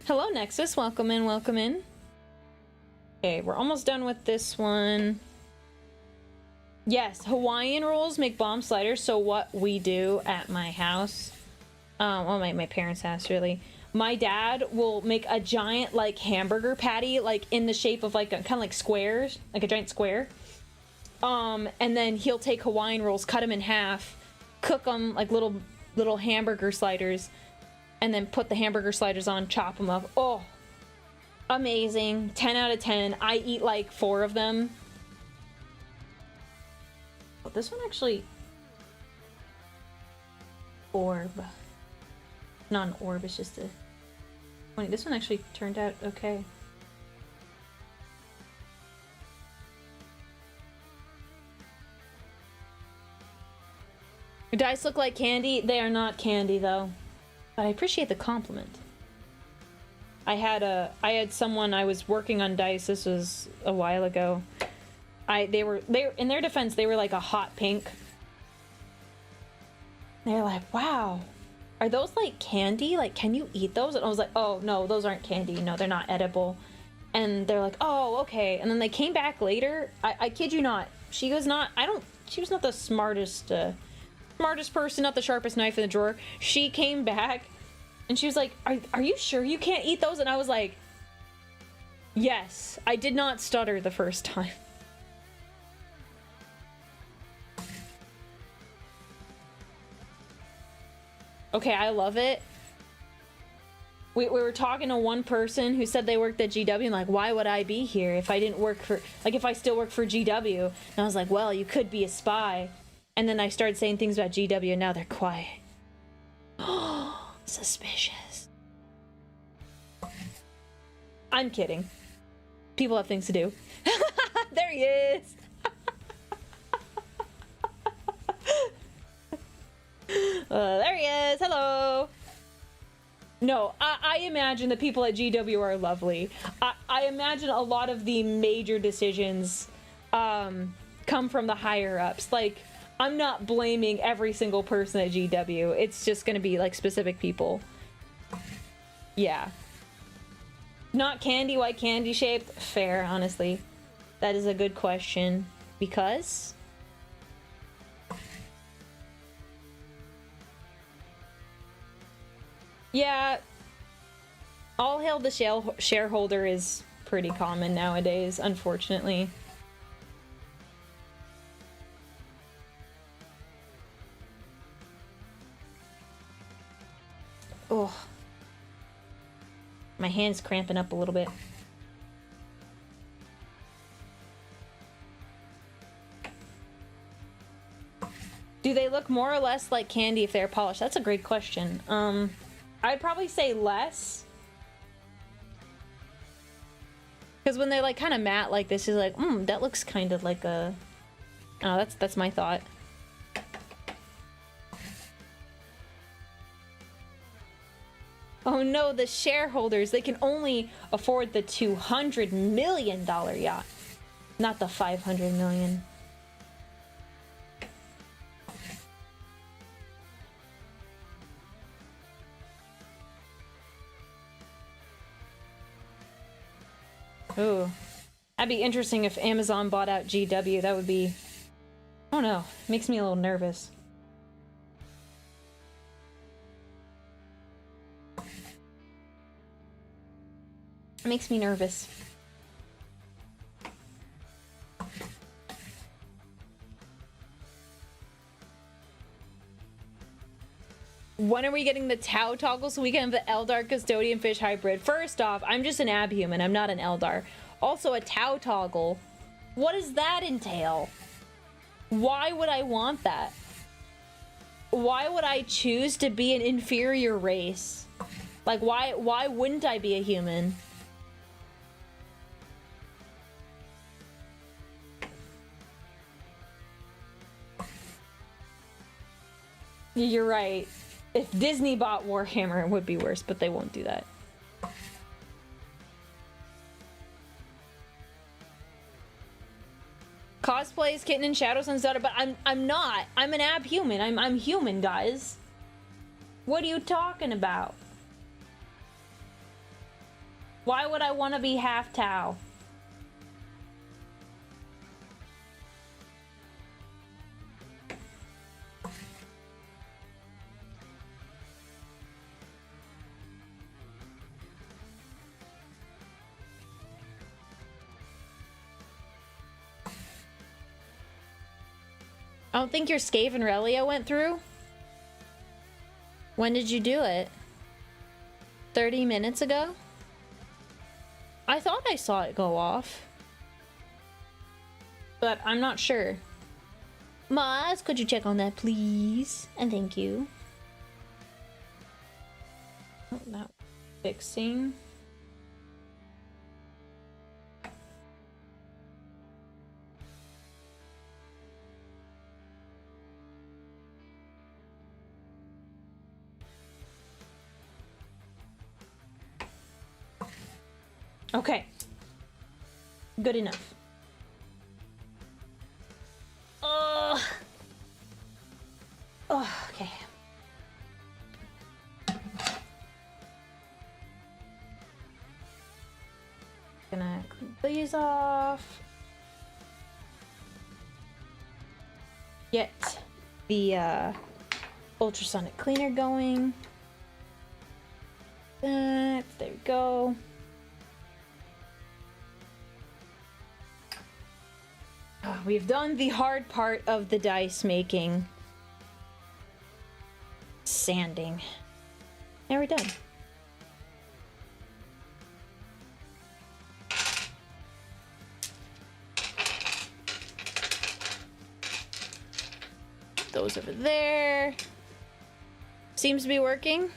Speaker 1: Hello, Nexus. Welcome in, welcome in. Okay, we're almost done with this one. Yes, Hawaiian rolls make bomb sliders, so what we do at my house, well, my parents' house, really. My dad will make a giant, like, hamburger patty, like, in the shape of, like, kind of like squares, like a giant square. And then he'll take Hawaiian rolls, cut them in half, cook them like little hamburger sliders, and then put the hamburger sliders on, chop them up. Oh, amazing. 10 out of 10. I eat like 4 of them. Oh, this one actually... Orb. Not an orb, it's just a... This one actually turned out okay. Your dice look like candy. They are not candy, though. But I appreciate the compliment. I had someone, I was working on dice, this was a while ago. They were in their defense, they were like a hot pink. They're like, wow, are those like candy? Like, can you eat those? And I was like, oh no, those aren't candy. No, they're not edible. And they're like, oh, okay. And then they came back later. I kid you not. She was not the smartest person, not the sharpest knife in the drawer. She came back and she was like, are you sure you can't eat those? And I was like, yes. I did not stutter the first time. Okay, I love it. We were talking to one person who said they worked at GW, and like, why would I be here if I didn't work for, like, if I still work for GW? And I was like, well, you could be a spy. And then I started saying things about GW, and now they're quiet. Oh, suspicious. I'm kidding. People have things to do. There he is. There he is. Hello. No, I imagine the people at GW are lovely. I imagine a lot of the major decisions come from the higher ups. Like, I'm not blaming every single person at GW. It's just gonna be like specific people. Yeah. Not candy, why candy shaped? Fair, honestly. That is a good question. Because? Yeah. All hail the shareholder is pretty common nowadays, unfortunately. Oh. My hand's cramping up a little bit. Do they look more or less like candy if they're polished? That's a great question. I'd probably say less. Because when they're like kind of matte like this, is like, that looks kind of like a... Oh, that's my thought. Oh no, the shareholders, they can only afford the $200 million yacht, not the $500 million. Ooh, that'd be interesting if Amazon bought out GW. That would be, I don't know, makes me a little nervous. It makes me nervous. When are we getting the Tau toggle so we can have the Eldar Custodian Fish hybrid? First off, I'm just an Abhuman. I'm not an Eldar. Also, a Tau toggle. What does that entail? Why would I want that? Why would I choose to be an inferior race? Like, why wouldn't I be a human? You're right. If Disney bought Warhammer, it would be worse, but they won't do that. Cosplay is Kitten and Shadow Sun's daughter, but I'm not. I'm an abhuman. I'm human, guys. What are you talking about? Why would I want to be half Tau? I don't think your Scave and Aurelia went through. When did you do it? 30 minutes ago? I thought I saw it go off. But I'm not sure. Maz, could you check on that, please? And thank you. Oh, that fixing. Okay. Good enough. Oh, okay. Gonna clean these off. Get the ultrasonic cleaner going. There we go. We've done the hard part of the dice making. Sanding. Now we're done. Those over there. Seems to be working.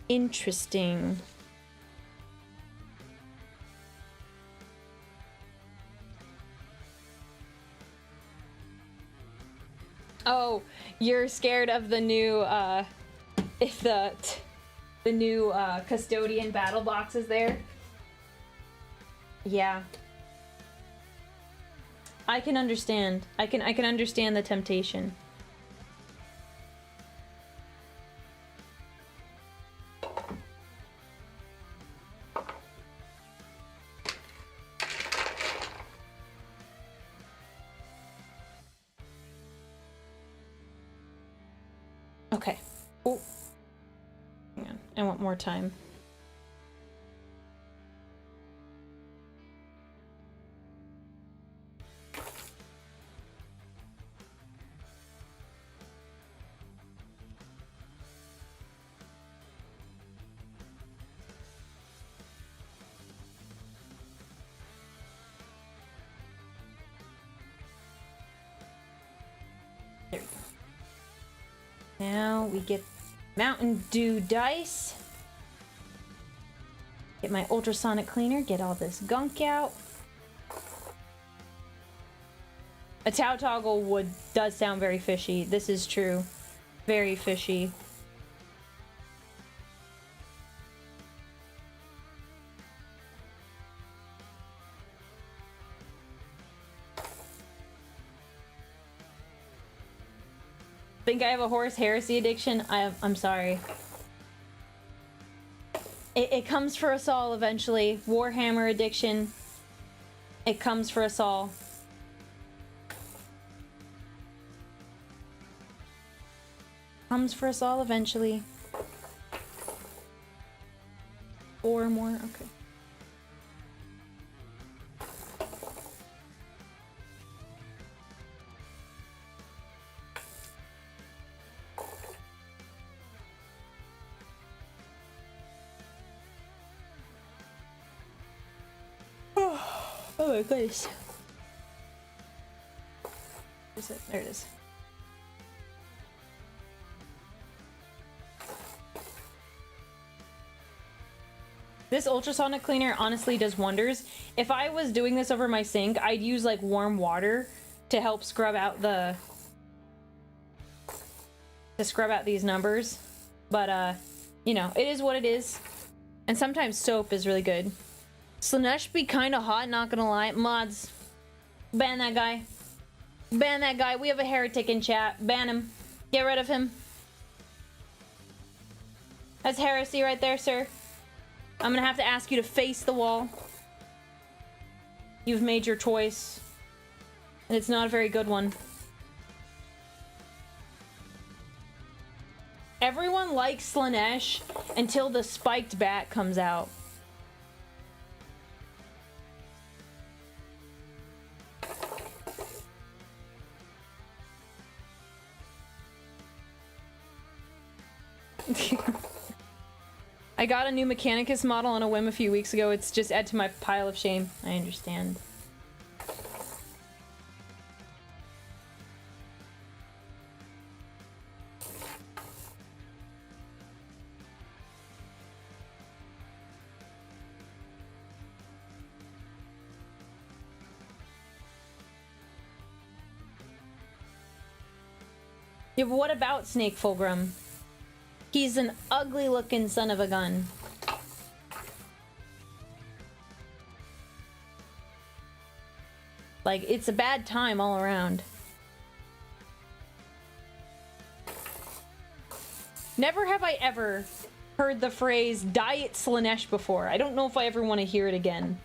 Speaker 1: Interesting. Oh, you're scared of the new, if the new, custodian battle box is there? Yeah. I can understand. I can understand the temptation. Okay. Oh. Hang on. I want more time. There we go. Now we get Mountain Dew dice. Get my ultrasonic cleaner, get all this gunk out. A Tau toggle does sound very fishy. This is true. Very fishy. Think I have a Horus Heresy addiction? I'm sorry. It comes for us all eventually. Warhammer addiction. It comes for us all. Comes for us all eventually. 4 more? Okay. Oh my goodness. Where's it? There it is. This ultrasonic cleaner honestly does wonders. If I was doing this over my sink, I'd use like warm water to help scrub out these numbers. But you know, it is what it is. And sometimes soap is really good. Slanesh be kind of hot, not gonna lie. Mods, ban that guy. Ban that guy. We have a heretic in chat. Ban him. Get rid of him. That's heresy right there, sir. I'm gonna have to ask you to face the wall. You've made your choice. And it's not a very good one. Everyone likes Slanesh until the spiked bat comes out. I got a new Mechanicus model on a whim a few weeks ago. It's just add to my pile of shame. I understand. Yeah, but what about Snake Fulgrim? He's an ugly-looking son of a gun. Like, it's a bad time all around. Never have I ever heard the phrase Diet Slanesh before. I don't know if I ever want to hear it again.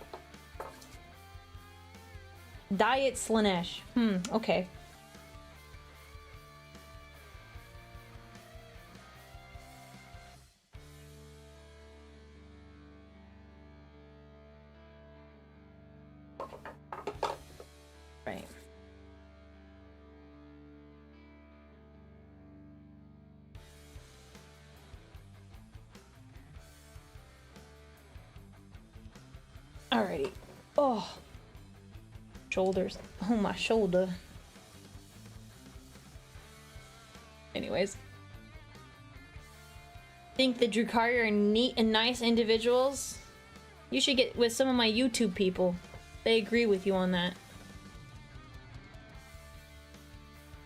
Speaker 1: Diet Slanesh. Okay. Right. Alrighty. Oh. Shoulders. Oh, my shoulder. Anyways. Think the Drukhari are neat and nice individuals? You should get with some of my YouTube people. They agree with you on that.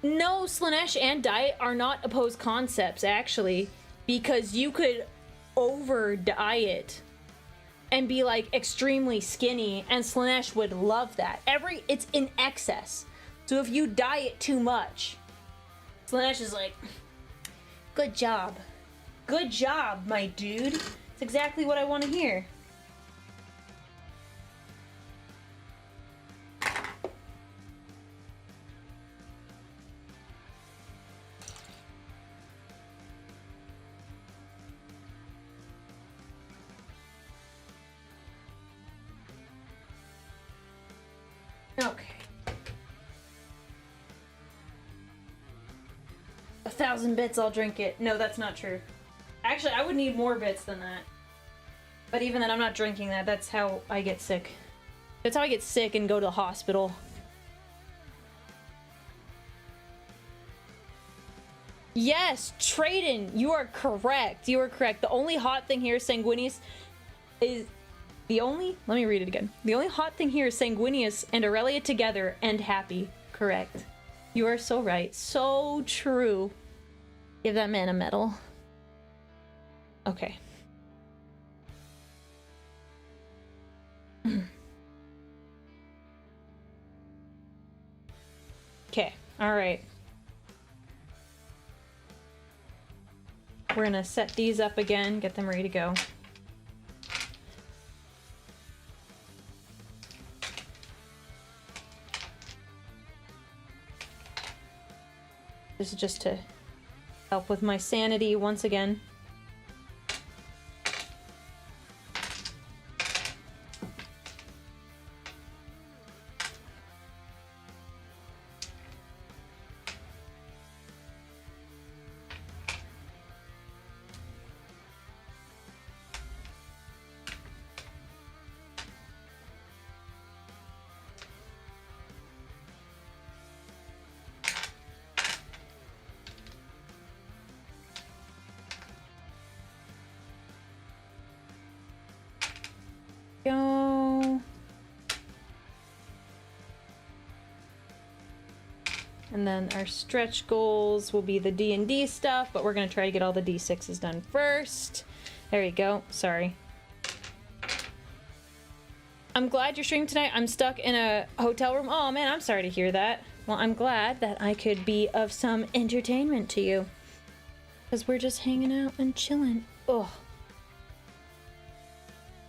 Speaker 1: No, Slanesh and Diet are not opposed concepts, actually. Because you could over-diet and be, like, extremely skinny, and Slanesh would love that. It's in excess. So if you diet too much, Slanesh is like, good job. Good job, my dude. It's exactly what I want to hear. Okay. 1,000 bits, I'll drink it. No, that's not true. Actually, I would need more bits than that. But even then, I'm not drinking that. That's how I get sick. That's how I get sick and go to the hospital. Yes, Traden, you are correct. You are correct. The only hot thing here, Sanguinius, is... Let me read it again. The only hot thing here is Sanguinius and Aurelia together and happy. Correct. You are so right. So true. Give that man a medal. Okay. Okay. Alright. We're gonna set these up again, get them ready to go. This is just to help with my sanity once again. Go. And then our stretch goals will be the D&D stuff, but we're going to try to get all the D6s done first. There you go. Sorry. I'm glad you're streaming tonight. I'm stuck in a hotel room. Oh man, I'm sorry to hear that. Well, I'm glad that I could be of some entertainment to you. Because we're just hanging out and chilling. Oh.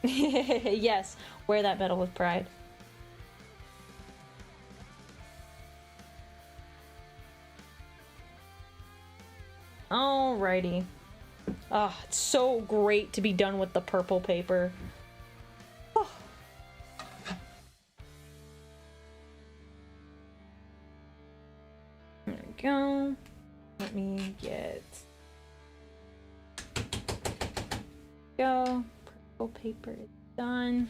Speaker 1: Yes, wear that medal with pride. Alrighty. Oh, it's so great to be done with the purple paper. Oh. There we go. Let me get... Go. Purple paper is done.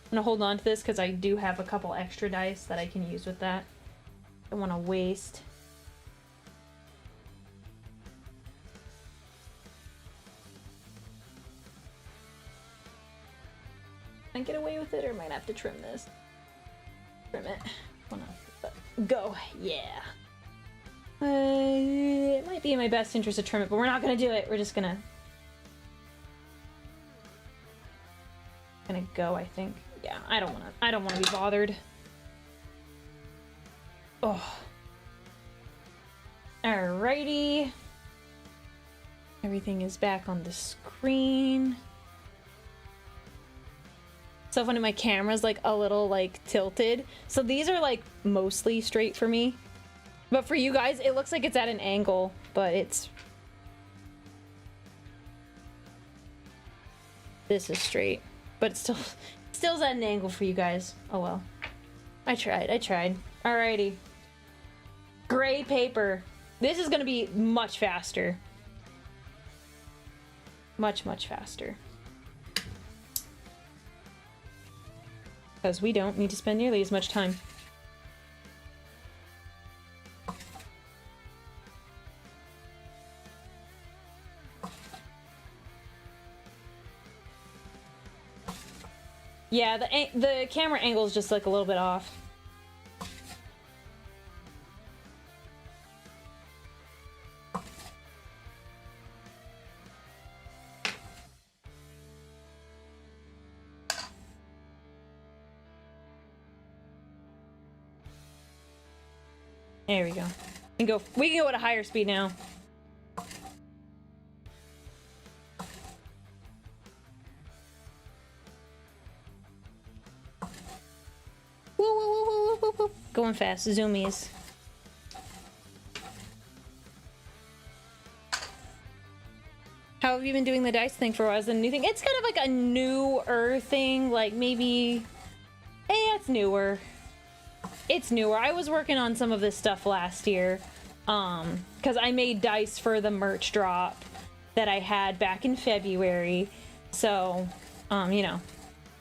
Speaker 1: I'm gonna hold on to this because I do have a couple extra dice that I can use with that. I don't want to waste. Can I get away with it, or might have to trim this? Trim it. Go. Yeah. It might be in my best interest to trim it, but we're not gonna do it. We're just gonna go, I think. Yeah, I don't wanna be bothered. Oh. Alrighty. Everything is back on the screen. So funny, my camera's like a little like tilted. So these are like mostly straight for me. But for you guys, it looks like it's at an angle, but it's... This is straight. But it's still's at an angle for you guys. Oh well. I tried. Alrighty. Gray paper. This is gonna be much faster. Much faster. Because we don't need to spend nearly as much time. Yeah, the camera angle is just like a little bit off. There we go. We can go at a higher speed now. Woo. Going fast, zoomies. How have you been doing the dice thing for a while? Is it a new thing? It's kind of like a newer thing, like maybe... it's newer. It's newer. I was working on some of this stuff last year, because I made dice for the merch drop that I had back in February. So, you know,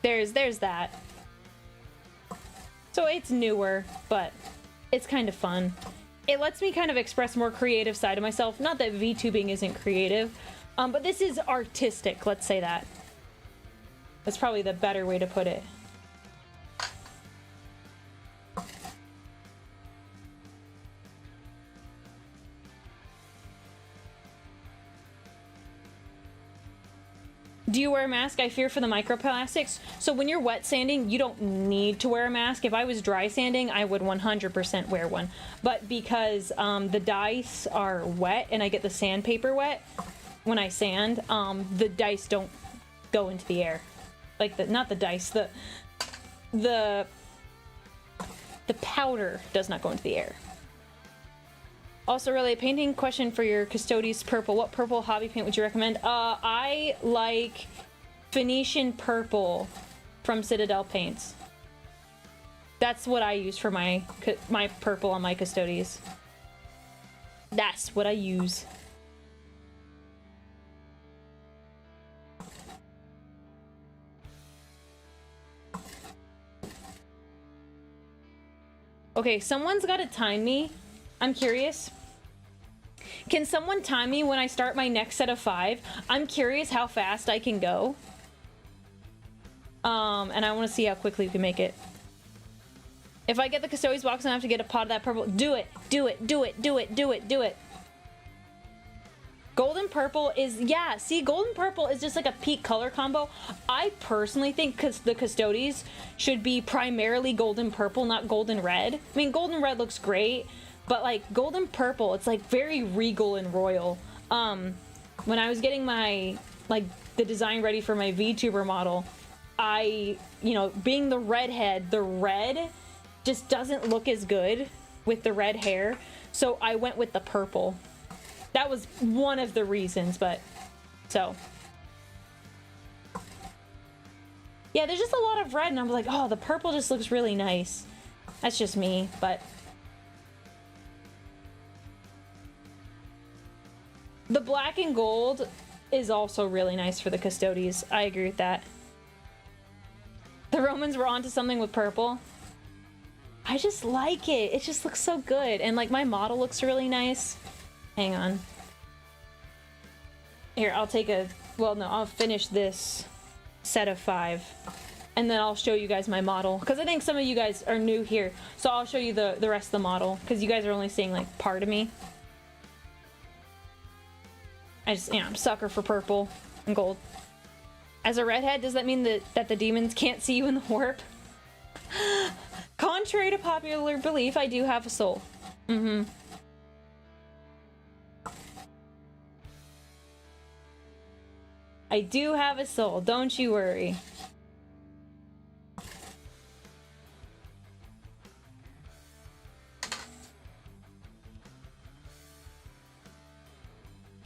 Speaker 1: there's that. So it's newer, but it's kind of fun. It lets me kind of express more creative side of myself. Not that VTubing isn't creative, but this is artistic, let's say that. That's probably the better way to put it. Do you wear a mask? I fear for the microplastics. So when you're wet sanding, you don't need to wear a mask. If I was dry sanding, I would 100% wear one. But because the dice are wet and I get the sandpaper wet when I sand, the dice don't go into the air. Like not the dice, the powder does not go into the air. Also, really, a painting question for your Custodes purple. What purple hobby paint would you recommend? I like Phoenician purple from Citadel Paints. That's what I use for my purple on my Custodes. That's what I use. Okay, someone's got to time me. I'm curious. Can someone time me when I start my next set of 5? I'm curious how fast I can go. And I want to see how quickly we can make it. If I get the Custodes box and I have to get a pot of that purple, do it. Do it. Do it. Do it. Do it. Do it. Golden purple is, yeah, see, golden purple is just like a peak color combo. I personally think the Custodes should be primarily golden purple, not golden red. I mean, golden red looks great, but like golden purple, it's like very regal and royal. When I was getting my, like, the design ready for my VTuber model, I, you know, being the redhead, the red just doesn't look as good with the red hair, so I went with the purple. That was one of the reasons, but so. Yeah, there's just a lot of red, and I'm like, oh, the purple just looks really nice. That's just me, but. The black and gold is also really nice for the Custodes. I agree with that. The Romans were onto something with purple. I just like it. It just looks so good. And like my model looks really nice. Hang on. Here, I'll take a... Well, no, I'll finish this set of 5. And then I'll show you guys my model. Because I think some of you guys are new here. So I'll show you the rest of the model. Because you guys are only seeing, like, part of me. I just, you know, I'm a sucker for purple and gold. As a redhead, does that mean that the demons can't see you in the warp? Contrary to popular belief, I do have a soul. Mm-hmm. I do have a soul, don't you worry.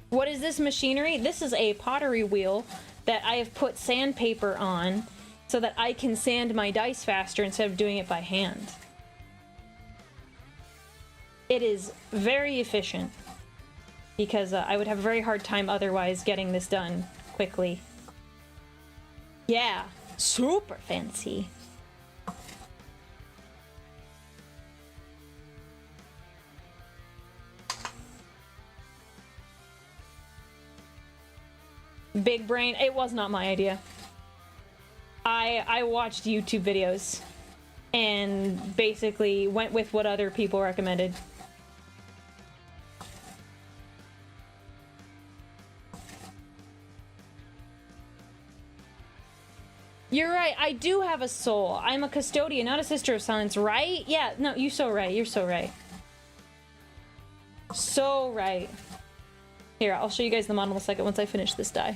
Speaker 1: What is this machinery? This is a pottery wheel that I have put sandpaper on so that I can sand my dice faster instead of doing it by hand. It is very efficient because I would have a very hard time otherwise getting this done quickly. Yeah, super fancy. Big brain. It was not my idea. I watched YouTube videos and basically went with what other people recommended. You're right, I do have a soul. I'm a custodian, not a sister of silence, right? Yeah, no, you're so right, you're so right. So right. Here, I'll show you guys the model in a second once I finish this die.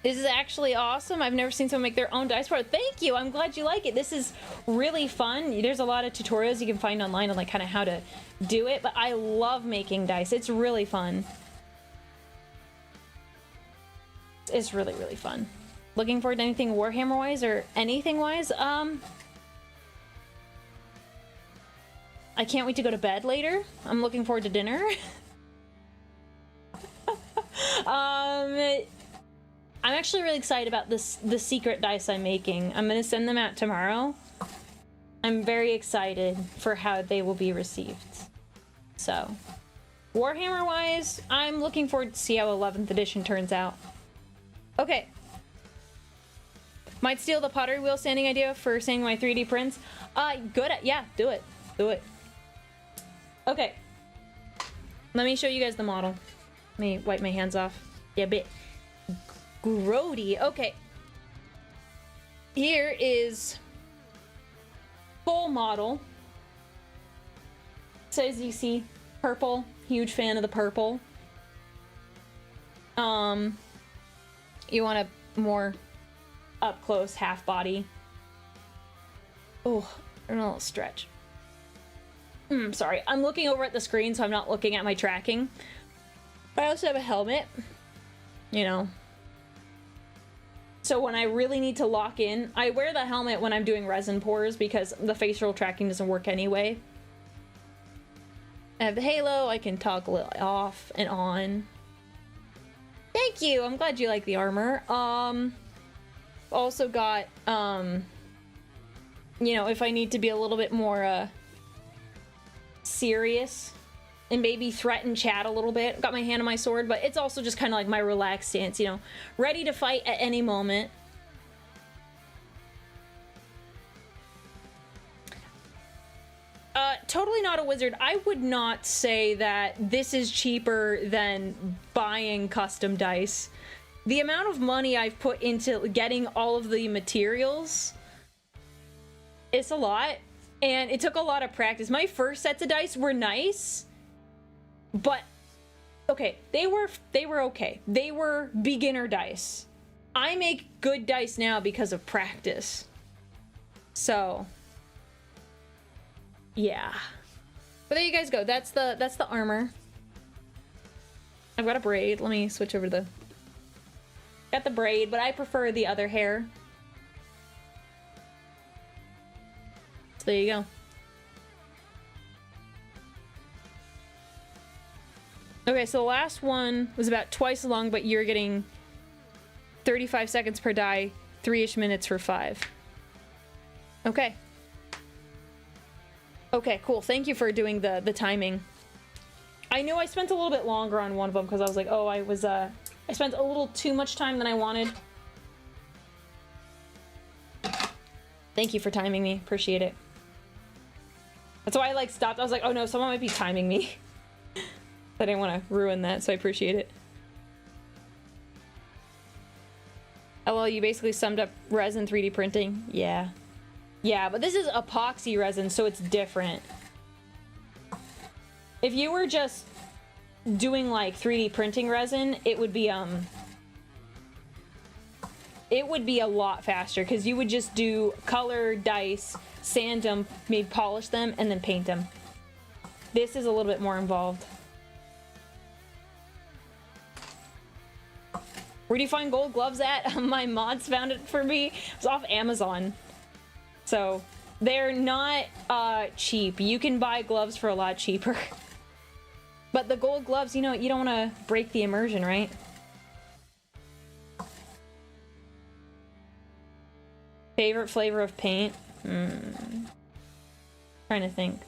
Speaker 1: This is actually awesome. I've never seen someone make their own dice board. Thank you. I'm glad you like it. This is really fun. There's a lot of tutorials you can find online on like kind of how to do it, but I love making dice. It's really fun. It's really, really fun. Looking forward to anything Warhammer wise or anything wise. I can't wait to go to bed later. I'm looking forward to dinner. I'm actually really excited about the secret dice I'm making. I'm gonna send them out tomorrow. I'm very excited for how they will be received. So, Warhammer wise, I'm looking forward to see how 11th edition turns out. Okay. Might steal the pottery wheel sanding idea for sanding my 3D prints. Good at, yeah, do it. Do it. Okay. Let me show you guys the model. Let me wipe my hands off. Yeah, bit grody. Okay. Here is full model. So as you see, purple. Huge fan of the purple. You want a more up close half body. Oh, a little stretch. Sorry, I'm looking over at the screen, so I'm not looking at my tracking. I also have a helmet, you know. So when I really need to lock in, I wear the helmet when I'm doing resin pours because the facial tracking doesn't work anyway. I have the halo, I can toggle it off and on. Thank you, I'm glad you like the armor. Also got, you know, if I need to be a little bit more, serious and maybe threaten chat a little bit. Got my hand on my sword, but it's also just kind of like my relaxed stance, you know, ready to fight at any moment. totally not a wizard. I would not say that this is cheaper than buying custom dice. The amount of money I've put into getting all of the materials, it's a lot, and it took a lot of practice. My first sets of dice were nice, but okay, they were okay. They were beginner dice. I make good dice now because of practice. So, yeah. But there you guys go. That's the armor. I've got a braid. Let me switch over to the... Got the braid, but I prefer the other hair. So there you go. Okay, so the last one was about twice as long, but you're getting 35 seconds per die, 3-ish minutes for 5. Okay. Okay, cool. Thank you for doing the timing. I know I spent a little bit longer on one of them because I was like, oh, I spent a little too much time than I wanted. Thank you for timing me. Appreciate it. That's why I like stopped. I was like, oh no, someone might be timing me. I didn't want to ruin that, so I appreciate it. Oh, well, you basically summed up resin 3D printing. Yeah. Yeah, but this is epoxy resin, so it's different. If you were just doing like 3D printing resin, it would be a lot faster because you would just do color dice, sand them, maybe polish them, and then paint them. This is a little bit more involved. Where do you find gold gloves at? My mods found it for me. It was off Amazon. So they're not cheap. You can buy gloves for a lot cheaper. But the gold gloves, you know, you don't want to break the immersion, right? Favorite flavor of paint? Trying to think.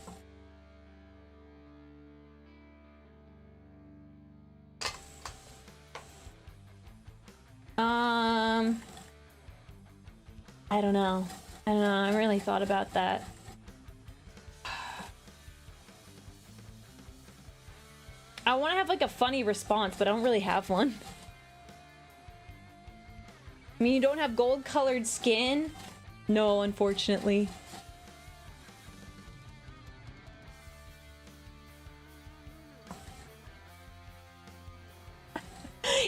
Speaker 1: I don't know. I haven't really thought about that. I want to have like a funny response, but I don't really have one. I mean, you don't have gold colored skin? No, unfortunately.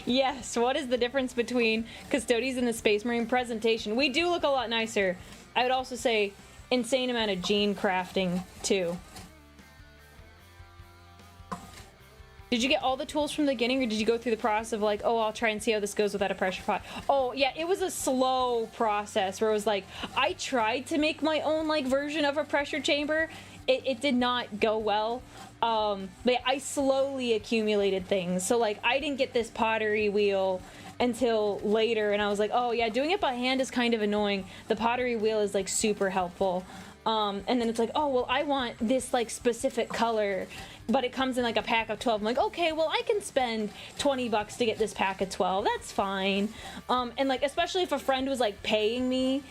Speaker 1: Yes, what is the difference between Custodes and the Space Marine presentation? We do look a lot nicer. I would also say insane amount of gene crafting, too. Did you get all the tools from the beginning, or did you go through the process of like, oh, I'll try and see how this goes without a pressure pot? Oh, yeah, it was a slow process where it was like, I tried to make my own like version of a pressure chamber. It did not go well. But I slowly accumulated things. So like, I didn't get this pottery wheel until later, and I was like, oh yeah, doing it by hand is kind of annoying. The pottery wheel is like super helpful. And then it's like, oh, well, I want this like specific color, but it comes in like a pack of 12. I'm like, okay, well, I can spend $20 to get this pack of 12. That's fine. And like, especially if a friend was like paying me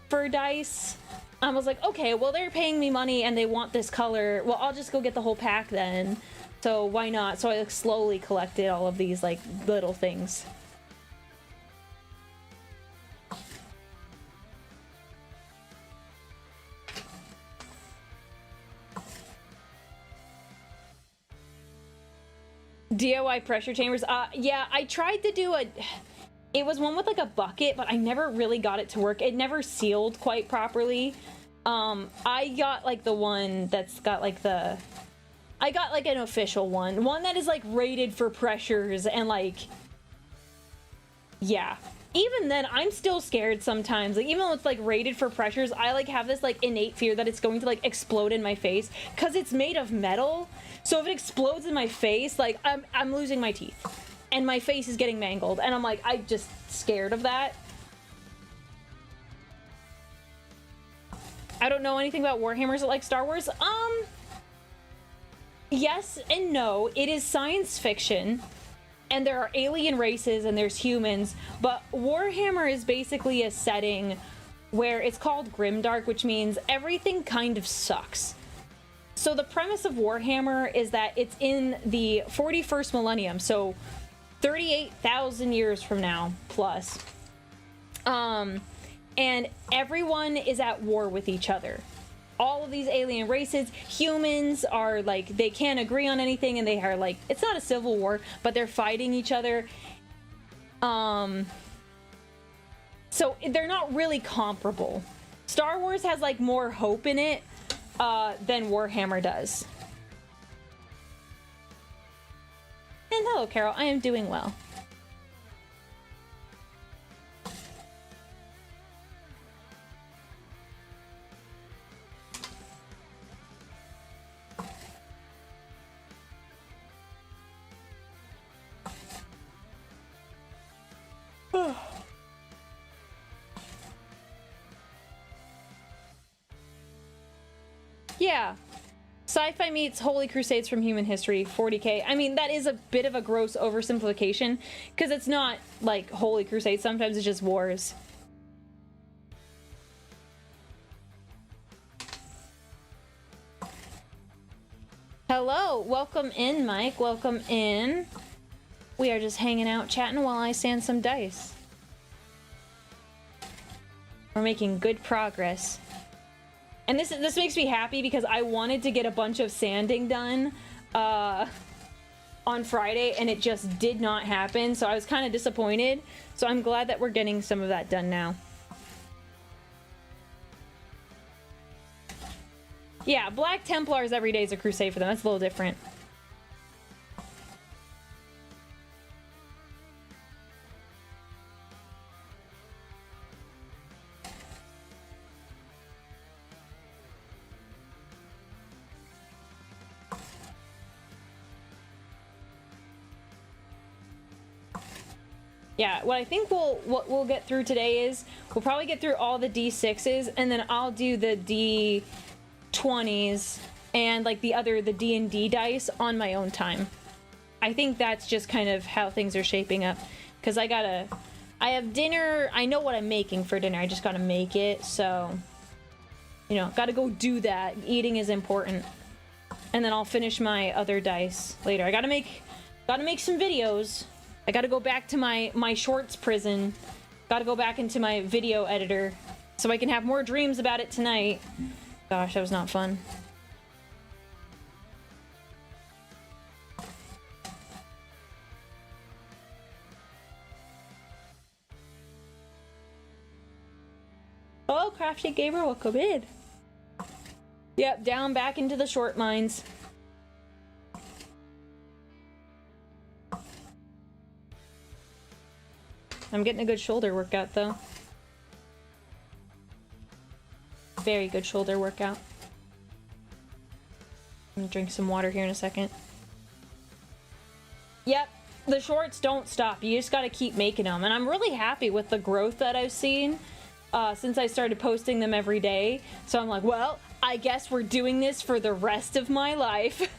Speaker 1: for dice, I was like, okay, well, they're paying me money and they want this color. Well, I'll just go get the whole pack then. So why not? So I like slowly collected all of these like little things. DIY pressure chambers. Yeah, I tried to do it was one with like a bucket, but I never really got it to work. It never sealed quite properly. I got like the one that's got like I got like an official one that is like rated for pressures, and like, yeah. Even then, I'm still scared sometimes. Like, even though it's like rated for pressures, I like have this like innate fear that it's going to like explode in my face because it's made of metal. So if it explodes in my face, like I'm losing my teeth and my face is getting mangled, and I'm like, I'm just scared of that. I don't know anything about Warhammers like Star Wars. Yes and no. It is science fiction. And there are alien races and there's humans, but Warhammer is basically a setting where it's called grimdark, which means everything kind of sucks. So the premise of Warhammer is that it's in the 41st millennium, so 38,000 years from now, plus. And everyone is at war with each other. All of these alien races, humans are like, they can't agree on anything, and they are like, it's not a civil war, but they're fighting each other. So they're not really comparable. Star Wars has like more hope in it than Warhammer does. And hello, Carol. I am doing well. Yeah. Sci-fi meets Holy Crusades from Human History, 40K. I mean, that is a bit of a gross oversimplification, because it's not like Holy Crusades. Sometimes it's just wars. Hello, welcome in, Mike. Welcome in. We are just hanging out, chatting while I sand some dice. We're making good progress. And this makes me happy because I wanted to get a bunch of sanding done on Friday, and it just did not happen, so I was kind of disappointed. So I'm glad that we're getting some of that done now. Yeah, Black Templars every day is a crusade for them. That's a little different. Yeah, what I think what we'll get through today is we'll probably get through all the D6s, and then I'll do the D20s and like the D&D dice on my own time. I think that's just kind of how things are shaping up, because I have dinner. I know what I'm making for dinner. I just gotta make it, so you know, gotta go do that. Eating is important. And then I'll finish my other dice later. I gotta make some videos. I gotta go back to my shorts prison. Gotta go back into my video editor so I can have more dreams about it tonight. Gosh, that was not fun. Hello, Crafty Gamer, welcome in. Yep, down back into the short mines. I'm getting a good shoulder workout, though. Very good shoulder workout. I'm gonna drink some water here in a second. Yep, the shorts don't stop. You just gotta keep making them. And I'm really happy with the growth that I've seen since I started posting them every day. So I'm like, well, I guess we're doing this for the rest of my life.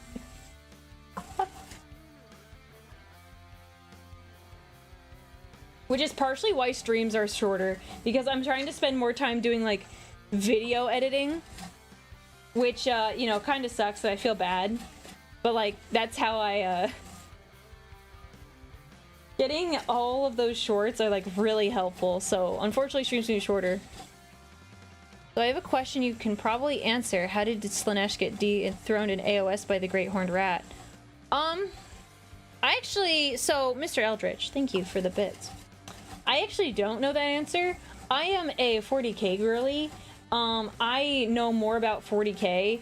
Speaker 1: Which is partially why streams are shorter, because I'm trying to spend more time doing like video editing, which you know, kind of sucks, so I feel bad, but like that's how I getting all of those shorts are like really helpful. So unfortunately streams can be shorter. So I have a question you can probably answer. How did Slaanesh get dethroned in AOS by the Great Horned Rat? I actually, so Mr. Eldritch, thank you for the bits. I actually don't know that answer. I am a 40k girly. I know more about 40k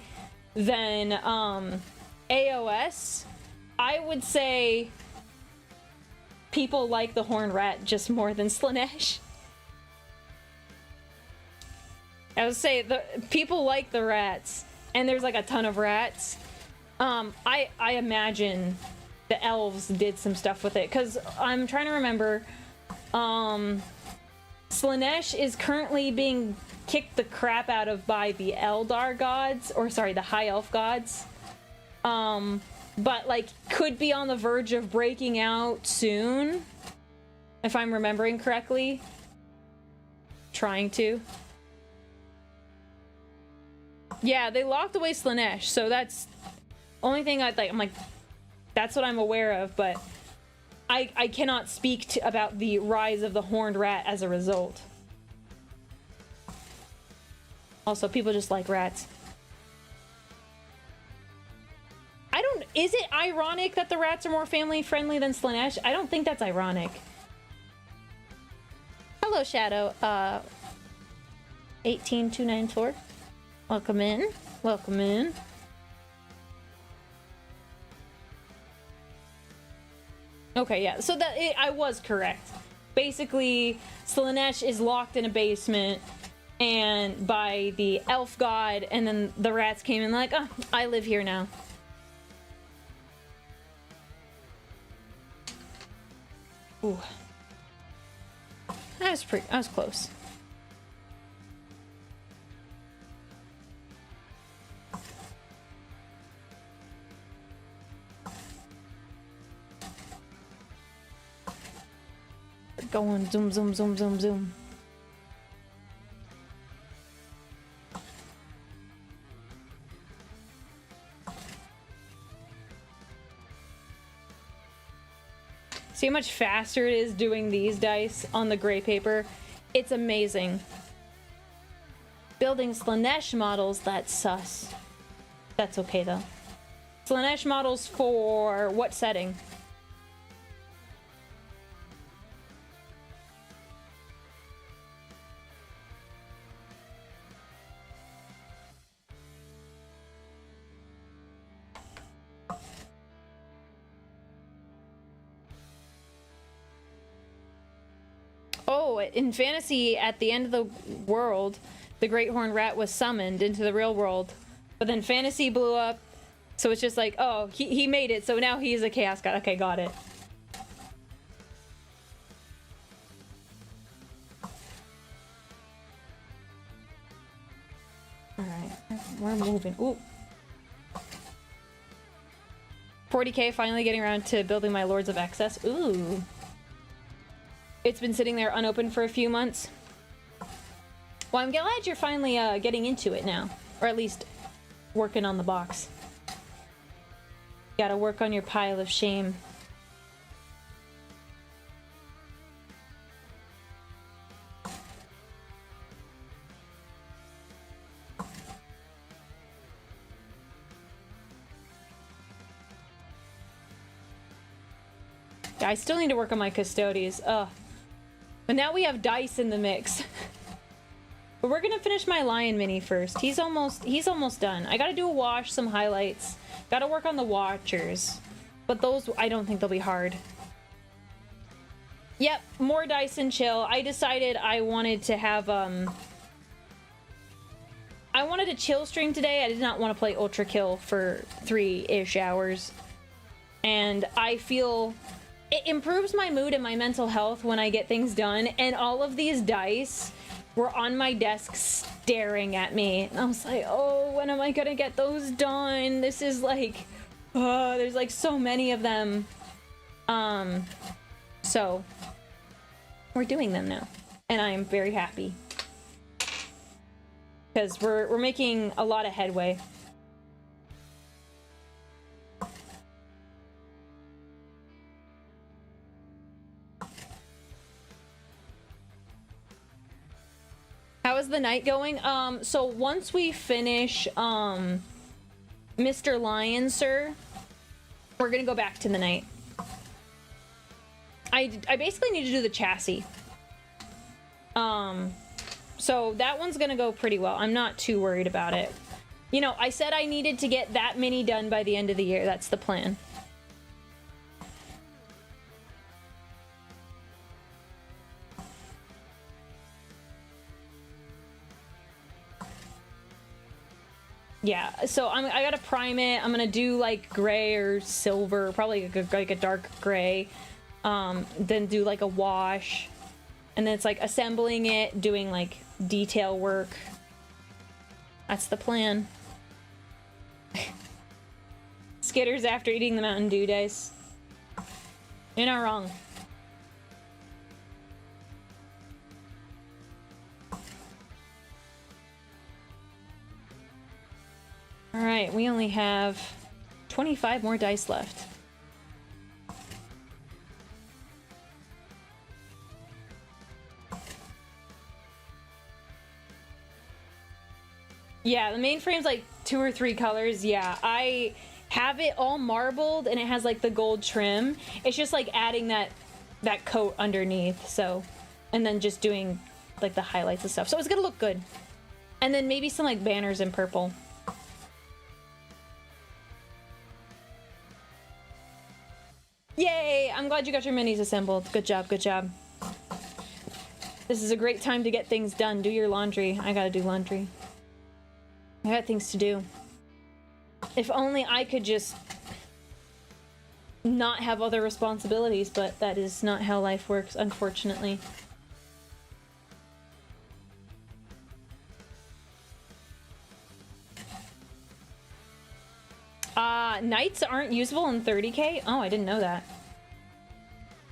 Speaker 1: than AOS. I would say people like the Horned Rat just more than Slaanesh. I would say the people like the rats, and there's like a ton of rats. I imagine the elves did some stuff with it, because I'm trying to remember. Slaanesh is currently being kicked the crap out of by the Eldar gods, or sorry, the High Elf gods. But like could be on the verge of breaking out soon, if I'm remembering correctly. Trying to. Yeah, they locked away Slanesh, so that's only thing I'm like, that's what I'm aware of, but I cannot speak about the rise of the horned rat as a result. Also, people just like rats. Is it ironic that the rats are more family friendly than Slanesh? I don't think that's ironic. Hello, Shadow. 18294. Welcome in. Welcome in. Okay, yeah. So I was correct. Basically, Slanesh is locked in a basement and by the elf god, and then the rats came in like, oh, I live here now. Ooh. I was close. Going zoom, zoom, zoom, zoom, zoom. See how much faster it is doing these dice on the gray paper? It's amazing. Building Slanesh models, that's sus. That's okay though. Slanesh models for what setting? Oh, in fantasy, at the end of the world, the Great Horned Rat was summoned into the real world. But then fantasy blew up, so it's just like, oh, he made it, so now he's a chaos god. Okay, got it. Alright, we're moving. Ooh. 40k, finally getting around to building my Lords of Excess. Ooh. It's been sitting there unopened for a few months. Well, I'm glad you're finally getting into it now. Or at least working on the box. Gotta work on your pile of shame. Yeah, I still need to work on my custodies. Ugh. But now we have dice in the mix. But we're gonna finish my lion mini first. He's almost done. I gotta do a wash, some highlights. Gotta work on the watchers. But those, I don't think they'll be hard. Yep, more dice and chill. I decided I wanted to have, I wanted a chill stream today. I did not want to play Ultra Kill for 3-ish hours. And I feel it improves my mood and my mental health when I get things done, and all of these dice were on my desk staring at me. And I was like, oh, when am I gonna get those done? This is like, there's like so many of them. So we're doing them now, and I am very happy because we're making a lot of headway. How is the night going? So once we finish, Mr. Lion, sir, we're gonna go back to the night. I basically need to do the chassis. So that one's gonna go pretty well. I'm not too worried about it. You know, I said I needed to get that many done by the end of the year. That's the plan. Yeah, so I gotta prime it. I'm gonna do like gray or silver, probably like a dark gray. Then do like a wash, and then it's like assembling it, doing like detail work. That's the plan. Skitters after eating the Mountain Dew dice. You're not wrong. Alright, we only have 25 more dice left. Yeah, the mainframe's like 2 or 3 colors. Yeah, I have it all marbled and it has like the gold trim. It's just like adding that coat underneath, so, and then just doing like the highlights and stuff. So it's gonna look good. And then maybe some like banners in purple. Yay! I'm glad you got your minis assembled. Good job, good job. This is a great time to get things done. Do your laundry. I gotta do laundry. I got things to do. If only I could just not have other responsibilities, but that is not how life works, unfortunately. Knights aren't usable in 30k? Oh, I didn't know that.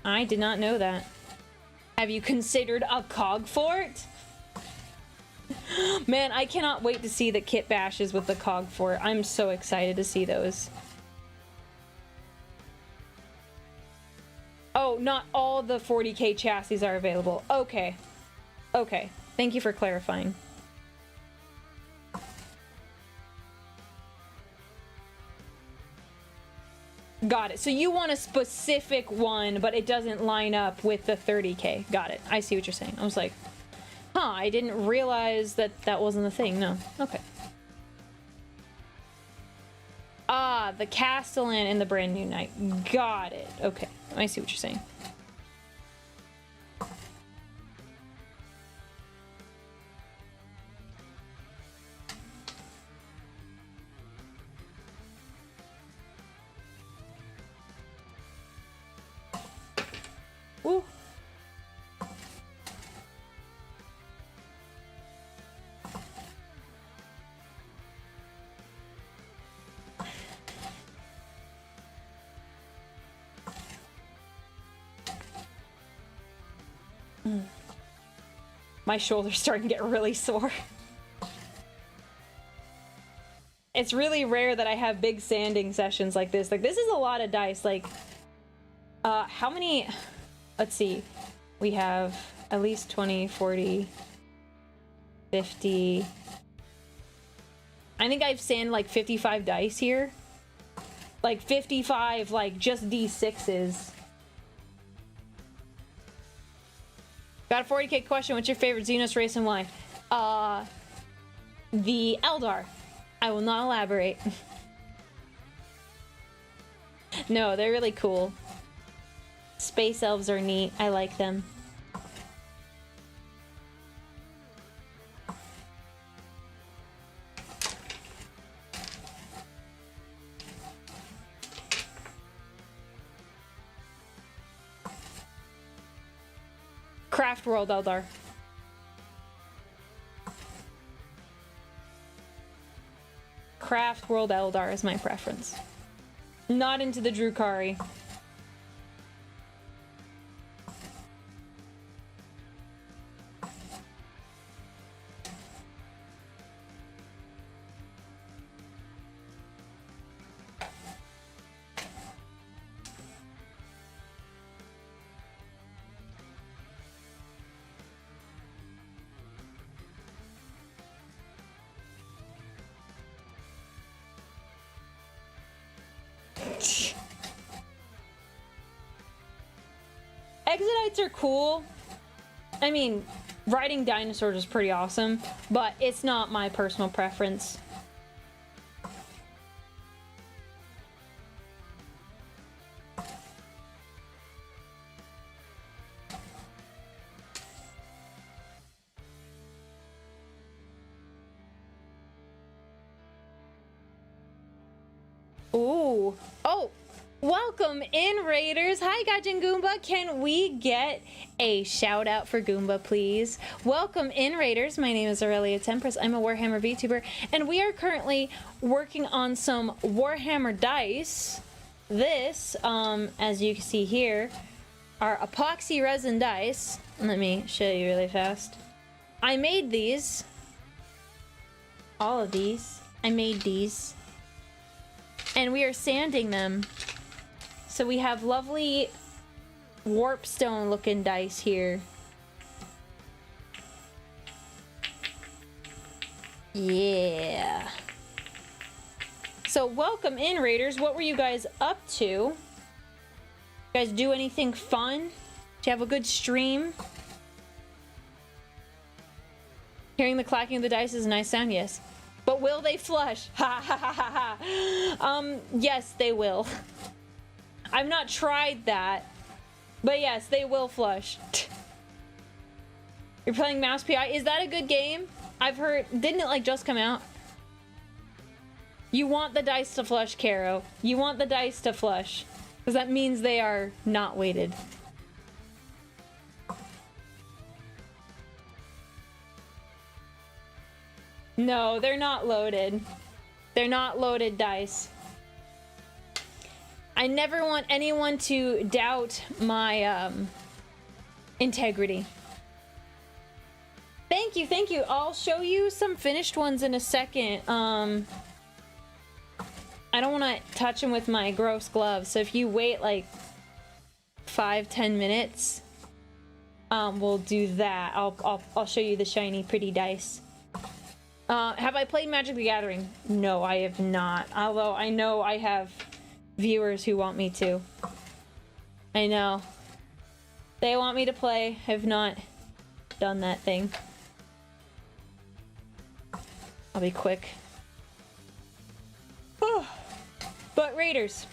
Speaker 1: I did not know that. Have you considered a cog fort? Man, I cannot wait to see the kit bashes with the cog fort. I'm so excited to see those. Oh, not all the 40k chassis are available. Okay. Okay. Thank you for clarifying. Got it. So you want a specific one, but it doesn't line up with the 30k. Got it. I see what you're saying. I was like, huh, I didn't realize that that wasn't a thing. No. Okay. Ah, the Castellan and the brand new knight. Got it. Okay. I see what you're saying. Ooh. My shoulder's starting to get really sore. It's really rare that I have big sanding sessions like this. Like, this is a lot of dice. Like, how many... Let's see. We have at least 20, 40, 50... I think I've sanded like 55 dice here. Like, 55, like, just D6s. Got a 40k question. What's your favorite Xenos race and why? The Eldar. I will not elaborate. No, they're really cool. Space elves are neat. I like them. Craft World Eldar. Craft World Eldar is my preference. Not into the Drukari. Exodites are cool. I mean, riding dinosaurs is pretty awesome, but it's not my personal preference. Ooh. Oh! Welcome in, Raiders! Hi, Gaijin Goomba! Can we get a shout out for Goomba, please? Welcome in, Raiders! My name is Aurelia Tempris. I'm a Warhammer VTuber, and we are currently working on some Warhammer dice. This, as you can see here, are epoxy resin dice. Let me show you really fast. I made these. All of these. I made these. and we are sanding them. So we have lovely warpstone looking dice here. Yeah. So welcome in, Raiders. What were you guys up to? You guys do anything fun? Did you have a good stream? Hearing the clacking of the dice is a nice sound, yes. But will they flush? Ha ha ha ha ha. Yes, they will. I've not tried that. But yes, they will flush. You're playing Mouse PI. Is that a good game? I've heard... Didn't it, like, just come out? You want the dice to flush, Caro. You want the dice to flush. Because that means they are not weighted. No, they're not loaded. They're not loaded dice. I never want anyone to doubt my integrity. Thank you, thank you. I'll show you some finished ones in a second. I don't want to touch them with my gross gloves, so if you wait like 5-10 minutes, we'll do that. I'll show you the shiny, pretty dice. Have I played Magic the Gathering? No, I have not. Although I know I have viewers who want me to. I know. They want me to play. Have not done that thing. I'll be quick. But Raiders,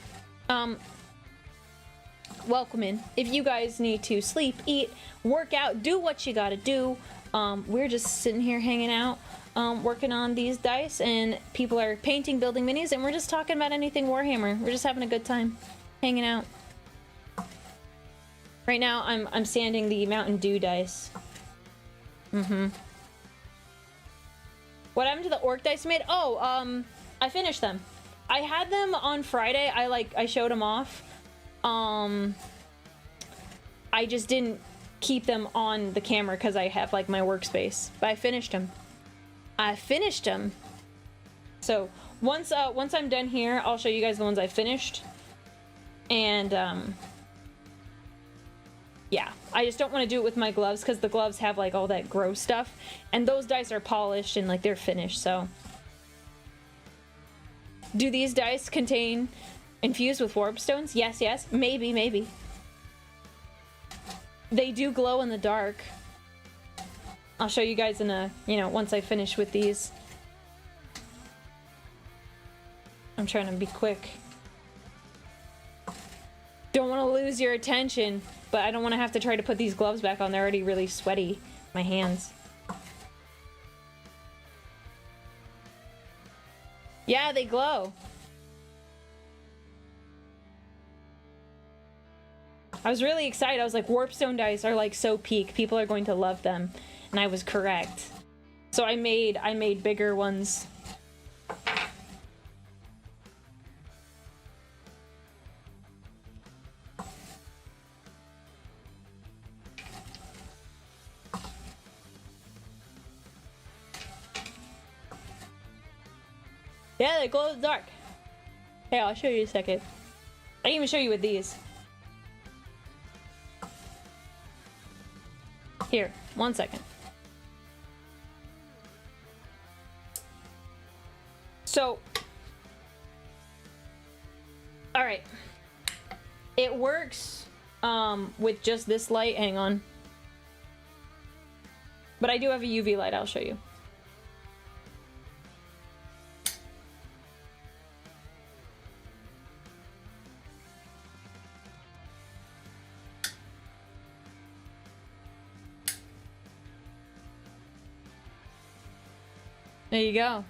Speaker 1: welcome in. If you guys need to sleep, eat, work out, do what you gotta do, we're just sitting here hanging out, working on these dice, and people are painting, building minis, and we're just talking about anything Warhammer. We're just having a good time, hanging out. Right now, I'm sanding the Mountain Dew dice. What happened to the orc dice you made? Oh, I finished them. I had them on Friday. I showed them off. I just didn't keep them on the camera because I have like my workspace. But I finished them. So once I'm done here, I'll show you guys the ones I finished. And yeah, I just don't want to do it with my gloves because the gloves have like all that gross stuff, and those dice are polished and like they're finished. So do these dice contain infused with warpstones? Yes, yes. Maybe, maybe. They do glow in the dark. I'll show you guys in a, once I finish with these. I'm trying to be quick. Don't want to lose your attention, but I don't want to have to try to put these gloves back on. They're already really sweaty, my hands. Yeah, they glow. I was really excited. I was like, warpstone dice are like so peak. People are going to love them. And I was correct. So I made bigger ones. Yeah, they glow in the dark. Hey, I'll show you in a second. I can even show you with these. Here, 1 second. So, alright. It works with just this light. Hang on. But I do have a UV light I'll show you. There you go.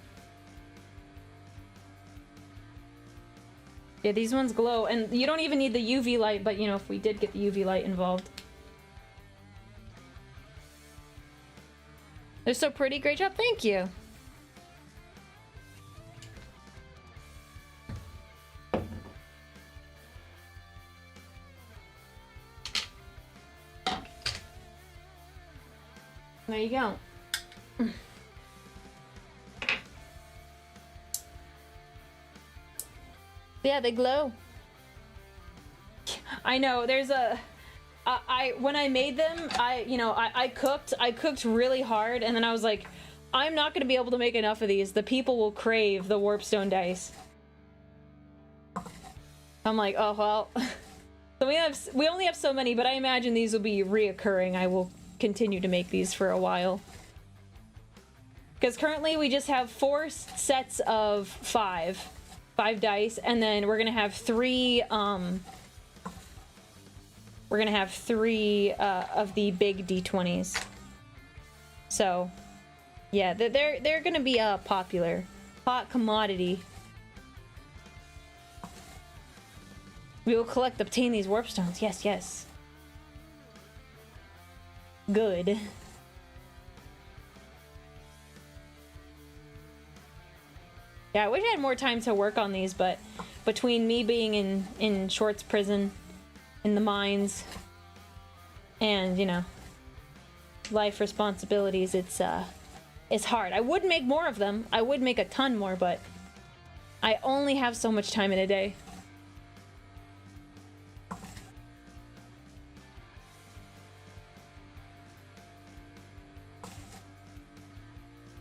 Speaker 1: Yeah, these ones glow, and you don't even need the UV light, but if we did get the UV light involved. They're so pretty. Great job. Thank you. There you go. Yeah, they glow. I know, there's a... when I made them, I cooked really hard, and then I was like, I'm not gonna be able to make enough of these. The people will crave the warpstone dice. I'm like, oh well. So we only have so many, but I imagine these will be reoccurring. I will continue to make these for a while. Because currently we just have 4 sets of 5 dice, and then we're gonna have 3 of the big D20s. So yeah, they're gonna be a popular hot commodity. We will obtain these warpstones. Yes, yes. Good. Yeah, I wish I had more time to work on these, but between me being in Short's prison, in the mines, and, you know, life responsibilities, it's hard. I would make more of them. I would make a ton more, but I only have so much time in a day.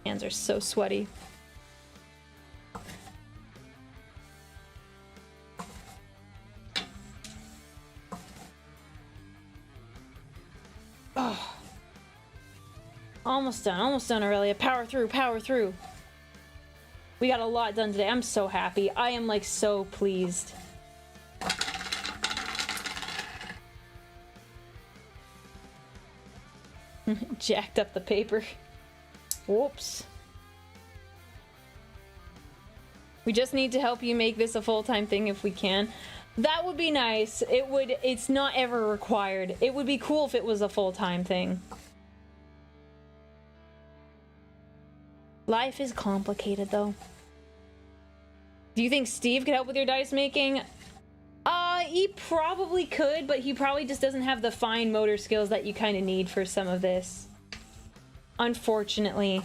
Speaker 1: Hands are so sweaty. Oh. Almost done, Aurelia. Power through, power through. We got a lot done today. I'm so happy. I am, like, so pleased. Jacked up the paper. Whoops. We just need to help you make this a full-time thing if we can. That would be nice. It's not ever required. It would be cool if it was a full-time thing. Life is complicated, though. Do you think Steve could help with your dice making? He probably could, but he probably just doesn't have the fine motor skills that you kind of need for some of this. Unfortunately.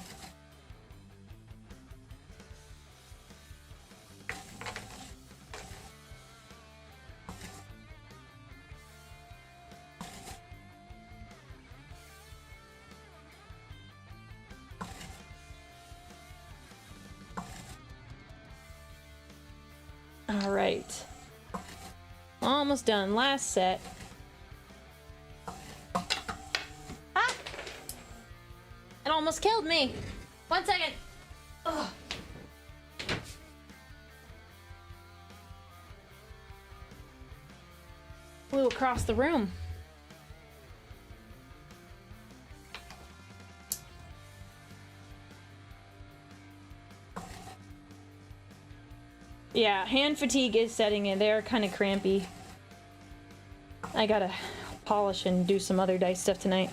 Speaker 1: All right. Almost done. Last set. Ah! It almost killed me. 1 second. Ugh. Flew across the room. Yeah, hand fatigue is setting in. They're kind of crampy. I gotta polish and do some other dice stuff tonight.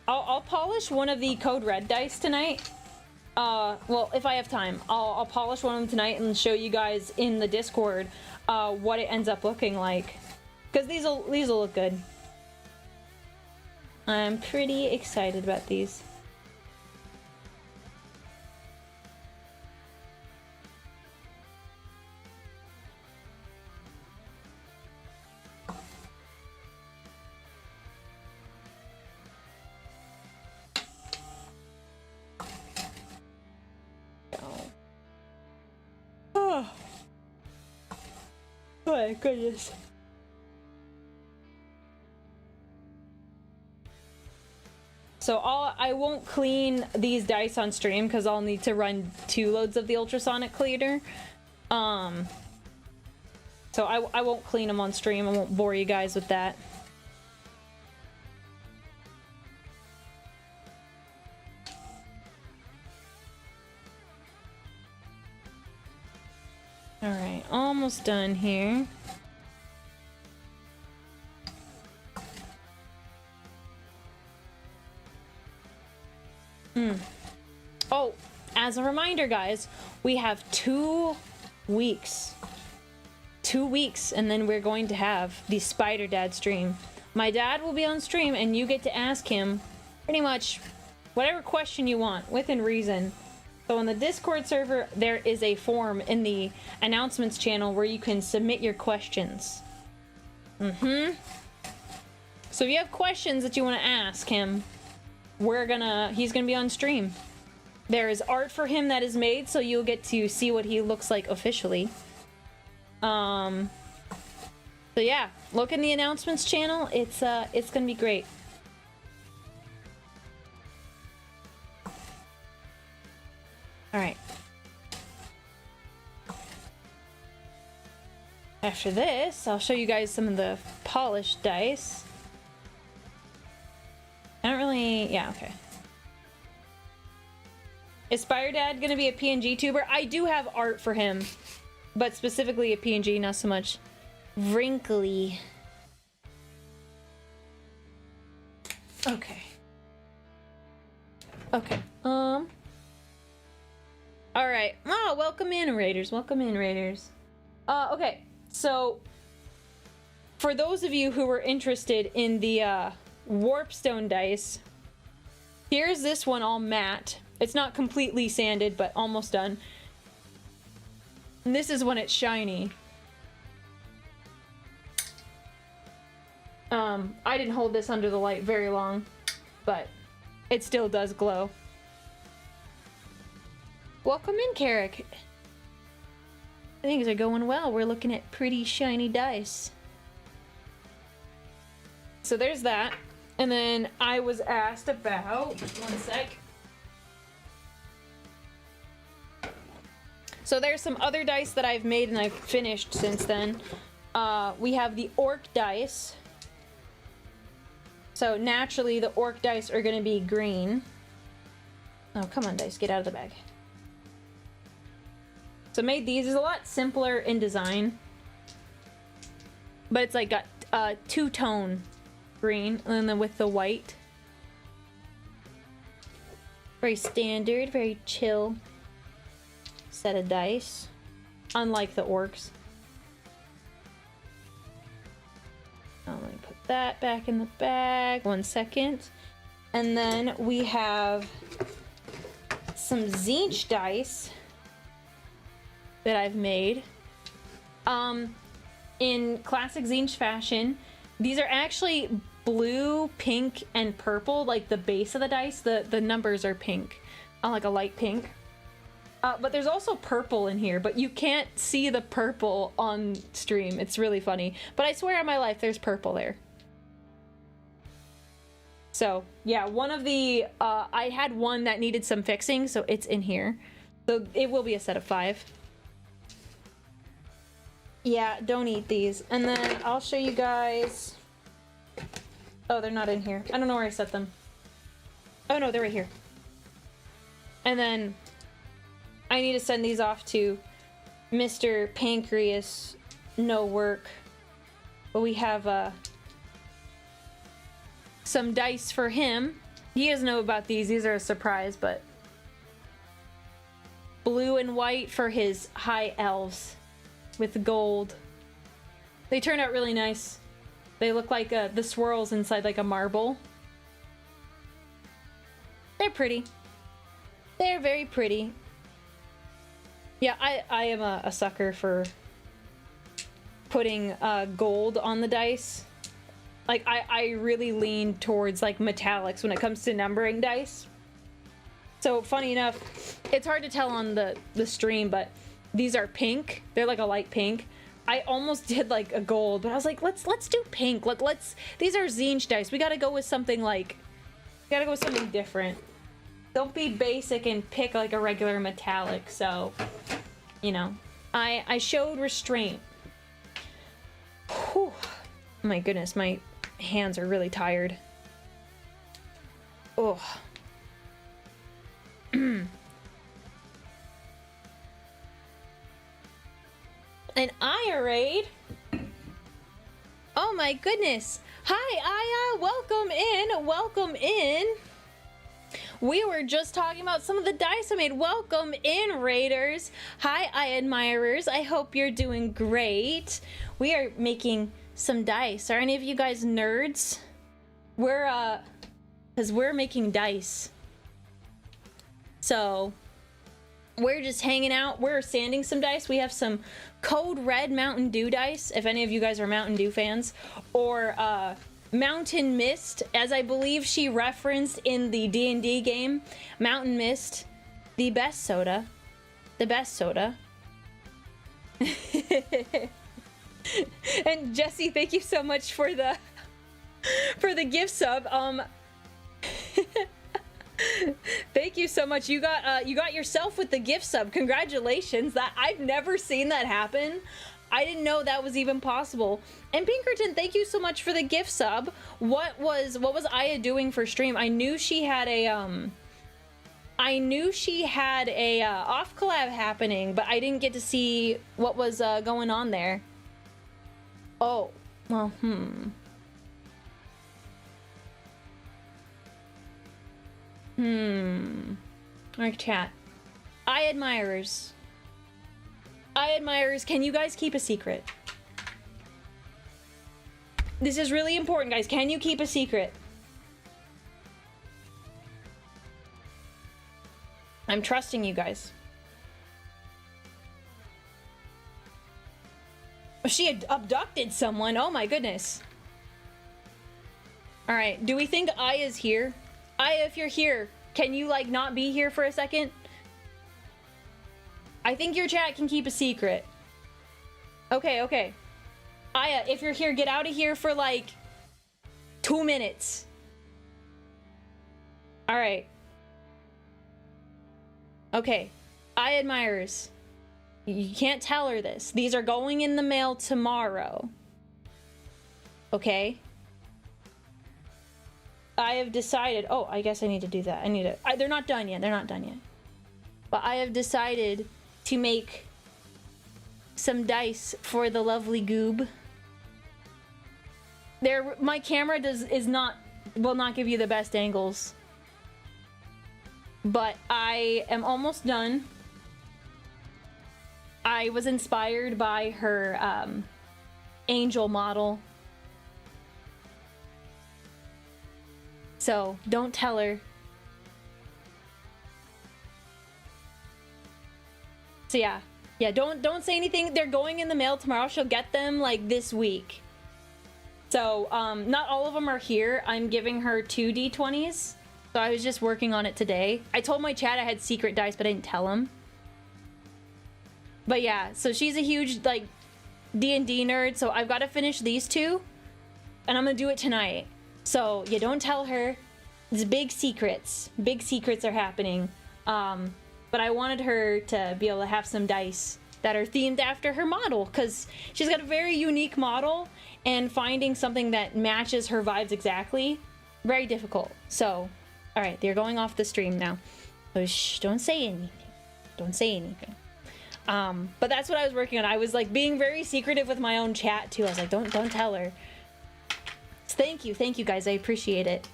Speaker 1: I'll polish one of the Code Red dice tonight. Well, if I have time, I'll polish one of them tonight and show you guys in the Discord what it ends up looking like. Because these will look good. I'm pretty excited about these. Oh my goodness. So I won't clean these dice on stream because I'll need to run 2 loads of the ultrasonic cleaner. So I won't clean them on stream. I won't bore you guys with that. All right, almost done here. Oh, as a reminder, guys, we have 2 weeks. 2 weeks, and then we're going to have the Spider Dad stream. My dad will be on stream, and you get to ask him pretty much Whatever question you want, within reason. So on the Discord server, there is a form in the announcements channel where you can submit your questions. So if you have questions that you want to ask him, he's gonna be on stream. There is art for him that is made, so you'll get to see what he looks like officially. So yeah, look in the announcements channel. It's gonna be great. All right. After this, I'll show you guys some of the polished dice. I don't really... Yeah, okay. Is Spire Dad gonna be a PNG tuber? I do have art for him, but specifically a PNG, not so much wrinkly. Okay. Okay. Alright. Oh, welcome in, Raiders. Welcome in, Raiders. Okay. So, for those of you who were interested in the, Warpstone dice, here's this one all matte. It's not completely sanded, but almost done. And this is when it's shiny. I didn't hold this under the light very long, but it still does glow. Welcome in, Carrick. Things are going well. We're looking at pretty shiny dice. So there's that. And then I was asked about... One sec. So there's some other dice that I've made and I've finished since then. We have the orc dice. So naturally the orc dice are going to be green. Oh, come on, dice. Get out of the bag. So made these. Is a lot simpler in design. But it's like got two-tone green and then with the white. Very standard, very chill set of dice. Unlike the orcs. Let me put that back in the bag. 1 second. And then we have some Tzeentch dice that I've made. In classic Tzeentch fashion, these are actually blue, pink, and purple, like the base of the dice. The numbers are pink, like a light pink. But there's also purple in here, but you can't see the purple on stream. It's really funny. But I swear on my life, there's purple there. So, yeah, one of the... I had one that needed some fixing, so it's in here. So it will be a set of 5. Yeah, don't eat these. And then I'll show you guys... Oh, they're not in here. I don't know where I set them. Oh, no, they're right here. And then... I need to send these off to Mr. Pancreas. No work. But we have some dice for him. He doesn't know about these. These are a surprise, but... Blue and white for his high elves. With gold. They turned out really nice. They look like the swirls inside like a marble. They're pretty. They're very pretty. Yeah, I am a sucker for putting gold on the dice. Like, I really lean towards, like, metallics when it comes to numbering dice. So, funny enough, it's hard to tell on the stream, but these are pink. They're, like, a light pink. I almost did, like, a gold, but I was like, let's do pink. These are Tzeentch dice. We gotta go with something, like... We gotta go with something different. Don't be basic and pick, like, a regular metallic, so... You know, I showed restraint. Whew. Oh my goodness, my hands are really tired. Oh. And Aya, oh my goodness. Hi, Aya. Welcome in. Welcome in. We were just talking about some of the dice I made. Welcome in, Raiders. Hi, Aya admirers. I hope you're doing great. We are making some dice. Are any of you guys nerds? We're making dice. So we're just hanging out. We're sanding some dice. We have some Code Red Mountain Dew dice, if any of you guys are Mountain Dew fans, or Mountain Mist, as I believe she referenced in the D&D game. Mountain Mist, the best soda. The best soda. And Jesse, thank you so much for the gift sub. Thank you so much. You got yourself with the gift sub. Congratulations. That I've never seen that happen. I didn't know that was even possible. And Pinkerton, thank you so much for the gift sub. What was Aya doing for stream? I knew she had a off collab happening, but I didn't get to see what was going on there. Oh, well, Alright, chat. Eye admirers. Eye admirers, can you guys keep a secret? This is really important, guys. Can you keep a secret? I'm trusting you guys. She had abducted someone. Oh my goodness. All right. Do we think Aya's here? Aya, if you're here, can you like not be here for a second? I think your chat can keep a secret. Okay, okay. Aya, if you're here, get out of here for like 2 minutes. All right. Okay. Aya admirers. You can't tell her this. These are going in the mail tomorrow. Okay? I have decided... Oh, I guess I need to do that. They're not done yet. They're not done yet. But I have decided to make some dice for the lovely goob. My camera will not give you the best angles. But I am almost done. I was inspired by her angel model. So don't tell her. So yeah, don't say anything. They're going in the mail tomorrow. She'll get them like this week. So not all of them are here. I'm giving her 2 D20s. So I was just working on it today. I told my chat I had secret dice, but I didn't tell them. But yeah, so she's a huge like D&D nerd, so I've got to finish these 2, and I'm gonna do it tonight. So yeah, don't tell her. It's big secrets. Big secrets are happening. But I wanted her to be able to have some dice that are themed after her model, because she's got a very unique model, and finding something that matches her vibes exactly, very difficult. So, all right, they're going off the stream now. So shh, don't say anything. Don't say anything. But that's what I was working on. I was like being very secretive with my own chat too. I was like, don't tell her. So thank you guys. I appreciate it.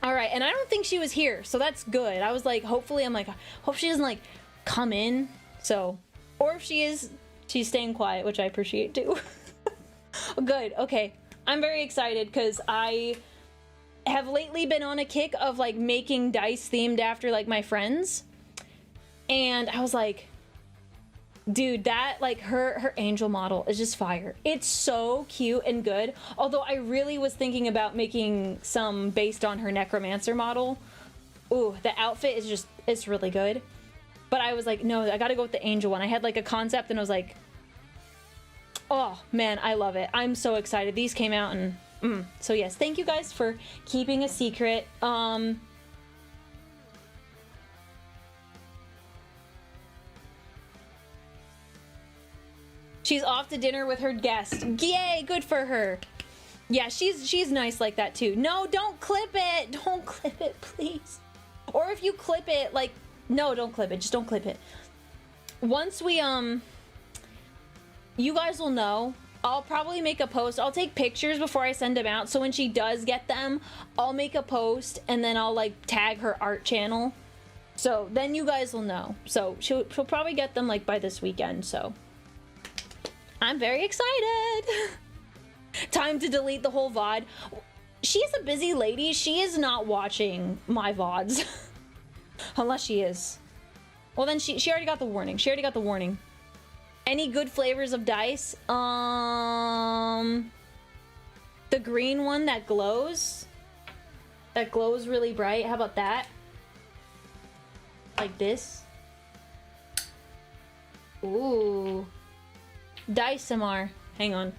Speaker 1: All right, and I don't think she was here, so that's good. I was like, hopefully, I'm like, hope she doesn't like come in. So, or if she is, she's staying quiet, which I appreciate too. Good. Okay, I'm very excited because I have lately been on a kick of like making dice themed after like my friends. And I was like, dude, that like her angel model is just fire. It's so cute and good. Although I really was thinking about making some based on her necromancer model. Ooh, the outfit is just, it's really good. But I was like, no, I gotta go with the angel one. I had like a concept and I was like, oh man, I love it. I'm so excited. These came out and so yes, thank you guys for keeping a secret. She's off to dinner with her guest. Yay, good for her. Yeah, she's nice like that too. No, don't clip it. Don't clip it, please. Or if you clip it, like, no, don't clip it. Just don't clip it. Once we, you guys will know. I'll probably make a post. I'll take pictures before I send them out. So when she does get them, I'll make a post and then I'll like tag her art channel. So then you guys will know. So she'll probably get them like by this weekend. So I'm very excited. Time to delete the whole VOD. she's a busy lady. She is not watching my VODs. Unless she is. Well, then she already got the warning. She already got the warning. Any good flavors of dice? The green one that glows. That glows really bright. How about that? Like this. Ooh. Dice MR. Hang on.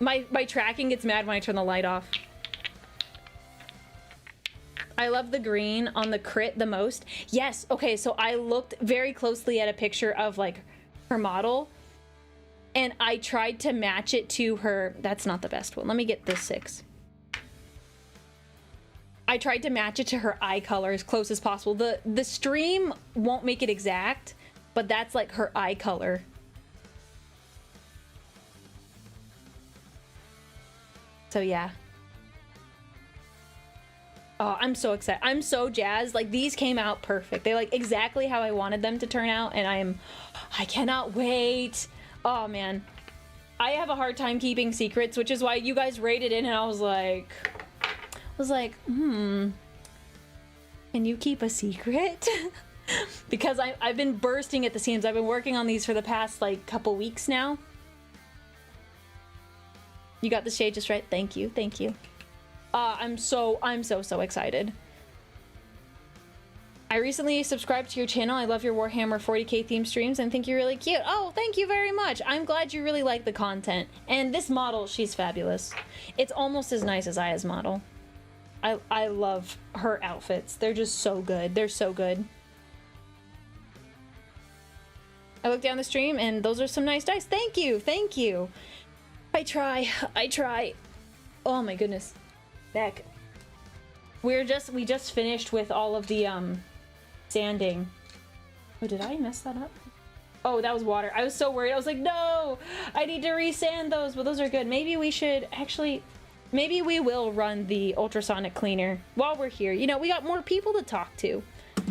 Speaker 1: My tracking gets mad when I turn the light off. I love the green on the crit the most. Yes, okay, so I looked very closely at a picture of like her model and I tried to match it to her. That's not the best one. Let me get this 6. I tried to match it to her eye color as close as possible. The stream won't make it exact, but that's like her eye color. So yeah. Oh, I'm so excited. I'm so jazzed. Like, these came out perfect. They're like exactly how I wanted them to turn out, and I cannot wait. Oh man. I have a hard time keeping secrets, which is why you guys rated in and I was like, can you keep a secret? Because I've been bursting at the seams. I've been working on these for the past like couple weeks now. You got the shade just right. Thank you. Thank you. I'm so excited. I recently subscribed to your channel. I love your Warhammer 40k theme streams and think you're really cute. Oh, thank you very much. I'm glad you really like the content. And this model, she's fabulous. It's almost as nice as Aya's model. I love her outfits. They're just so good. They're so good. I looked down the stream and those are some nice dice. Thank you. Thank you. I try. Oh my goodness. Back. We just finished with all of the sanding. Oh, did I mess that up? Oh, that was water. I was so worried. I was like, no, I need to resand those, but those are good. Maybe we should actually, maybe we will run the ultrasonic cleaner while we're here. You know, we got more people to talk to.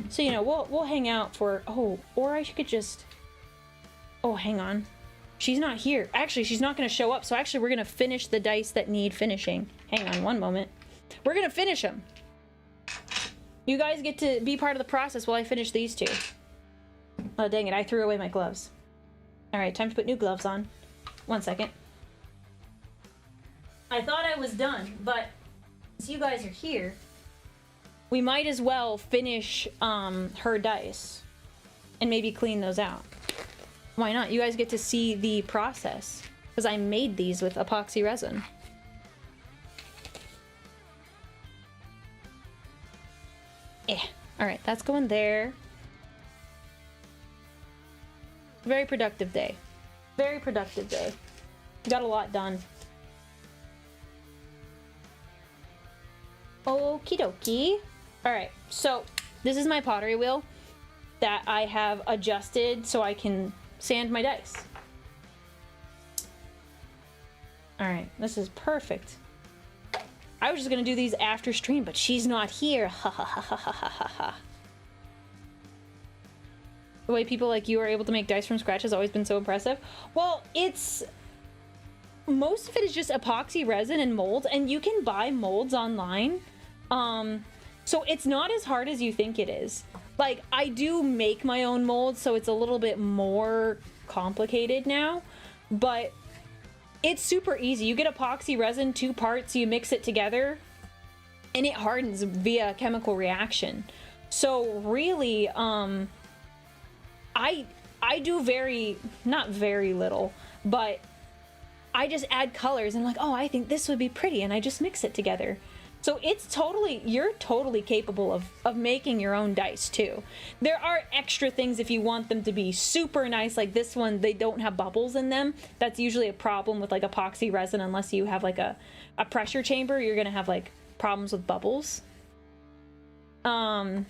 Speaker 1: So, you know, we'll hang out for, oh, or I could just, oh, hang on. She's not here. Actually, she's not going to show up. So actually, we're going to finish the dice that need finishing. Hang on one moment. We're going to finish them. You guys get to be part of the process while I finish these two. Oh, dang it. I threw away my gloves. All right, time to put new gloves on. 1 second. I thought I was done, but since you guys are here, we might as well finish her dice and maybe clean those out. Why not? You guys get to see the process because I made these with epoxy resin. All right, that's going there. Very productive day. Very productive day. Got a lot done. Okie dokie. All right, so this is my pottery wheel that I have adjusted so I can sand my dice. All right, this is perfect. I was just gonna do these after stream, but she's not here. Ha ha ha ha ha ha ha. The way people like you are able to make dice from scratch has always been so impressive. Well, most of it is just epoxy resin and molds, and you can buy molds online. So it's not as hard as you think it is. Like, I do make my own molds, so it's a little bit more complicated now, but it's super easy. You get epoxy resin, 2 parts, you mix it together, and it hardens via chemical reaction. So really, I do not very little, but I just add colors and I'm like, oh, I think this would be pretty, and I just mix it together. So you're totally capable of making your own dice too. There are extra things if you want them to be super nice, like this one, they don't have bubbles in them. That's usually a problem with like epoxy resin, unless you have like a pressure chamber, you're gonna have like problems with bubbles. But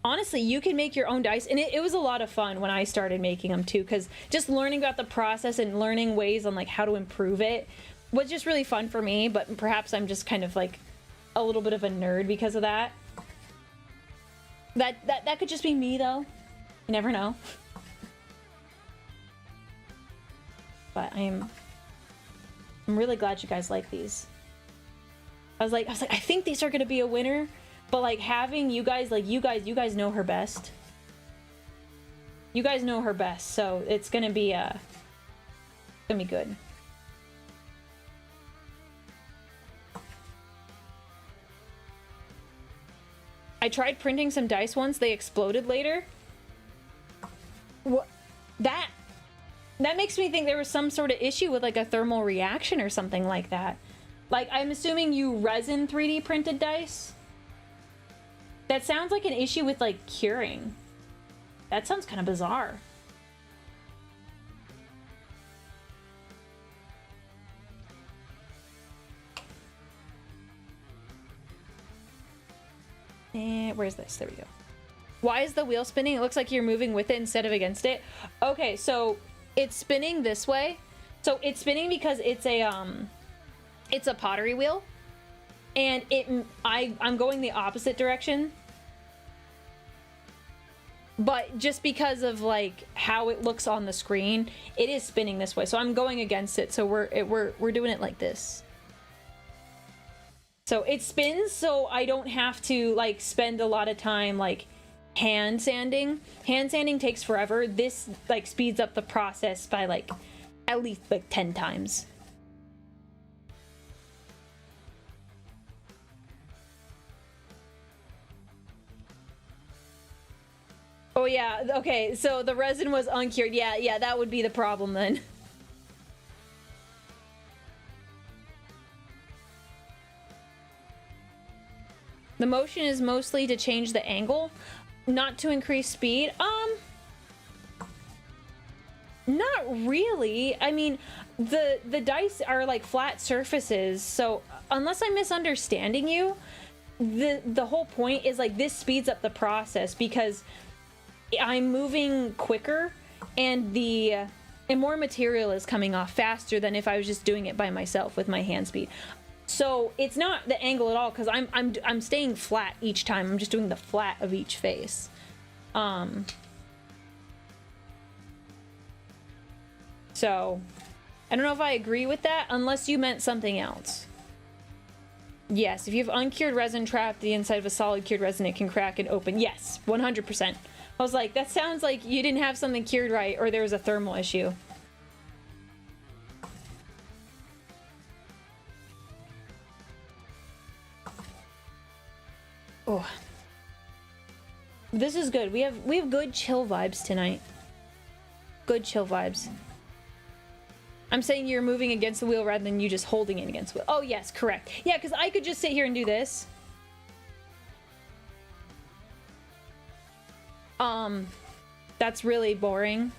Speaker 1: honestly, you can make your own dice, and it was a lot of fun when I started making them too, because just learning about the process and learning ways on like how to improve it was just really fun for me. But perhaps I'm just kind of like a little bit of a nerd because of that. That could just be me though. You never know. But I'm really glad you guys like these. I was like, I think these are gonna be a winner, but like having you guys, like you guys know her best. You guys know her best, so it's gonna be good. I tried printing some dice once, they exploded later. What? That makes me think there was some sort of issue with like a thermal reaction or something like that. Like, I'm assuming you resin 3D printed dice? That sounds like an issue with, like, curing. That sounds kind of bizarre. And where's this? There we go. Why is the wheel spinning? It looks like you're moving with it instead of against it. Okay, so it's spinning this way. So it's spinning because it's a pottery wheel, and I'm going the opposite direction, but just because of like how it looks on the screen, it is spinning this way. So I'm going against it. So we're doing it like this. So it spins, so I don't have to like spend a lot of time like hand sanding. Hand sanding takes forever. This like speeds up the process by like at least like 10 times. Oh yeah, okay, so the resin was uncured. Yeah, that would be the problem then. The motion is mostly to change the angle, not to increase speed. Not really. I mean, the dice are like flat surfaces, so unless I'm misunderstanding you, the whole point is like this speeds up the process because I'm moving quicker and more material is coming off faster than if I was just doing it by myself with my hand speed. So it's not the angle at all because I'm staying flat each time. I'm just doing the flat of each face. So I don't know if I agree with that unless you meant something else. Yes, if you have uncured resin trapped the inside of a solid cured resin, it can crack and open. Yes, 100%. I was like, that sounds like you didn't have something cured right or there was a thermal issue. Oh. This is good. We have good chill vibes tonight. Good chill vibes. I'm saying you're moving against the wheel rather than you just holding it against the wheel. Oh, yes, correct. Yeah, because I could just sit here and do this. That's really boring.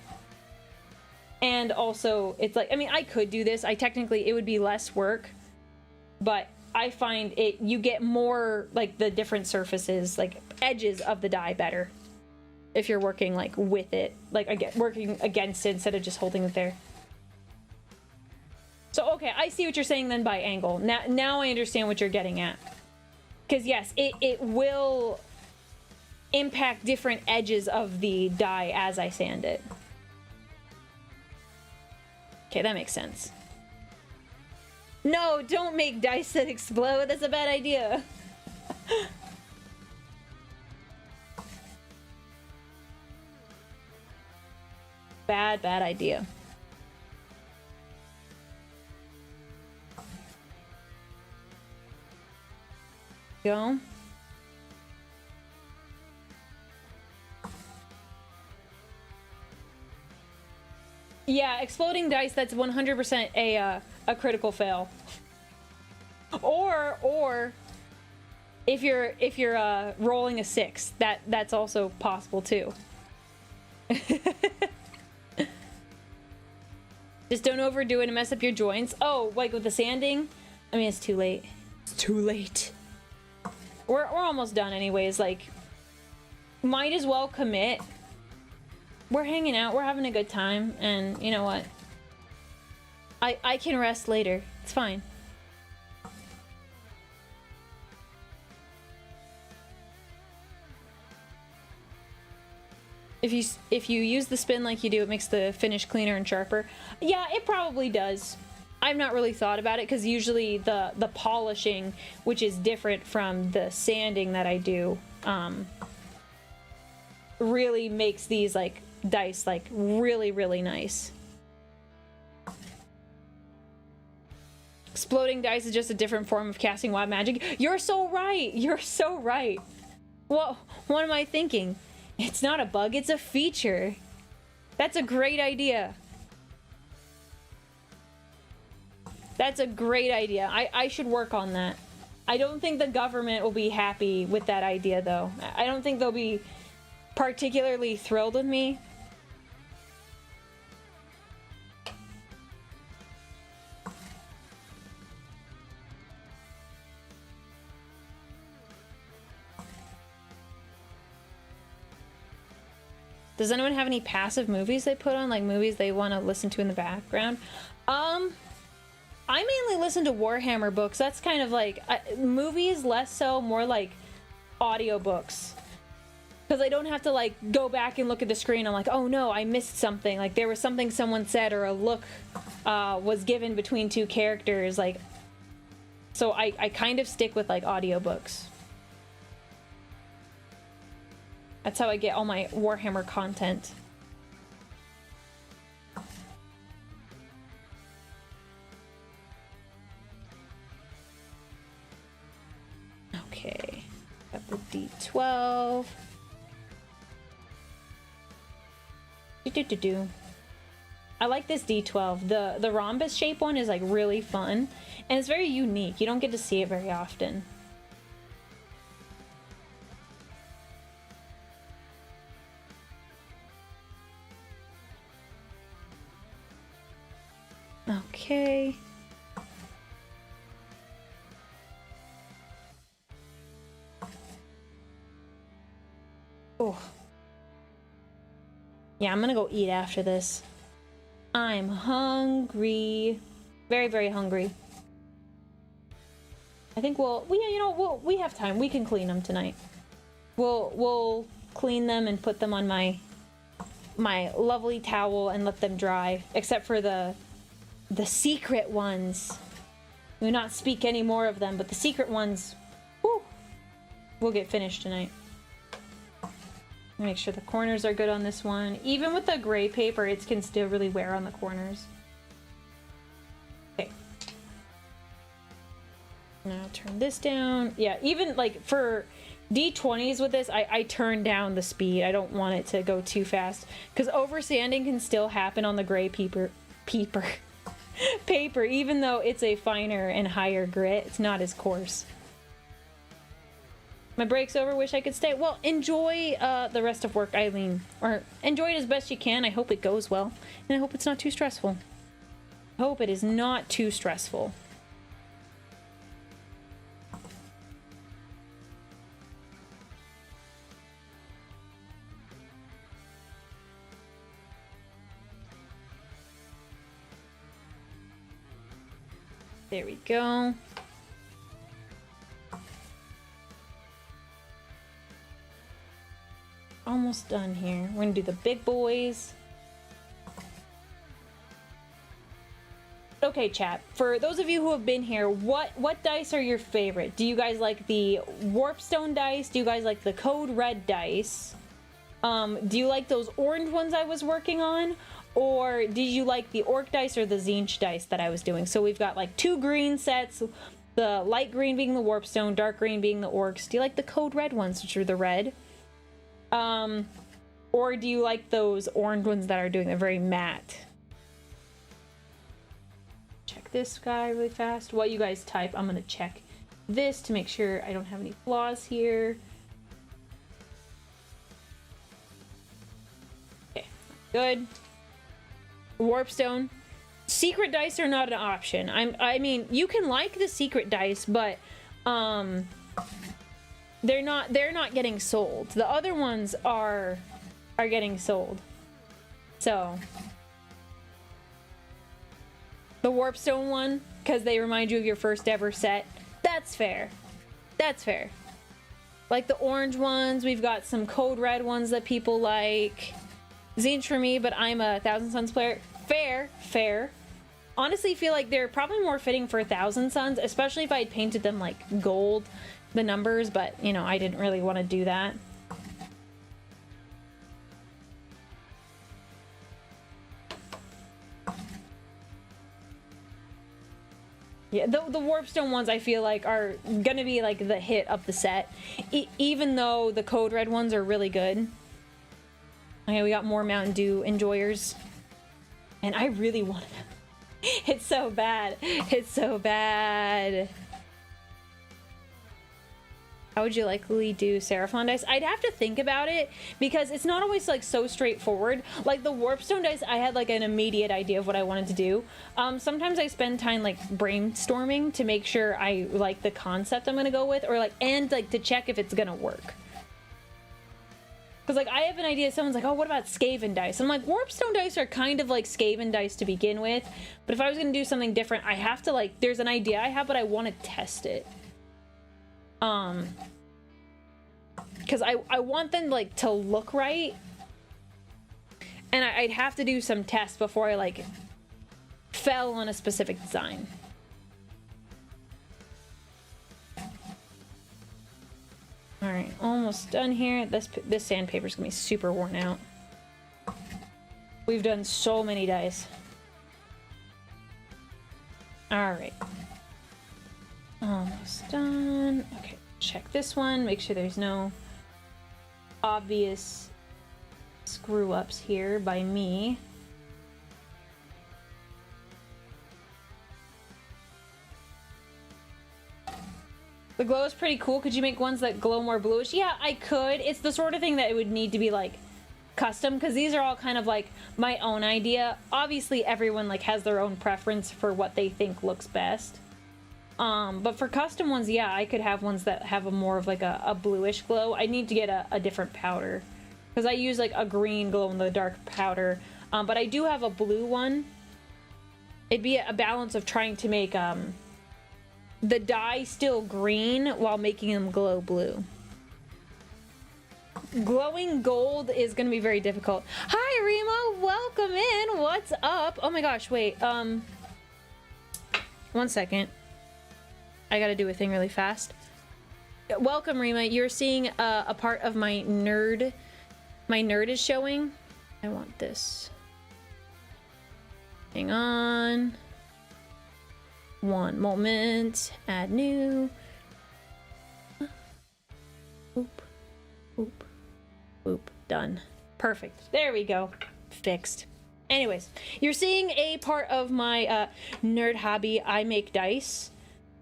Speaker 1: And also, it's like, I mean, I could do this. It would be less work. But I find you get more, like, the different surfaces, like, edges of the die better. If you're working, like, with it. Like, again, working against it instead of just holding it there. So, okay, I see what you're saying then by angle. Now I understand what you're getting at. Because, yes, it will impact different edges of the die as I sand it. Okay, that makes sense. No, don't make dice that explode. That's a bad idea. Bad idea. Go. Yeah, exploding dice, that's 100% a critical fail. Or if you're rolling a 6, that's also possible too. Just don't overdo it and mess up your joints. Oh, like with the sanding? I mean, it's too late. It's too late. We're almost done anyways, like, might as well commit. We're hanging out, we're having a good time, and you know what? I can rest later. It's fine. If you use the spin like you do, it makes the finish cleaner and sharper. Yeah, it probably does. I've not really thought about it because usually the polishing, which is different from the sanding that I do, really makes these like dice like really nice. Exploding dice is just a different form of casting wild magic. You're so right. You're so right. Well, what am I thinking? It's not a bug, it's a feature. That's a great idea. That's a great idea. I should work on that. I don't think the government will be happy with that idea, though. I don't think they'll be particularly thrilled with me. Does anyone have any passive movies they put on, like movies they want to listen to in the background? I mainly listen to Warhammer books. That's kind of like movies, less so, more like audiobooks. Because I don't have to like go back and look at the screen. I'm like, oh no, I missed something. Like there was something someone said or a look was given between two characters. Like, so I kind of stick with like audiobooks. That's how I get all my Warhammer content. Okay, got the D12. I like this D12. The rhombus shape one is like really fun, and it's very unique. You don't get to see it very often. Okay. Oh. Yeah, I'm gonna go eat after this. I'm hungry. Very, very hungry. I think we have time. We can clean them tonight. We'll clean them and put them on my lovely towel and let them dry. Except for the secret ones. We will not speak any more of them, but the secret ones, whew, will get finished tonight. Make sure the corners are good on this one. Even with the gray paper, it can still really wear on the corners. Okay. Now turn this down. Yeah, even like for D20s with this, I turn down the speed. I don't want it to go too fast because oversanding can still happen on the gray paper, even though it's a finer and higher grit. It's not as coarse. My break's over. Wish I could stay. Well, enjoy the rest of work, Eileen. Or enjoy it as best you can. I hope it goes well. And I hope it's not too stressful. I hope it is not too stressful. There we go. Almost done here. We're gonna do the big boys. Okay, chat. For those of you who have been here, what dice are your favorite? Do you guys like the Warpstone dice? Do you guys like the Code Red dice? Do you like those orange ones I was working on? Or did you like the Orc dice or the Tzeentch dice that I was doing? So we've got like 2 green sets, the light green being the Warpstone, dark green being the Orcs. Do you like the Code Red ones, which are the red? Or do you like those orange ones that are doing the very matte? Check this guy really fast. While you guys type, I'm gonna check this to make sure I don't have any flaws here. Okay, good. Warpstone. Secret dice are not an option. I mean, you can like the secret dice, but they're not getting sold. The other ones are getting sold. So the Warpstone one, because they remind you of your first ever set, that's fair. That's fair. Like the orange ones, we've got some Code Red ones that people like. Tzeentch for me, but I'm a Thousand Suns player. Fair, fair. honestly feel like they're probably more fitting for 1,000 Suns, especially if I had painted them like gold, the numbers, but you know, I didn't really want to do that. Yeah, the Warpstone ones I feel like are gonna be like the hit of the set, even though the Code Red ones are really good. Okay, we got more Mountain Dew enjoyers, and I really want them. It's so bad. It's so bad. How would you likely do Seraphon dice? I'd have to think about it because it's not always like so straightforward. Like the Warpstone dice, I had like an immediate idea of what I wanted to do. Sometimes I spend time like brainstorming to make sure I like the concept I'm gonna go with, or like, and like to check if it's gonna work. Because like I have an idea, someone's like, oh, what about Skaven dice? I'm like, Warpstone dice are kind of like Skaven dice to begin with, but if I was gonna do something different, I have to like, there's an idea I have, but I want to test it. Because I want them like to look right, and I'd have to do some tests before I like fell on a specific design. All right, almost done here. This sandpaper's gonna be super worn out. We've done so many dice. All right. Almost done. Okay, check this one. Make sure there's no obvious screw-ups here by me. The glow is pretty cool. Could you make ones that glow more bluish? Yeah, I could. It's the sort of thing that it would need to be like custom, because these are all kind of like my own idea. Obviously, everyone like has their own preference for what they think looks best. But for custom ones, yeah, I could have ones that have a more of like a bluish glow. I need to get a different powder, because I use like a green glow-in-the-dark powder. But I do have a blue one. It'd be a balance of trying to make the dye still green while making them glow blue. Glowing gold is gonna be very difficult. Hi Remo, welcome in. What's up? Oh my gosh, wait, 1 second. I gotta do a thing really fast. Welcome Rima, you're seeing a part of my nerd is showing. I want this. Hang on. One moment. Add new. Boop. Boop. Boop. Done. Perfect. There we go. Fixed. Anyways, you're seeing a part of my nerd hobby. I make dice.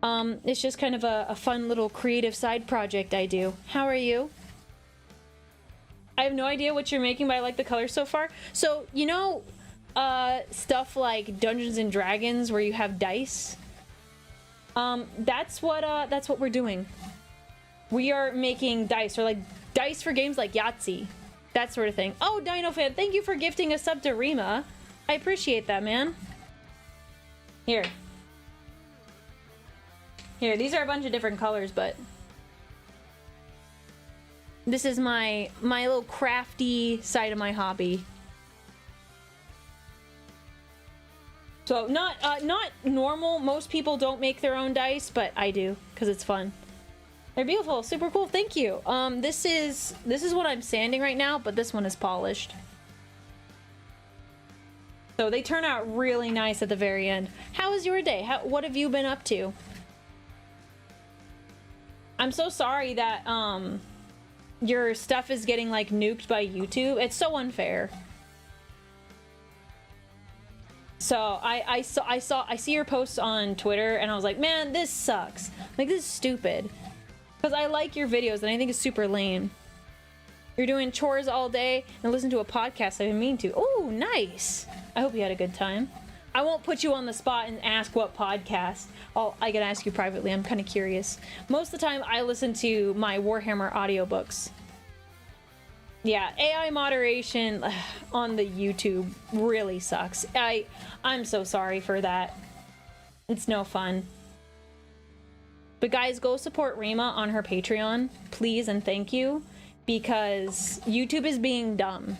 Speaker 1: It's just kind of a fun little creative side project I do. How are you? I have no idea what you're making, but I like the colors so far. So, you know, stuff like Dungeons and Dragons where you have dice? That's what we're doing. We are making dice, or like dice for games like Yahtzee. That sort of thing. Oh, Dino Fan, thank you for gifting a sub to Rima. I appreciate that, man. Here. Here, these are a bunch of different colors, but this is my little crafty side of my hobby. So not normal. Most people don't make their own dice, but I do because it's fun. They're beautiful, super cool. Thank you. This is what I'm sanding right now, but this one is polished. So they turn out really nice at the very end. How was your day? What have you been up to? I'm so sorry that your stuff is getting like nuked by YouTube. It's so unfair. So I see your posts on Twitter and I was like, man, this sucks. Like, this is stupid. Because I like your videos and I think it's super lame. You're doing chores all day and listen to a podcast I didn't mean to. Oh, nice. I hope you had a good time. I won't put you on the spot and ask what podcast. I can ask you privately. I'm kind of curious. Most of the time I listen to my Warhammer audiobooks. Yeah, AI moderation on the YouTube really sucks. I'm so sorry for that. It's no fun. But guys, go support Rima on her Patreon, please and thank you, because YouTube is being dumb.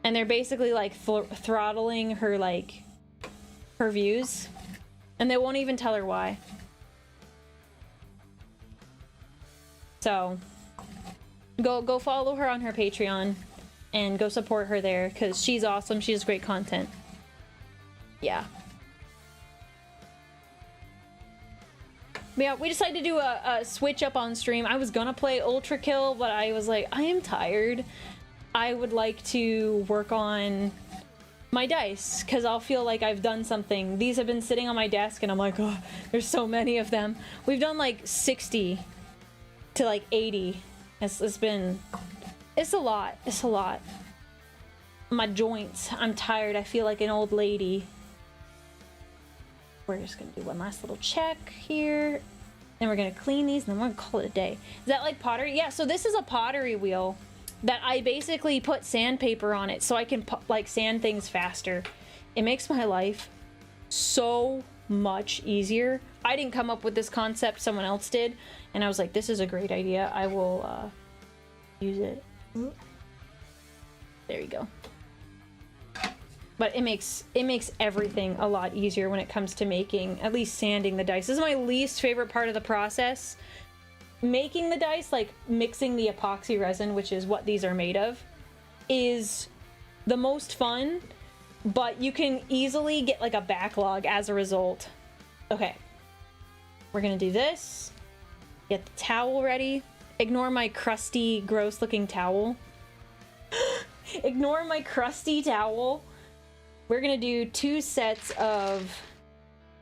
Speaker 1: And they're basically like throttling her her views, and they won't even tell her why. So go follow her on her Patreon and go support her there, because she's awesome. She has great content. Yeah. But yeah, we decided to do a switch up on stream. I was gonna play Ultra Kill, but I was like, I am tired. I would like to work on my dice, because I'll feel like I've done something. These have been sitting on my desk, and I'm like, oh, there's so many of them. We've done like 60 to like 80. It's a lot. It's a lot. My joints. I'm tired. I feel like an old lady. We're just gonna do one last little check here. Then we're gonna clean these, and then we're gonna call it a day. Is that like pottery? Yeah, so this is a pottery wheel that I basically put sandpaper on it so I can like sand things faster. It makes my life so much easier. I didn't come up with this concept, someone else did, and I was like, this is a great idea. I will use it. There you go. But it makes everything a lot easier when it comes to making, at least sanding the dice. This is my least favorite part of the process. Making the dice, like mixing the epoxy resin, which is what these are made of, is the most fun, but you can easily get like a backlog as a result. Okay. We're gonna do this. Get the towel ready. Ignore my crusty, gross looking towel. Ignore my crusty towel. We're gonna do 2 sets of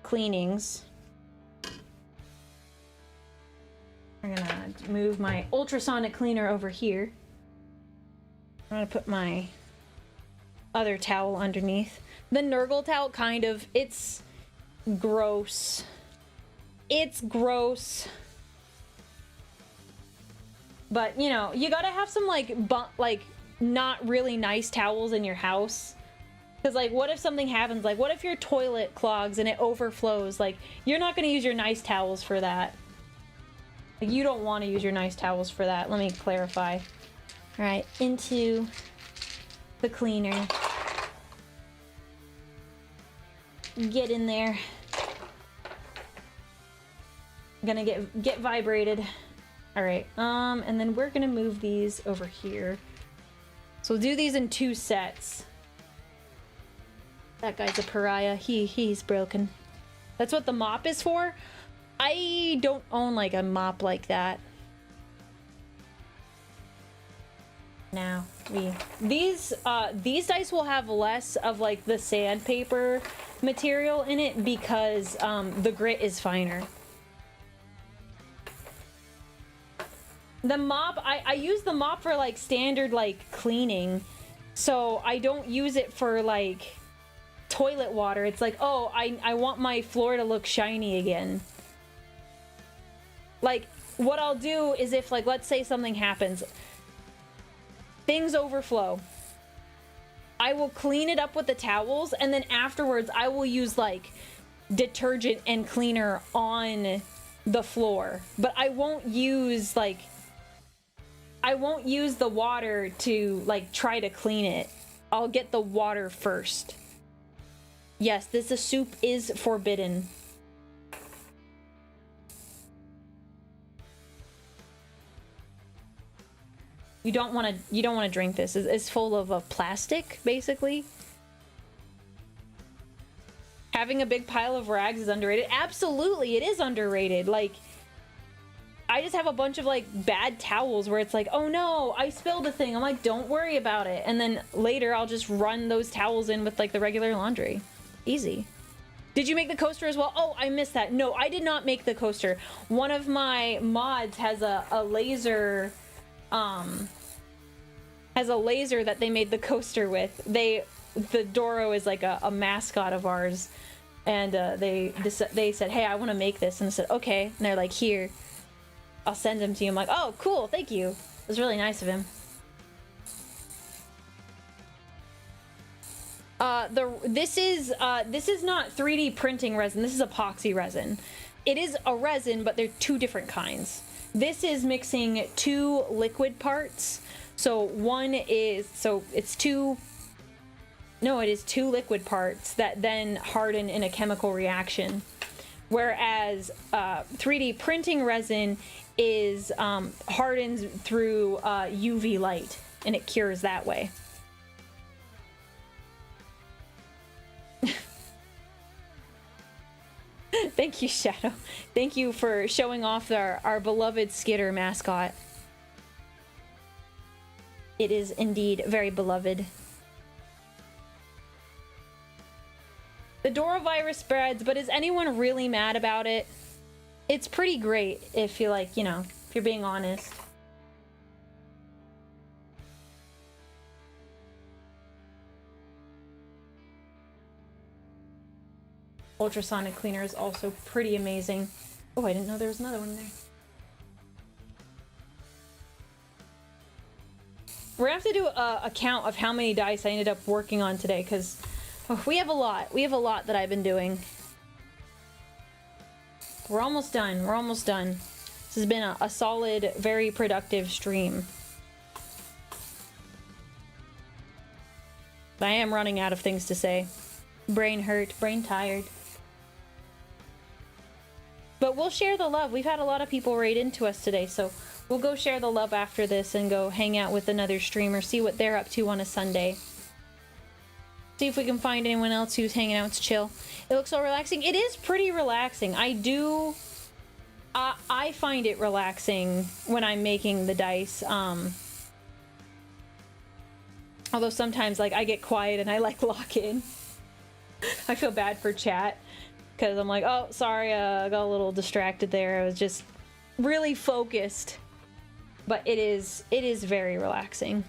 Speaker 1: cleanings. I'm gonna move my ultrasonic cleaner over here. I'm gonna put my other towel underneath. The Nurgle towel, kind of, it's gross. It's gross. But, you know, you gotta have some, like, not really nice towels in your house. Because, like, what if something happens? Like, what if your toilet clogs and it overflows? Like, you're not gonna use your nice towels for that. Like, you don't want to use your nice towels for that. Let me clarify. All right, into the cleaner. Get in there. I'm gonna get vibrated. All right, and then we're gonna move these over here. So we'll do these in 2 sets. That guy's a pariah. He's broken. That's what the mop is for. I don't own like a mop like that. Now these dice will have less of like the sandpaper material in it because the grit is finer. The mop, I use the mop for like standard like cleaning, so I don't use it for like toilet water. It's like, oh, I want my floor to look shiny again. Like, what I'll do is if, like, let's say something happens, things overflow, I will clean it up with the towels, and then afterwards I will use like detergent and cleaner on the floor, but I won't use the water to like try to clean it. I'll get the water first. Yes, this soup is forbidden. You don't want to drink this. It's full of plastic, basically. Having a big pile of rags is underrated. Absolutely, it is underrated. Like, I just have a bunch of like bad towels where it's like, oh no, I spilled a thing. I'm like, don't worry about it. And then later I'll just run those towels in with like the regular laundry. Easy. Did you make the coaster as well? Oh, I missed that. No, I did not make the coaster. One of my mods has a laser, that they made the coaster with. The Doro is like a mascot of ours, and they said, hey, I want to make this, and I said, okay, and they're like, here, I'll send them to you. I'm like, oh, cool, thank you. It was really nice of him. This is not 3D printing resin. This is epoxy resin. It is a resin, but they're 2 different kinds. This is mixing 2 liquid parts. So it's 2 No, it is 2 liquid parts that then harden in a chemical reaction. Whereas 3D printing resin is hardens through UV light, and it cures that way. Thank you, Shadow. Thank you for showing off our beloved Skitter mascot. It is indeed very beloved. The Dorovirus spreads, but is anyone really mad about it? It's pretty great if you like, you know, if you're being honest. Ultrasonic cleaner is also pretty amazing. Oh, I didn't know there was another one there. We're gonna have to do a count of how many dice I ended up working on today, because we have a lot. We have a lot that I've been doing. We're almost done. We're almost done. This has been a solid, very productive stream. But I am running out of things to say. Brain hurt, brain tired. But we'll share the love. We've had a lot of people raid into us today, so we'll go share the love after this and go hang out with another streamer, see what they're up to on a Sunday. See if we can find anyone else who's hanging out to chill. It looks so relaxing. It is pretty relaxing. I find it relaxing when I'm making the dice. Although sometimes, like, I get quiet and I, like, lock in. I feel bad for chat. Because I'm like, oh, sorry, I got a little distracted there. I was just really focused. But it is very relaxing.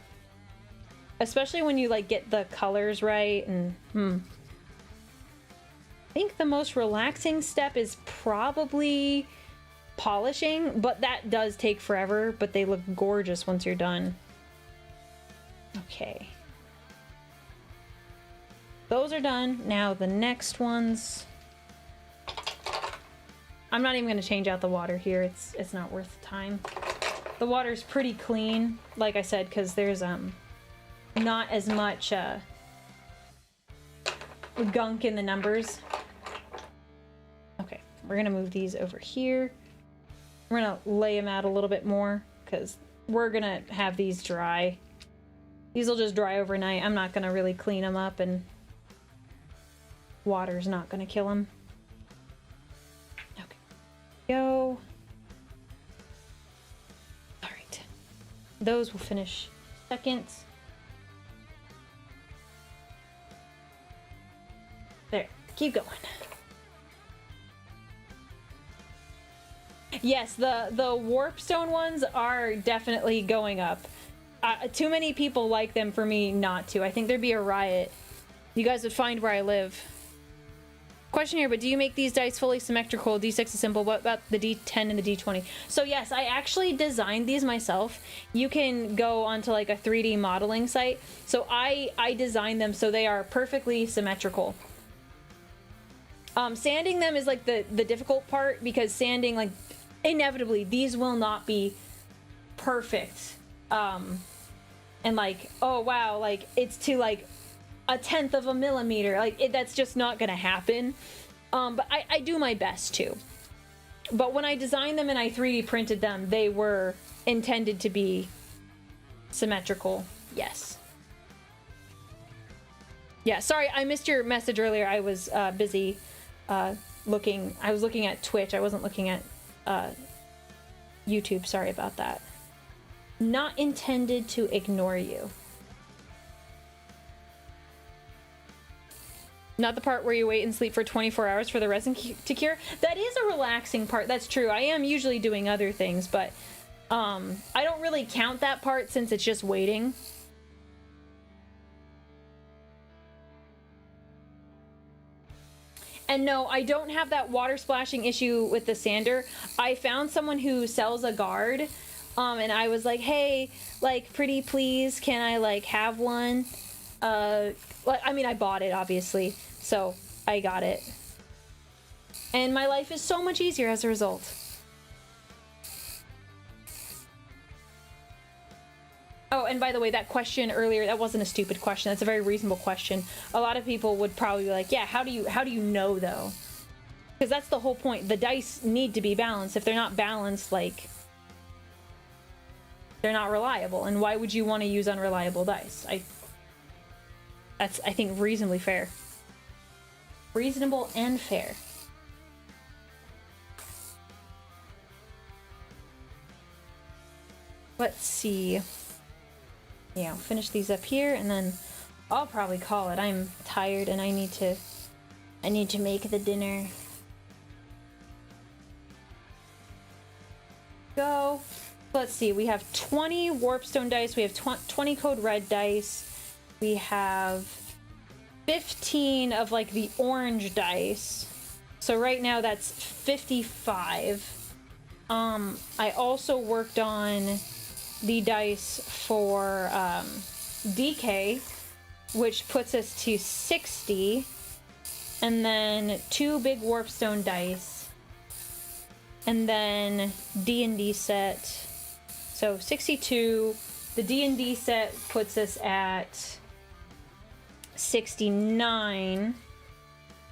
Speaker 1: Especially when you, like, get the colors right. And, I think the most relaxing step is probably polishing. But that does take forever. But they look gorgeous once you're done. Okay. Those are done. Now the next ones... I'm not even going to change out the water here. It's not worth the time. The water's pretty clean, like I said, because there's not as much gunk in the numbers. Okay, we're going to move these over here. We're going to lay them out a little bit more because we're going to have these dry. These will just dry overnight. I'm not going to really clean them up, and water's not going to kill them. Go. All right, those will finish second. There, keep going. Yes, the warpstone ones are definitely going up. Too many people like them for me not to. I think there'd be a riot. You guys would find where I live. Question here, but do you make these dice fully symmetrical? D6 is simple. What about the D10 and the D20? So yes, I actually designed these myself. You can go onto like a 3D modeling site. So I designed them so they are perfectly symmetrical. Sanding them is like the difficult part, because sanding, like, inevitably these will not be perfect. And like, oh wow, like it's to like 1/10 of a millimeter, like that's just not gonna happen. But I do my best to. But when I designed them and I 3D printed them, they were intended to be symmetrical. Yes. Yeah, sorry, I missed your message earlier. I was busy looking. I was looking at Twitch. I wasn't looking at YouTube. Sorry about that. Not intended to ignore you. Not the part where you wait and sleep for 24 hours for the resin to cure. That is a relaxing part. That's true. I am usually doing other things, but I don't really count that part since it's just waiting. And no, I don't have that water splashing issue with the sander. I found someone who sells a guard, and I was like, hey, like, pretty please, can I, like, have one? I mean, I bought it, obviously, so I got it. And my life is so much easier as a result. Oh, and by the way, that question earlier, that wasn't a stupid question. That's a very reasonable question. A lot of people would probably be like, yeah, how do you know though? Because that's the whole point. The dice need to be balanced. If they're not balanced, like, they're not reliable. And why would you want to use unreliable dice? That's, I think, reasonably fair. Reasonable and fair. Let's see. Yeah, I'll finish these up here and then I'll probably call it. I'm tired and I need to make the dinner. Go. Let's see. We have 20 warpstone dice. We have 20 code red dice. We have 15 of like the orange dice. So right now that's 55. I also worked on the dice for DK, which puts us to 60, and then 2 big warpstone dice, and then D&D set, so 62. The D&D set puts us at 69,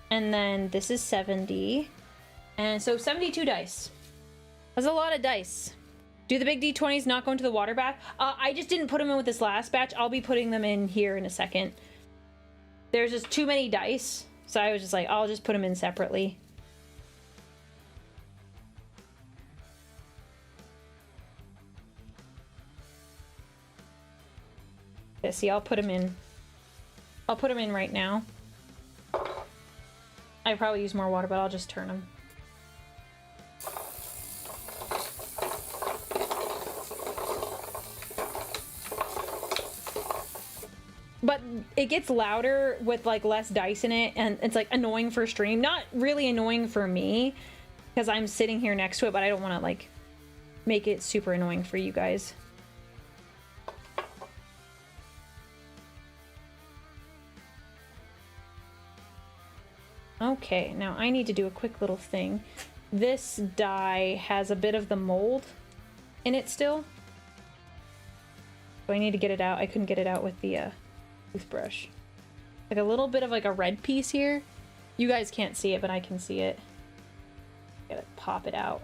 Speaker 1: and then this is 70, and so 72 dice. That's a lot of dice. Do the big D20s not go into the water bath? I just didn't put them in with this last batch. I'll be putting them in here in a second. There's just too many dice, so I was just like, I'll just put them in separately. Yeah, see, I'll put them in. I'll put them in right now. I probably use more water, but I'll just turn them. But it gets louder with like less dice in it, and it's like annoying for stream. Not really annoying for me because I'm sitting here next to it, but I don't want to like make it super annoying for you guys. Okay, now I need to do a quick little thing. This die has a bit of the mold in it still. So I need to get it out. I couldn't get it out with the toothbrush. Like a little bit of like a red piece here. You guys can't see it, but I can see it. Gotta pop it out.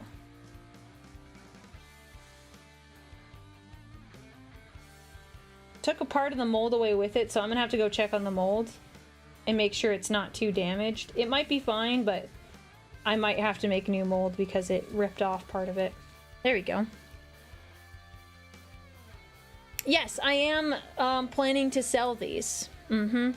Speaker 1: Took a part of the mold away with it, so I'm gonna have to go check on the mold and make sure it's not too damaged. It might be fine, but I might have to make new mold because it ripped off part of it. There we go. Yes, I am planning to sell these. Mm-hmm.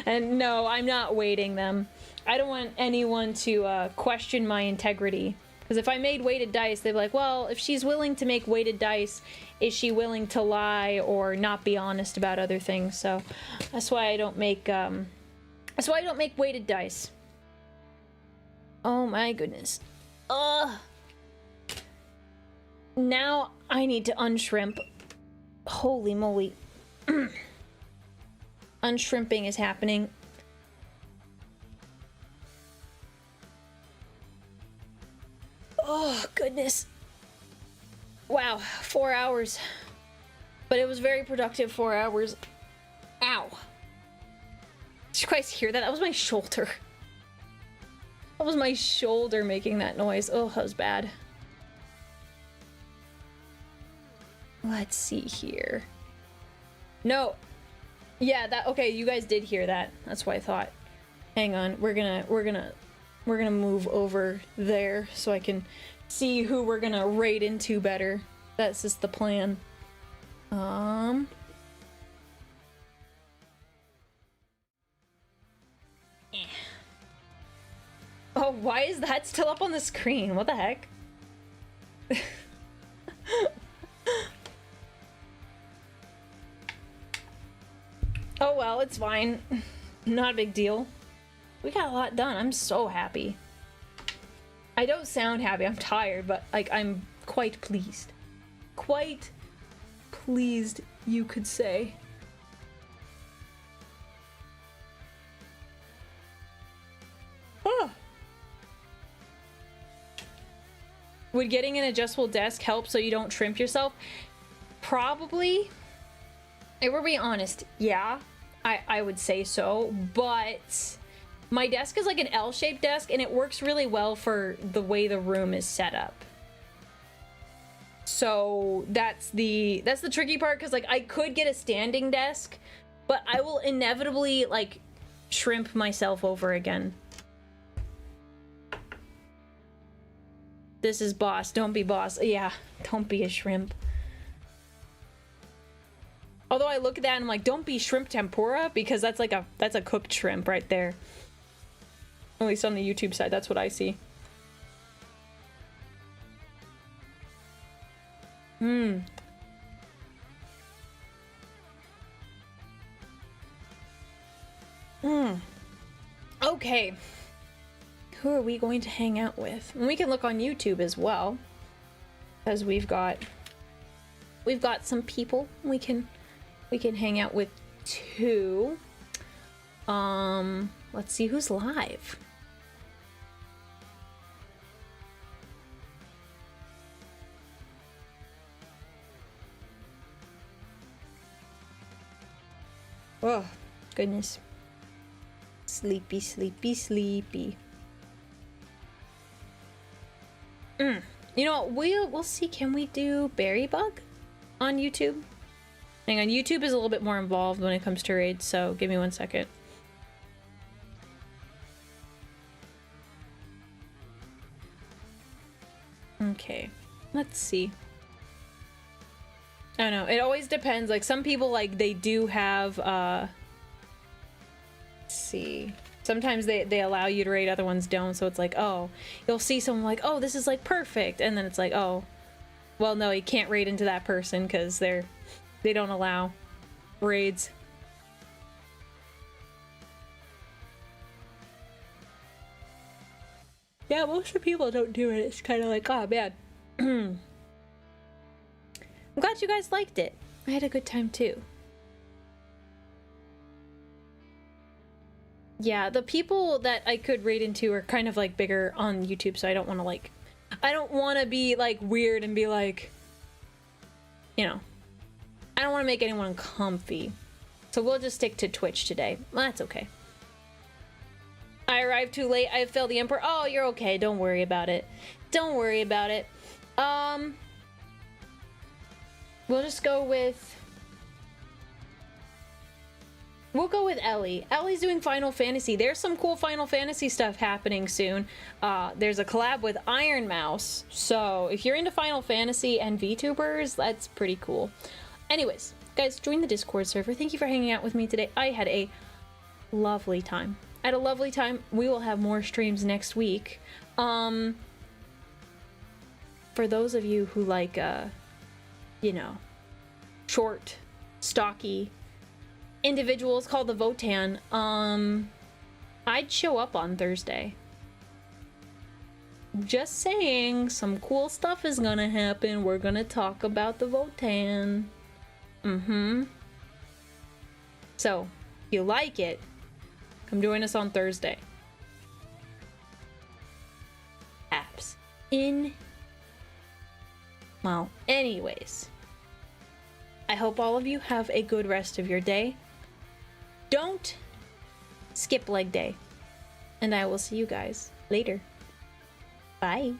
Speaker 1: And no, I'm not weighting them. I don't want anyone to question my integrity. Because if I made weighted dice, they'd be like, well, if she's willing to make weighted dice, is she willing to lie or not be honest about other things? So that's why I don't make weighted dice. Oh my goodness. Ugh. Now I need to unshrimp. Holy moly. Unshrimping is happening. Oh, goodness. Wow, 4 hours. But it was very productive 4 hours. Ow. Did you guys hear that? That was my shoulder. That was my shoulder making that noise. Oh, that was bad. Let's see here. No. Yeah, that okay, you guys did hear that. That's what I thought. Hang on. We're gonna move over there so I can see who we're gonna raid into better. That's just the plan. Oh, why is that still up on the screen? What the heck? Oh well, it's fine. Not a big deal. We got a lot done. I'm so happy. I don't sound happy. I'm tired, but like I'm quite pleased. Quite pleased, you could say. Oh. would getting an adjustable desk help so you don't shrimp yourself? Probably. If we're being honest, yeah, I would say so, but my desk is like an L-shaped desk and it works really well for the way the room is set up. So that's the tricky part, because like I could get a standing desk, but I will inevitably like shrimp myself over again. This is boss, don't be boss. Yeah, don't be a shrimp. Although I look at that and I'm like, don't be shrimp tempura, because that's like that's a cooked shrimp right there. At least on the YouTube side, that's what I see. Okay. Who are we going to hang out with? And we can look on YouTube as well, as we've got some people we can hang out with too. Let's see who's live. Oh, goodness. Sleepy, sleepy, sleepy. You know, we'll see. Can we do Berry Bug on YouTube? Hang on, YouTube is a little bit more involved when it comes to raids, so give me 1 second. Okay, let's see. I don't know, it always depends. Like, some people, like, they do have, let's see. Sometimes they allow you to raid, other ones don't, so it's like, oh, you'll see someone like, oh, this is, like, perfect, and then it's like, oh, well, no, you can't raid into that person, because they don't allow raids. Yeah, most of the people don't do it. It's kind of like, oh, man. I'm glad you guys liked it. I had a good time, too. Yeah, the people that I could raid into are kind of, like, bigger on YouTube, so I don't want to, like... I don't want to be, like, weird and be like... You know... I don't want to make anyone uncomfy. So we'll just stick to Twitch today. Well, that's okay. I arrived too late. I failed the Emperor. Oh, you're okay. Don't worry about it. Don't worry about it. We'll just go with... We'll go with Ellie. Ellie's doing Final Fantasy. There's some cool Final Fantasy stuff happening soon. There's a collab with Iron Mouse. So if you're into Final Fantasy and VTubers, that's pretty cool. Anyways, guys, join the Discord server. Thank you for hanging out with me today. I had a lovely time. We will have more streams next week. For those of you who like, you know, short, stocky individuals called the Votan, I'd show up on Thursday. Just saying, some cool stuff is gonna happen. We're gonna talk about the Votan. So, if you like it, come join us on Thursday. Apps. Well, anyways. I hope all of you have a good rest of your day. Don't skip leg day. And I will see you guys later. Bye.